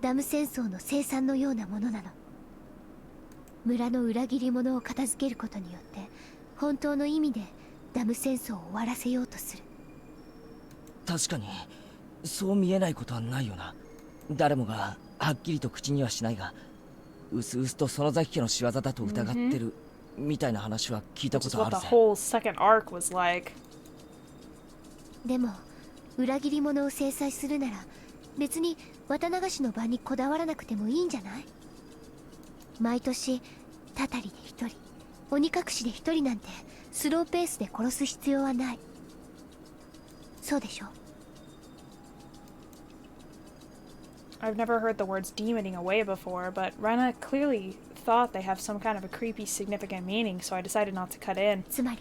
ダム戦争の生産のようなものなの。村の裏切り者を片付けることによって本当の意味でダム戦争を終わらせようとする。確かにそう見えないことはないよな。誰もがはっきりと口にはしないがうすうすと園崎家の仕業だと疑ってるみたいな話は聞いたことあるぜ。 What the whole second arc was like. でも裏切り者を制裁するなら別に綿流しの場にこだわらなくてもいいんじゃない？毎年たたりで一人鬼隠しで一人なんてスローペースで殺す必要はない。そうでしょ？ I've never heard the words demoning away before, but Rena clearly thought they have some kind of a creepy, significant meaning, so I decided not to cut in. つまり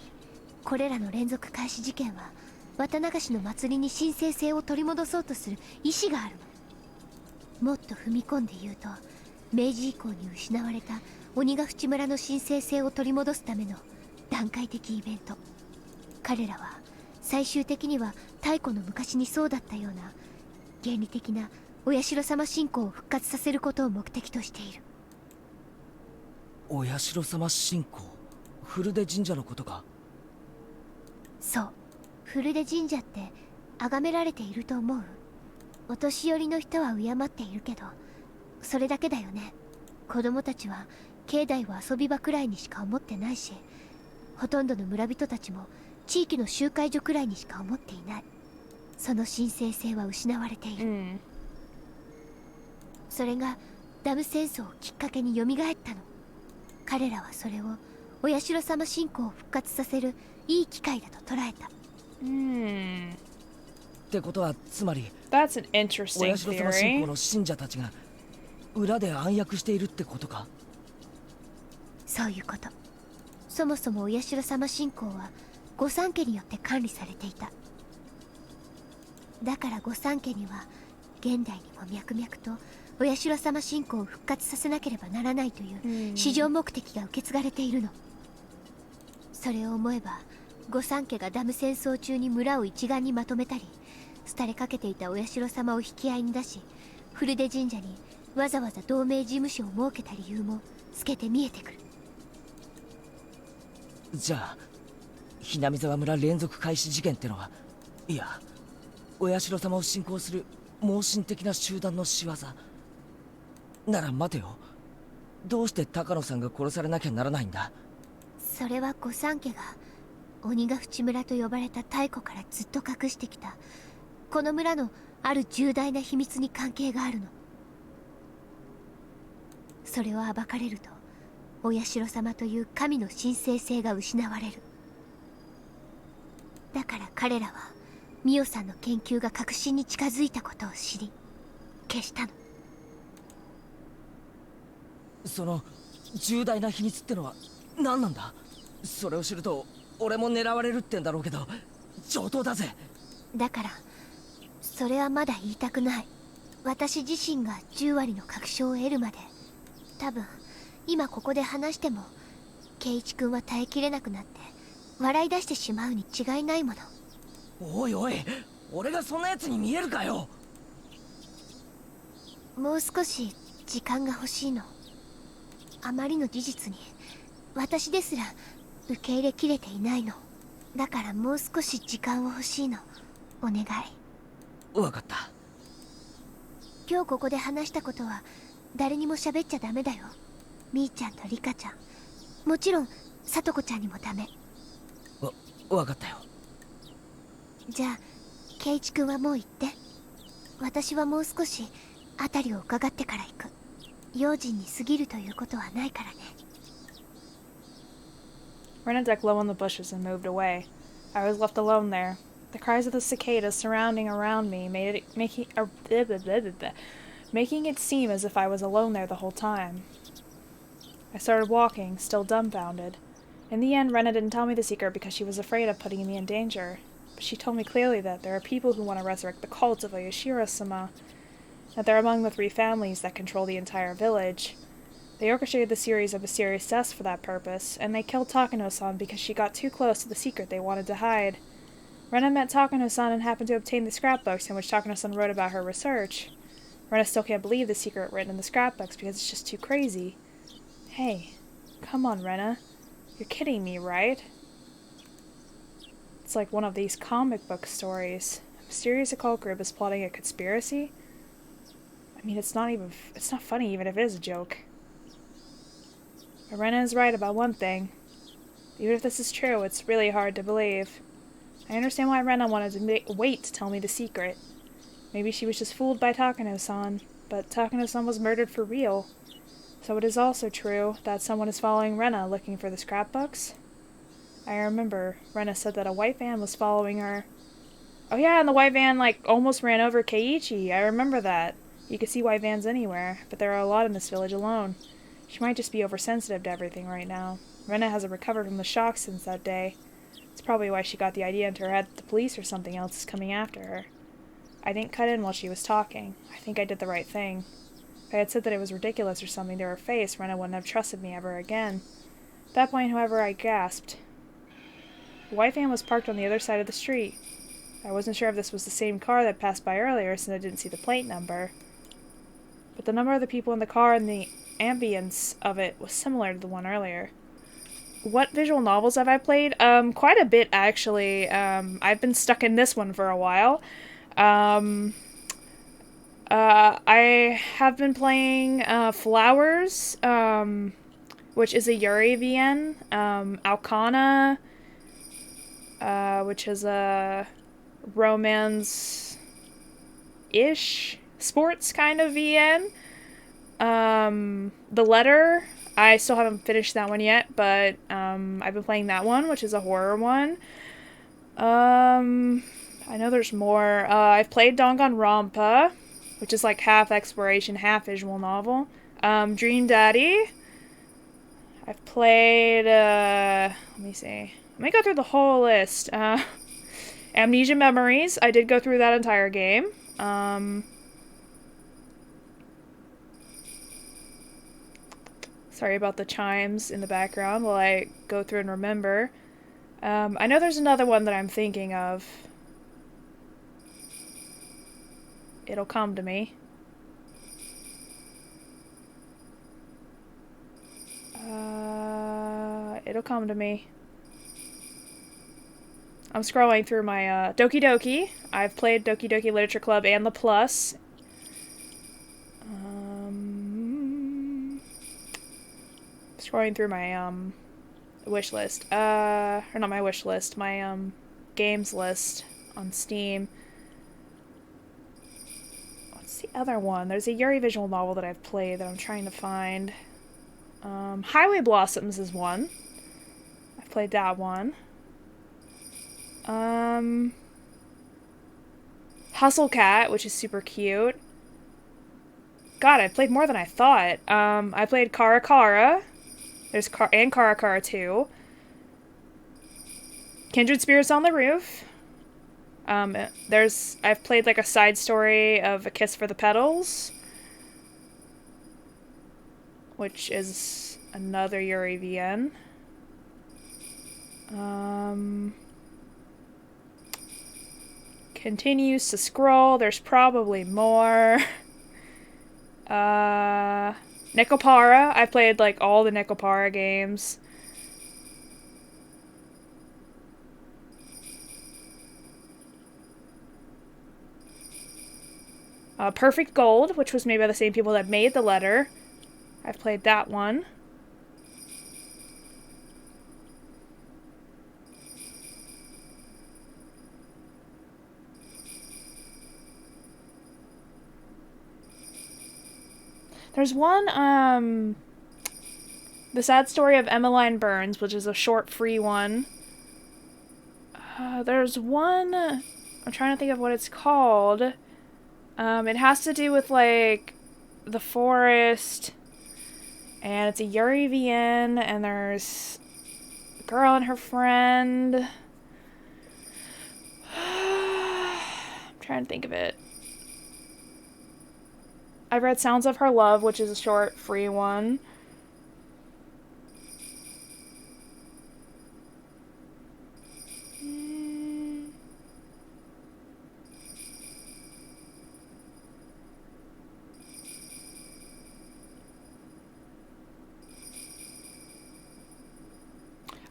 これらの連続開始事件は綿流しの祭りに神聖性を取り戻そうとする意志があるの。もっと踏み込んで言うと明治以降に失われた鬼ヶ淵村の神聖性を取り戻すための段階的イベント。彼らは最終的には太古の昔にそうだったような原理的なお社様信仰を復活させることを目的としている。お社様信仰、古出神社のことか。そう、古出神社って崇められていると思う？お年寄りの人は敬っているけどそれだけだよね。子供たちは境内を遊び場くらいにしか思ってないし、ほとんどの村人たちも地域の集会所くらいにしか思っていない。その神聖性は失われている。それがダム戦争をきっかけに蘇ったの。彼らはそれをお社様信仰を復活させるいい機会だと捉えた。ってことはつまり That's an お interesting 社様信 theory. 仰の信者たちが裏で暗躍しているってことか。そういうこと。そもそもお社様信仰は御三家によって管理されていた。だから御三家には現代にも脈々とお社様信仰を復活させなければならないという至上目的が受け継がれているの。それを思えば御三家がダム戦争中に村を一丸にまとめたり、廃れかけていたお社様を引き合いに出し古出神社にわざわざ同盟事務所を設けた理由も透けて見えてくる。じゃあひなみ沢村連続開始事件ってのは、いやお社様を信仰する盲信的な集団の仕業なら待てよ。どうして高野さんが殺されなきゃならないんだ？それは御三家が鬼ヶ淵村と呼ばれた太古からずっと隠してきたこの村のある重大な秘密に関係があるの。それを暴かれるとお社様という神の神聖性が失われる。だから彼らはミオさんの研究が確信に近づいたことを知り消したの。その重大な秘密ってのは何なんだ？それを知ると俺も狙われるってんだろうけど、上等だぜ。だからそれはまだ言いたくない。私自身が10割の確証を得るまで、多分今ここで話しても圭一君は耐えきれなくなって笑い出してしまうに違いないもの。おいおい、俺がそんな奴に見えるかよ。もう少し時間が欲しいの。あまりの事実に私ですら受け入れきれていないの。だからもう少し時間を欲しいの。お願い。わかった。今日ここで話したことは誰にも喋っちゃダメだよ。みーちゃんとリカちゃん、もちろんさとこちゃんにもダメ。わかったよ。じゃあ圭一君はもう行って。私はもう少し辺りを伺ってから行く。用心に過ぎるということはないからね。Rena ducked low in the bushes and moved away. I was left alone there. The cries of the cicadas surrounding around me making it seem as if I was alone there the whole time. I started walking, still dumbfounded. In the end, Rena didn't tell me the secret because she was afraid of putting me in danger. But she told me clearly that there are people who want to resurrect the cult of Oyashiro-Sama, that they're among the 3 families that control the entire village. They orchestrated the series of mysterious deaths for that purpose, and they killed Takano-san because she got too close to the secret they wanted to hide. Rena met Takano-san and happened to obtain the scrapbooks in which Takano-san wrote about her research. Rena still can't believe the secret written in the scrapbooks because it's just too crazy. Hey, come on, Rena. You're kidding me, right? It's like one of these comic book stories. A mysterious occult group is plotting a conspiracy? I mean, it's not funny even if it is a joke. But Rena is right about one thing. Even if this is true, it's really hard to believe. I understand why Rena wanted to wait to tell me the secret. Maybe she was just fooled by Takano-san, but Takano-san was murdered for real. So it is also true that someone is following Rena looking for the scrapbooks. I remember Rena said that a white van was following her. Oh yeah, and the white van almost ran over Keiichi. I remember that. You could see white vans anywhere, but there are a lot in this village alone. She might just be oversensitive to everything right now. Rena hasn't recovered from the shock since that day. It's probably why she got the idea into her head that the police or something else is coming after her. I didn't cut in while she was talking. I think I did the right thing. If I had said that it was ridiculous or something to her face, Rena wouldn't have trusted me ever again. At that point, however, I gasped. The white van was parked on the other side of the street. I wasn't sure if this was the same car that passed by earlier since I didn't see the plate number. But the number of the people in the car and the ambience of it was similar to the one earlier. What visual novels have I played? Quite a bit, actually. I've been stuck in this one for a while. I have been playing Flowers, which is a Yuri VN, Alcana, which is a romance-ish sports kind of VN. The Letter, I still haven't finished that one yet, but I've been playing that one, which is a horror one. I know there's more. I've played Danganronpa, which is like half exploration, half visual novel. Dream Daddy. I've played, let me see. Let me go through the whole list. Amnesia Memories. I did go through that entire game. Sorry about the chimes in the background while I go through and remember. I know there's another one that I'm thinking of. It'll come to me. It'll come to me. I'm scrolling through my Doki Doki. I've played Doki Doki Literature Club and the Plus. Scrolling through my wish list. Or not my wish list, my games list on Steam. Let's What's the other one? There's a Yuri visual novel that I've played that I'm trying to find. Highway Blossoms is one. I've played that one. Hustle Cat, which is super cute. God, I've played more than I thought. I played Kara Kara. There's and Kara Kara 2. Kindred Spirits on the Roof. I've played like a side story of A Kiss for the Petals, which is another Yuri VN. Continues to scroll. There's probably more. Nekopara. I played like all the Nekopara games. Perfect Gold, which was made by the same people that made the letter. I've played that one. There's one, The Sad Story of Emmeline Burns, which is a short free one. There's one, I'm trying to think of what it's called. It has to do with, like, the forest, and it's a Yuri VN, and there's a girl and her friend. I'm trying to think of it. I've read Sounds of Her Love, which is a short, free one.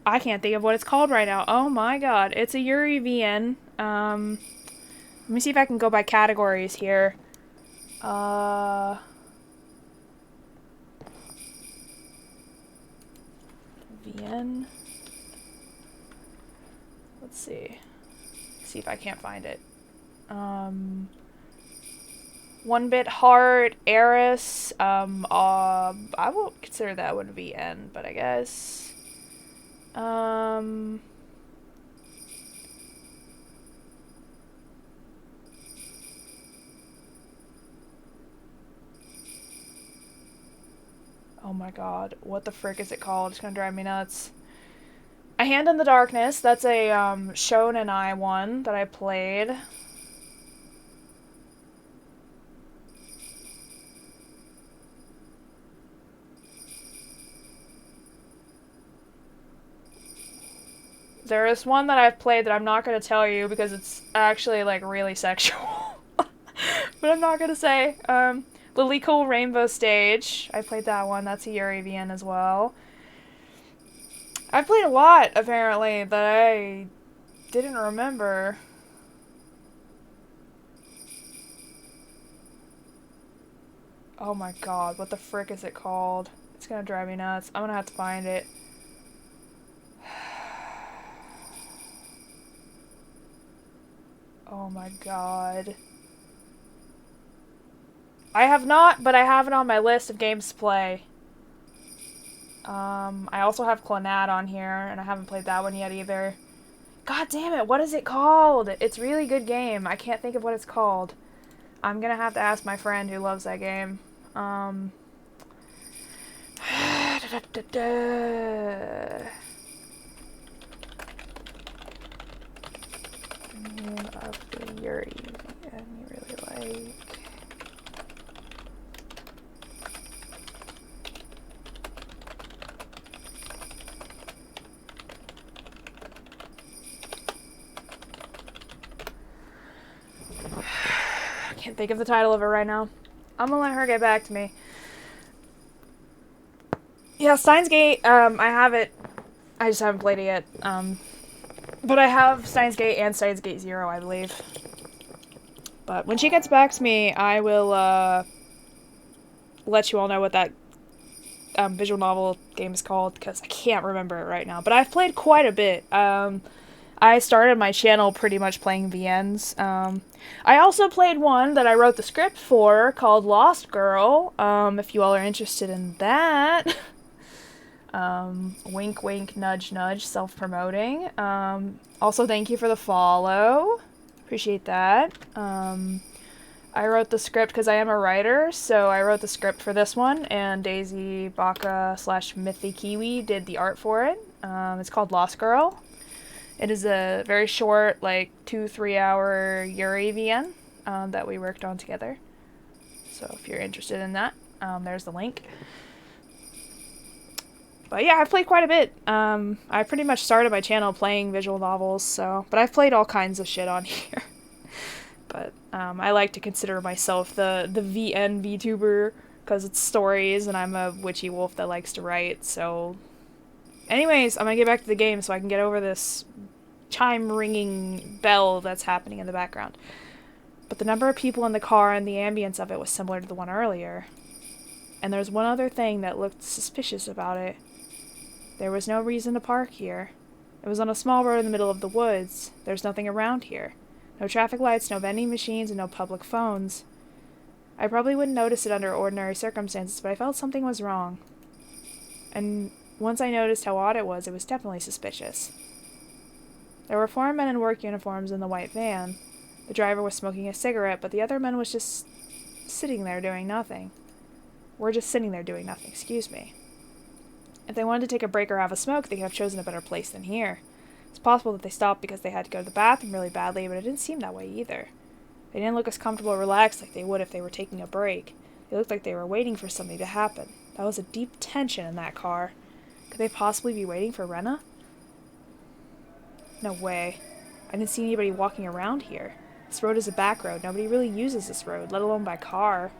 I can't think of what it's called right now. Oh my god. It's a Yuri VN. Let me see if I can go by categories here. VN. Let's see. See if I can't find it. One Bit Heart, Eris. I won't consider that one VN, but I guess. Oh my god, what the frick is it called? It's gonna drive me nuts. A Hand in the Darkness, that's a Shonen I one that I played. There is one that I've played that I'm not going to tell you because it's actually, like, really sexual. But I'm not going to say. Lily Cool Rainbow Stage. I played that one. That's a Yuri VN as well. I've played a lot, apparently, that I didn't remember. Oh my god, what the frick is it called? It's going to drive me nuts. I'm going to have to find it. Oh my god. I have not, but I have it on my list of games to play. I also have Clannad on here, and I haven't played that one yet either. God damn it, what is it called? It's a really good game. I can't think of what it's called. I'm gonna have to ask my friend who loves that game. Name of the Yuri and you really like. I can't think of the title of it right now. I'm gonna let her get back to me. Yeah, Steins Gate, I have it. I just haven't played it yet. But I have Steins Gate and Steins Gate Zero, I believe. But when she gets back to me, I will let you all know what that visual novel game is called, because I can't remember it right now. But I've played quite a bit. I started my channel pretty much playing VNs. I also played one that I wrote the script for called Lost Girl, if you all are interested in that. Wink, wink, nudge, nudge, self-promoting. Also, thank you for the follow. Appreciate that. I wrote the script because I am a writer, so I wrote the script for this one, and Daisy Baka / Mythy Kiwi did the art for it. It's called Lost Girl. It is a very short, like 2-3 hour Yuri VN that we worked on together. So if you're interested in that, there's the link. But yeah, I've played quite a bit. I pretty much started my channel playing visual novels, but I've played all kinds of shit on here. But I like to consider myself the VN VTuber because it's stories and I'm a witchy wolf that likes to write. So anyways, I'm gonna get back to the game so I can get over this chime ringing bell that's happening in the background. But the number of people in the car and the ambience of it was similar to the one earlier. And there's one other thing that looked suspicious about it. There was no reason to park here. It was on a small road in the middle of the woods. There's nothing around here. No traffic lights, no vending machines, and no public phones. I probably wouldn't notice it under ordinary circumstances, but I felt something was wrong. And once I noticed how odd it was definitely suspicious. There were 4 men in work uniforms in the white van. The driver was smoking a cigarette, but the other man was just sitting there doing nothing. We're just sitting there doing nothing, excuse me. If they wanted to take a break or have a smoke, they could have chosen a better place than here. It's possible that they stopped because they had to go to the bathroom really badly, but it didn't seem that way either. They didn't look as comfortable or relaxed like they would if they were taking a break. They looked like they were waiting for something to happen. That was a deep tension in that car. Could they possibly be waiting for Rena? No way. I didn't see anybody walking around here. This road is a back road. Nobody really uses this road, let alone by car.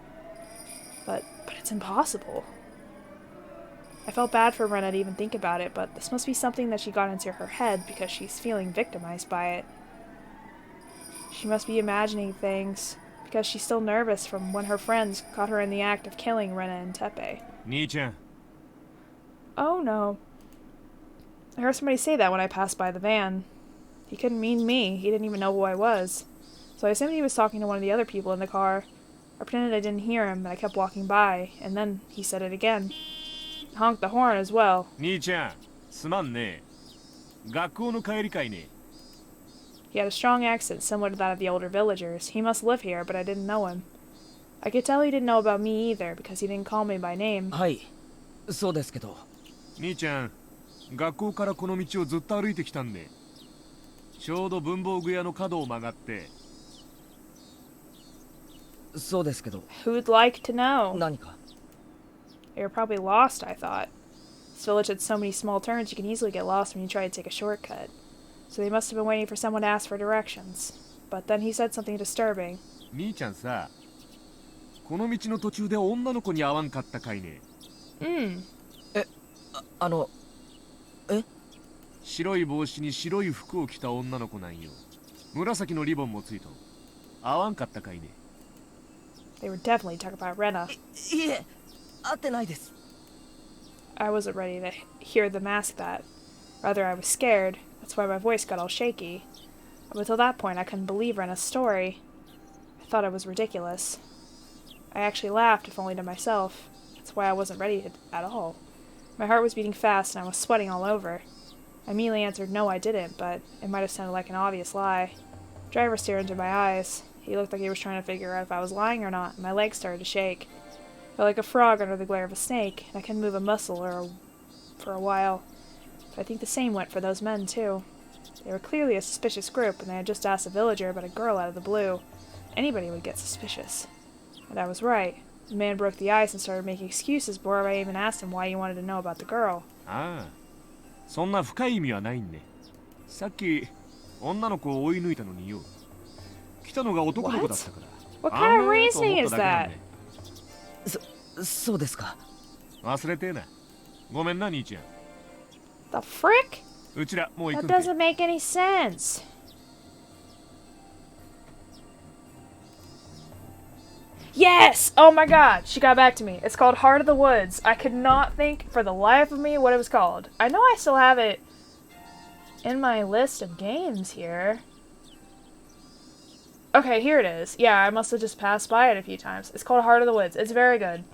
But it's impossible. I felt bad for Rena to even think about it, but this must be something that she got into her head because she's feeling victimized by it. She must be imagining things because she's still nervous from when her friends caught her in the act of killing Rena and Tepe. Nii-chan. Oh no. I heard somebody say that when I passed by the van. He couldn't mean me. He didn't even know who I was. So I assumed he was talking to one of the other people in the car. I pretended I didn't hear him, but I kept walking by, and then he said it again. He honked the horn as well. 兄ちゃん、すまんね。学校の帰りかいね。He had a strong accent similar to that of the older villagers. He must live here, but I didn't know him. I could tell he didn't know about me either, because he didn't call me by name. はい、そうですけど。兄ちゃん、学校からこの道をずっと歩いてきたんで。ちょうど文房具屋の角を曲がって。そうですけど。Who'd like to know? 何か。They were probably lost, I thought. This village had so many small turns you can easily get lost when you try to take a shortcut. So they must have been waiting for someone to ask for directions. But then he said something disturbing. 兄ちゃんさ、この道の途中で女の子に会わんかったかいね。え、え？白い帽子に白い服を着た女の子なんよ。紫のリボンもついと。会わんかったかいね。They were definitely talking about Rena. いえ、会ってないです。I wasn't ready to hear them ask that. Rather, I was scared. That's why my voice got all shaky. Up until that point, I couldn't believe Rena's story. I thought it was ridiculous. I actually laughed, if only to myself. That's why I wasn't ready at all. My heart was beating fast, and I was sweating all over. I immediately answered no, I didn't, but it might have sounded like an obvious lie. The driver stared into my eyes. He looked like he was trying to figure out if I was lying or not, and my legs started to shake. I felt like a frog under the glare of a snake, and I couldn't move a muscle for a while. But I think the same went for those men, too. They were clearly a suspicious group, and they had just asked a villager about a girl out of the blue. Anybody would get suspicious. And I was right. The man broke the ice and started making excuses before I even asked him why he wanted to know about the girl. ああ、そんな深い意味はないんね。さっき女の子を追い抜いたのによ。来たのが男の子だったから。What kind of reasoning is that? そうですか。忘れてえな。ごめんな、兄ちゃん。The frick? うちらもう行く That んで。 doesn't make any sense. Yes! Oh my god, she got back to me. It's called Heart of the Woods. I could not think for the life of me what it was called. I know I still have it in my list of games here. Okay, here it is. Yeah, I must have just passed by it a few times. It's called Heart of the Woods. It's very good.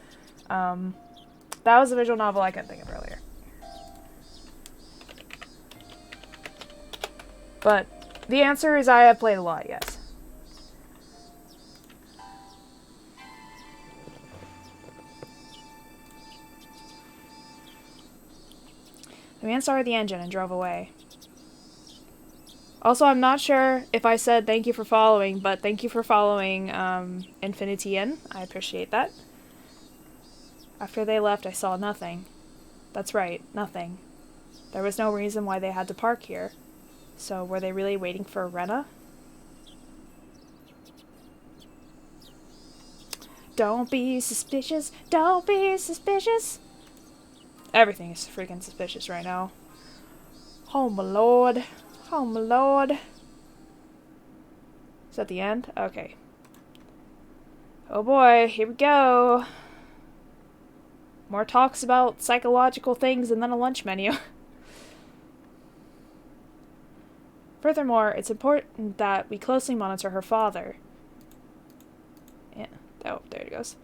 That was a visual novel I couldn't think of earlier. But the answer is I have played a lot, yes. The man started the engine and drove away. Also, I'm not sure if I said thank you for following, but thank you for following Infinity Inn. I appreciate that. After they left, I saw nothing. That's right, nothing. There was no reason why they had to park here. So, were they really waiting for Rena? Don't be suspicious. Don't be suspicious. Everything is freaking suspicious right now. Oh my lord. Oh my lord. Is that the end? Okay. Oh boy, here we go. More talks about psychological things and then a lunch menu. Furthermore, it's important that we closely monitor her father. Yeah. Oh, there it goes.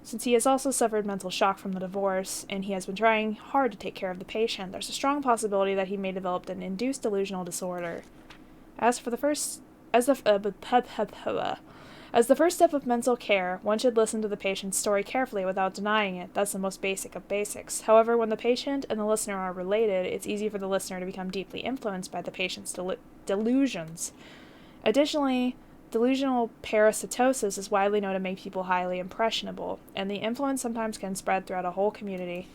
Since he has also suffered mental shock from the divorce, and he has been trying hard to take care of the patient, there's a strong possibility that he may develop an induced delusional disorder. As the first step of mental care, one should listen to the patient's story carefully without denying it. That's the most basic of basics. However, when the patient and the listener are related, it's easy for the listener to become deeply influenced by the patient's delusions. Additionally, delusional parasitosis is widely known to make people highly impressionable, and the influence sometimes can spread throughout a whole community.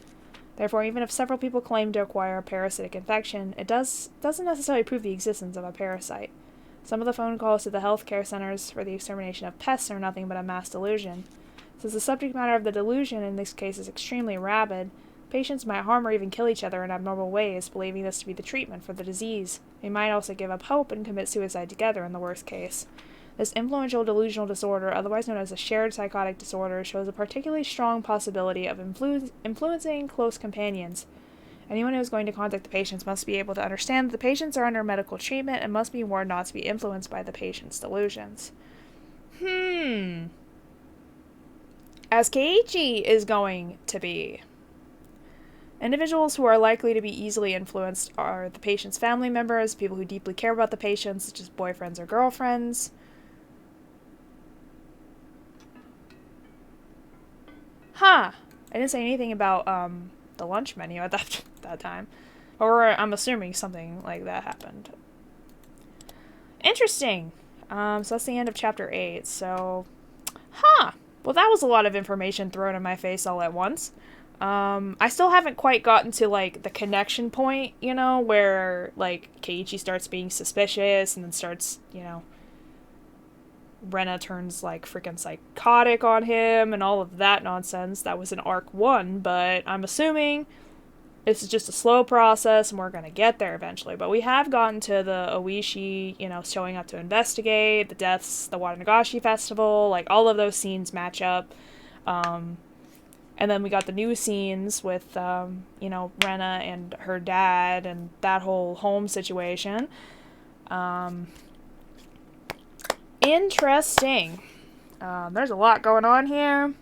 Therefore, even if several people claim to acquire a parasitic infection, it doesn't necessarily prove the existence of a parasite. Some of the phone calls to the healthcare centers for the extermination of pests are nothing but a mass delusion. Since the subject matter of the delusion in this case is extremely rabid, patients might harm or even kill each other in abnormal ways, believing this to be the treatment for the disease. They might also give up hope and commit suicide together in the worst case. This influential delusional disorder, otherwise known as a shared psychotic disorder, shows a particularly strong possibility of influencing close companions. Anyone who is going to contact the patients must be able to understand that the patients are under medical treatment and must be warned not to be influenced by the patient's delusions. As Keiichi is going to be. Individuals who are likely to be easily influenced are the patient's family members, people who deeply care about the patient, such as boyfriends or girlfriends. I didn't say anything about the lunch menu at that time. Or I'm assuming something like that happened. Interesting. So that's the end of chapter 8. So, well, that was a lot of information thrown in my face all at once. I still haven't quite gotten to, like, the connection point, you know, where, like, Keiichi starts being suspicious and then starts, you know, Rena turns, like, freaking psychotic on him and all of that nonsense. That was in Arc 1, but I'm assuming this is just a slow process and we're gonna get there eventually. But we have gotten to the Oishi, you know, showing up to investigate, the deaths, the Watanagashi Festival, like, all of those scenes match up. And then we got the new scenes with, you know, Rena and her dad and that whole home situation. Interesting. There's a lot going on here.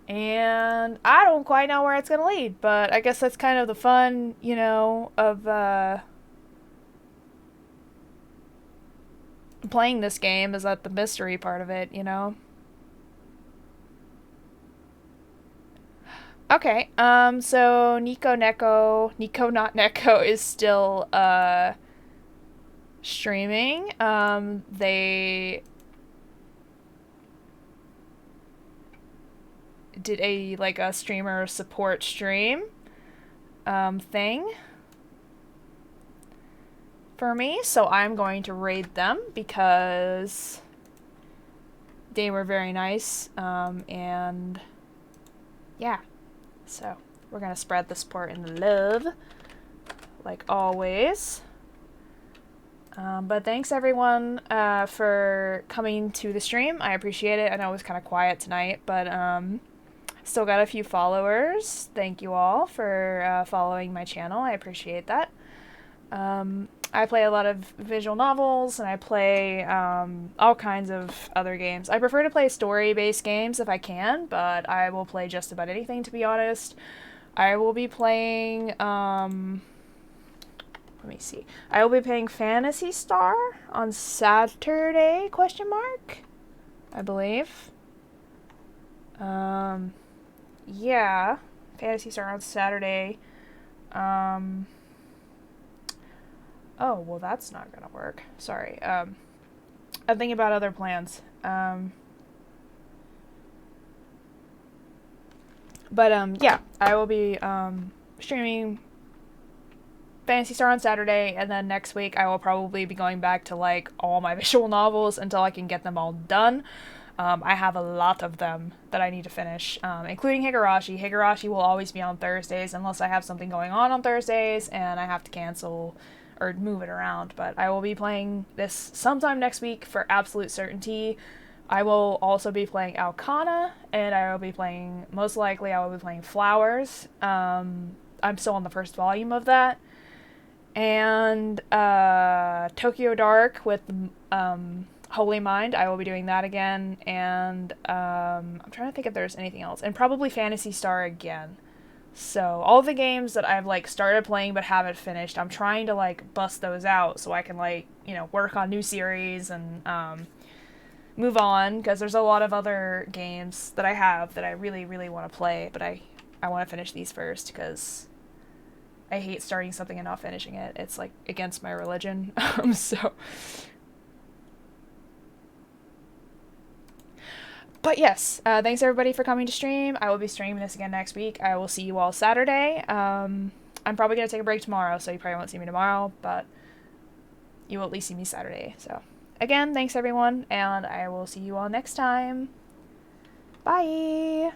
And I don't quite know where it's going to lead, but I guess that's kind of the fun, you know, of playing this game, is that the mystery part of it, you know? Okay, so Nico Not Neko is still, streaming. They did a streamer support stream, thing for me, so I'm going to raid them because they were very nice, and yeah. So, we're going to spread the support and the love, like always. But thanks everyone for coming to the stream. I appreciate it. I know it was kind of quiet tonight, but still got a few followers. Thank you all for following my channel. I appreciate that. I play a lot of visual novels, and I play all kinds of other games. I prefer to play story-based games if I can, but I will play just about anything, to be honest. I will be playing, let me see. I will be playing Phantasy Star on Saturday, question mark? I believe. Yeah. Phantasy Star on Saturday. Oh, well, that's not gonna work. Sorry. I'm thinking about other plans. Yeah, I will be streaming Phantasy Star on Saturday, and then next week I will probably be going back to like all my visual novels until I can get them all done. I have a lot of them that I need to finish, including Higurashi. Higurashi will always be on Thursdays unless I have something going on Thursdays and I have to cancel or move it around. But I will be playing this sometime next week for absolute certainty. I will also be playing Alcana, and I will be playing, most likely I will be playing Flowers. I'm still on the first volume of that. And Tokyo Dark with Holy Mind, I will be doing that again, and I'm trying to think if there's anything else, and probably Phantasy Star again. So all the games that I've like started playing but haven't finished, I'm trying to like bust those out so I can like, you know, work on new series and move on, because there's a lot of other games that I have that I really, really want to play, but I want to finish these first because I hate starting something and not finishing it. It's like against my religion. So but yes, thanks everybody for coming to stream. I will be streaming this again next week. I will see you all Saturday. I'm probably going to take a break tomorrow, so you probably won't see me tomorrow, but you will at least see me Saturday. So again, thanks everyone, and I will see you all next time. Bye!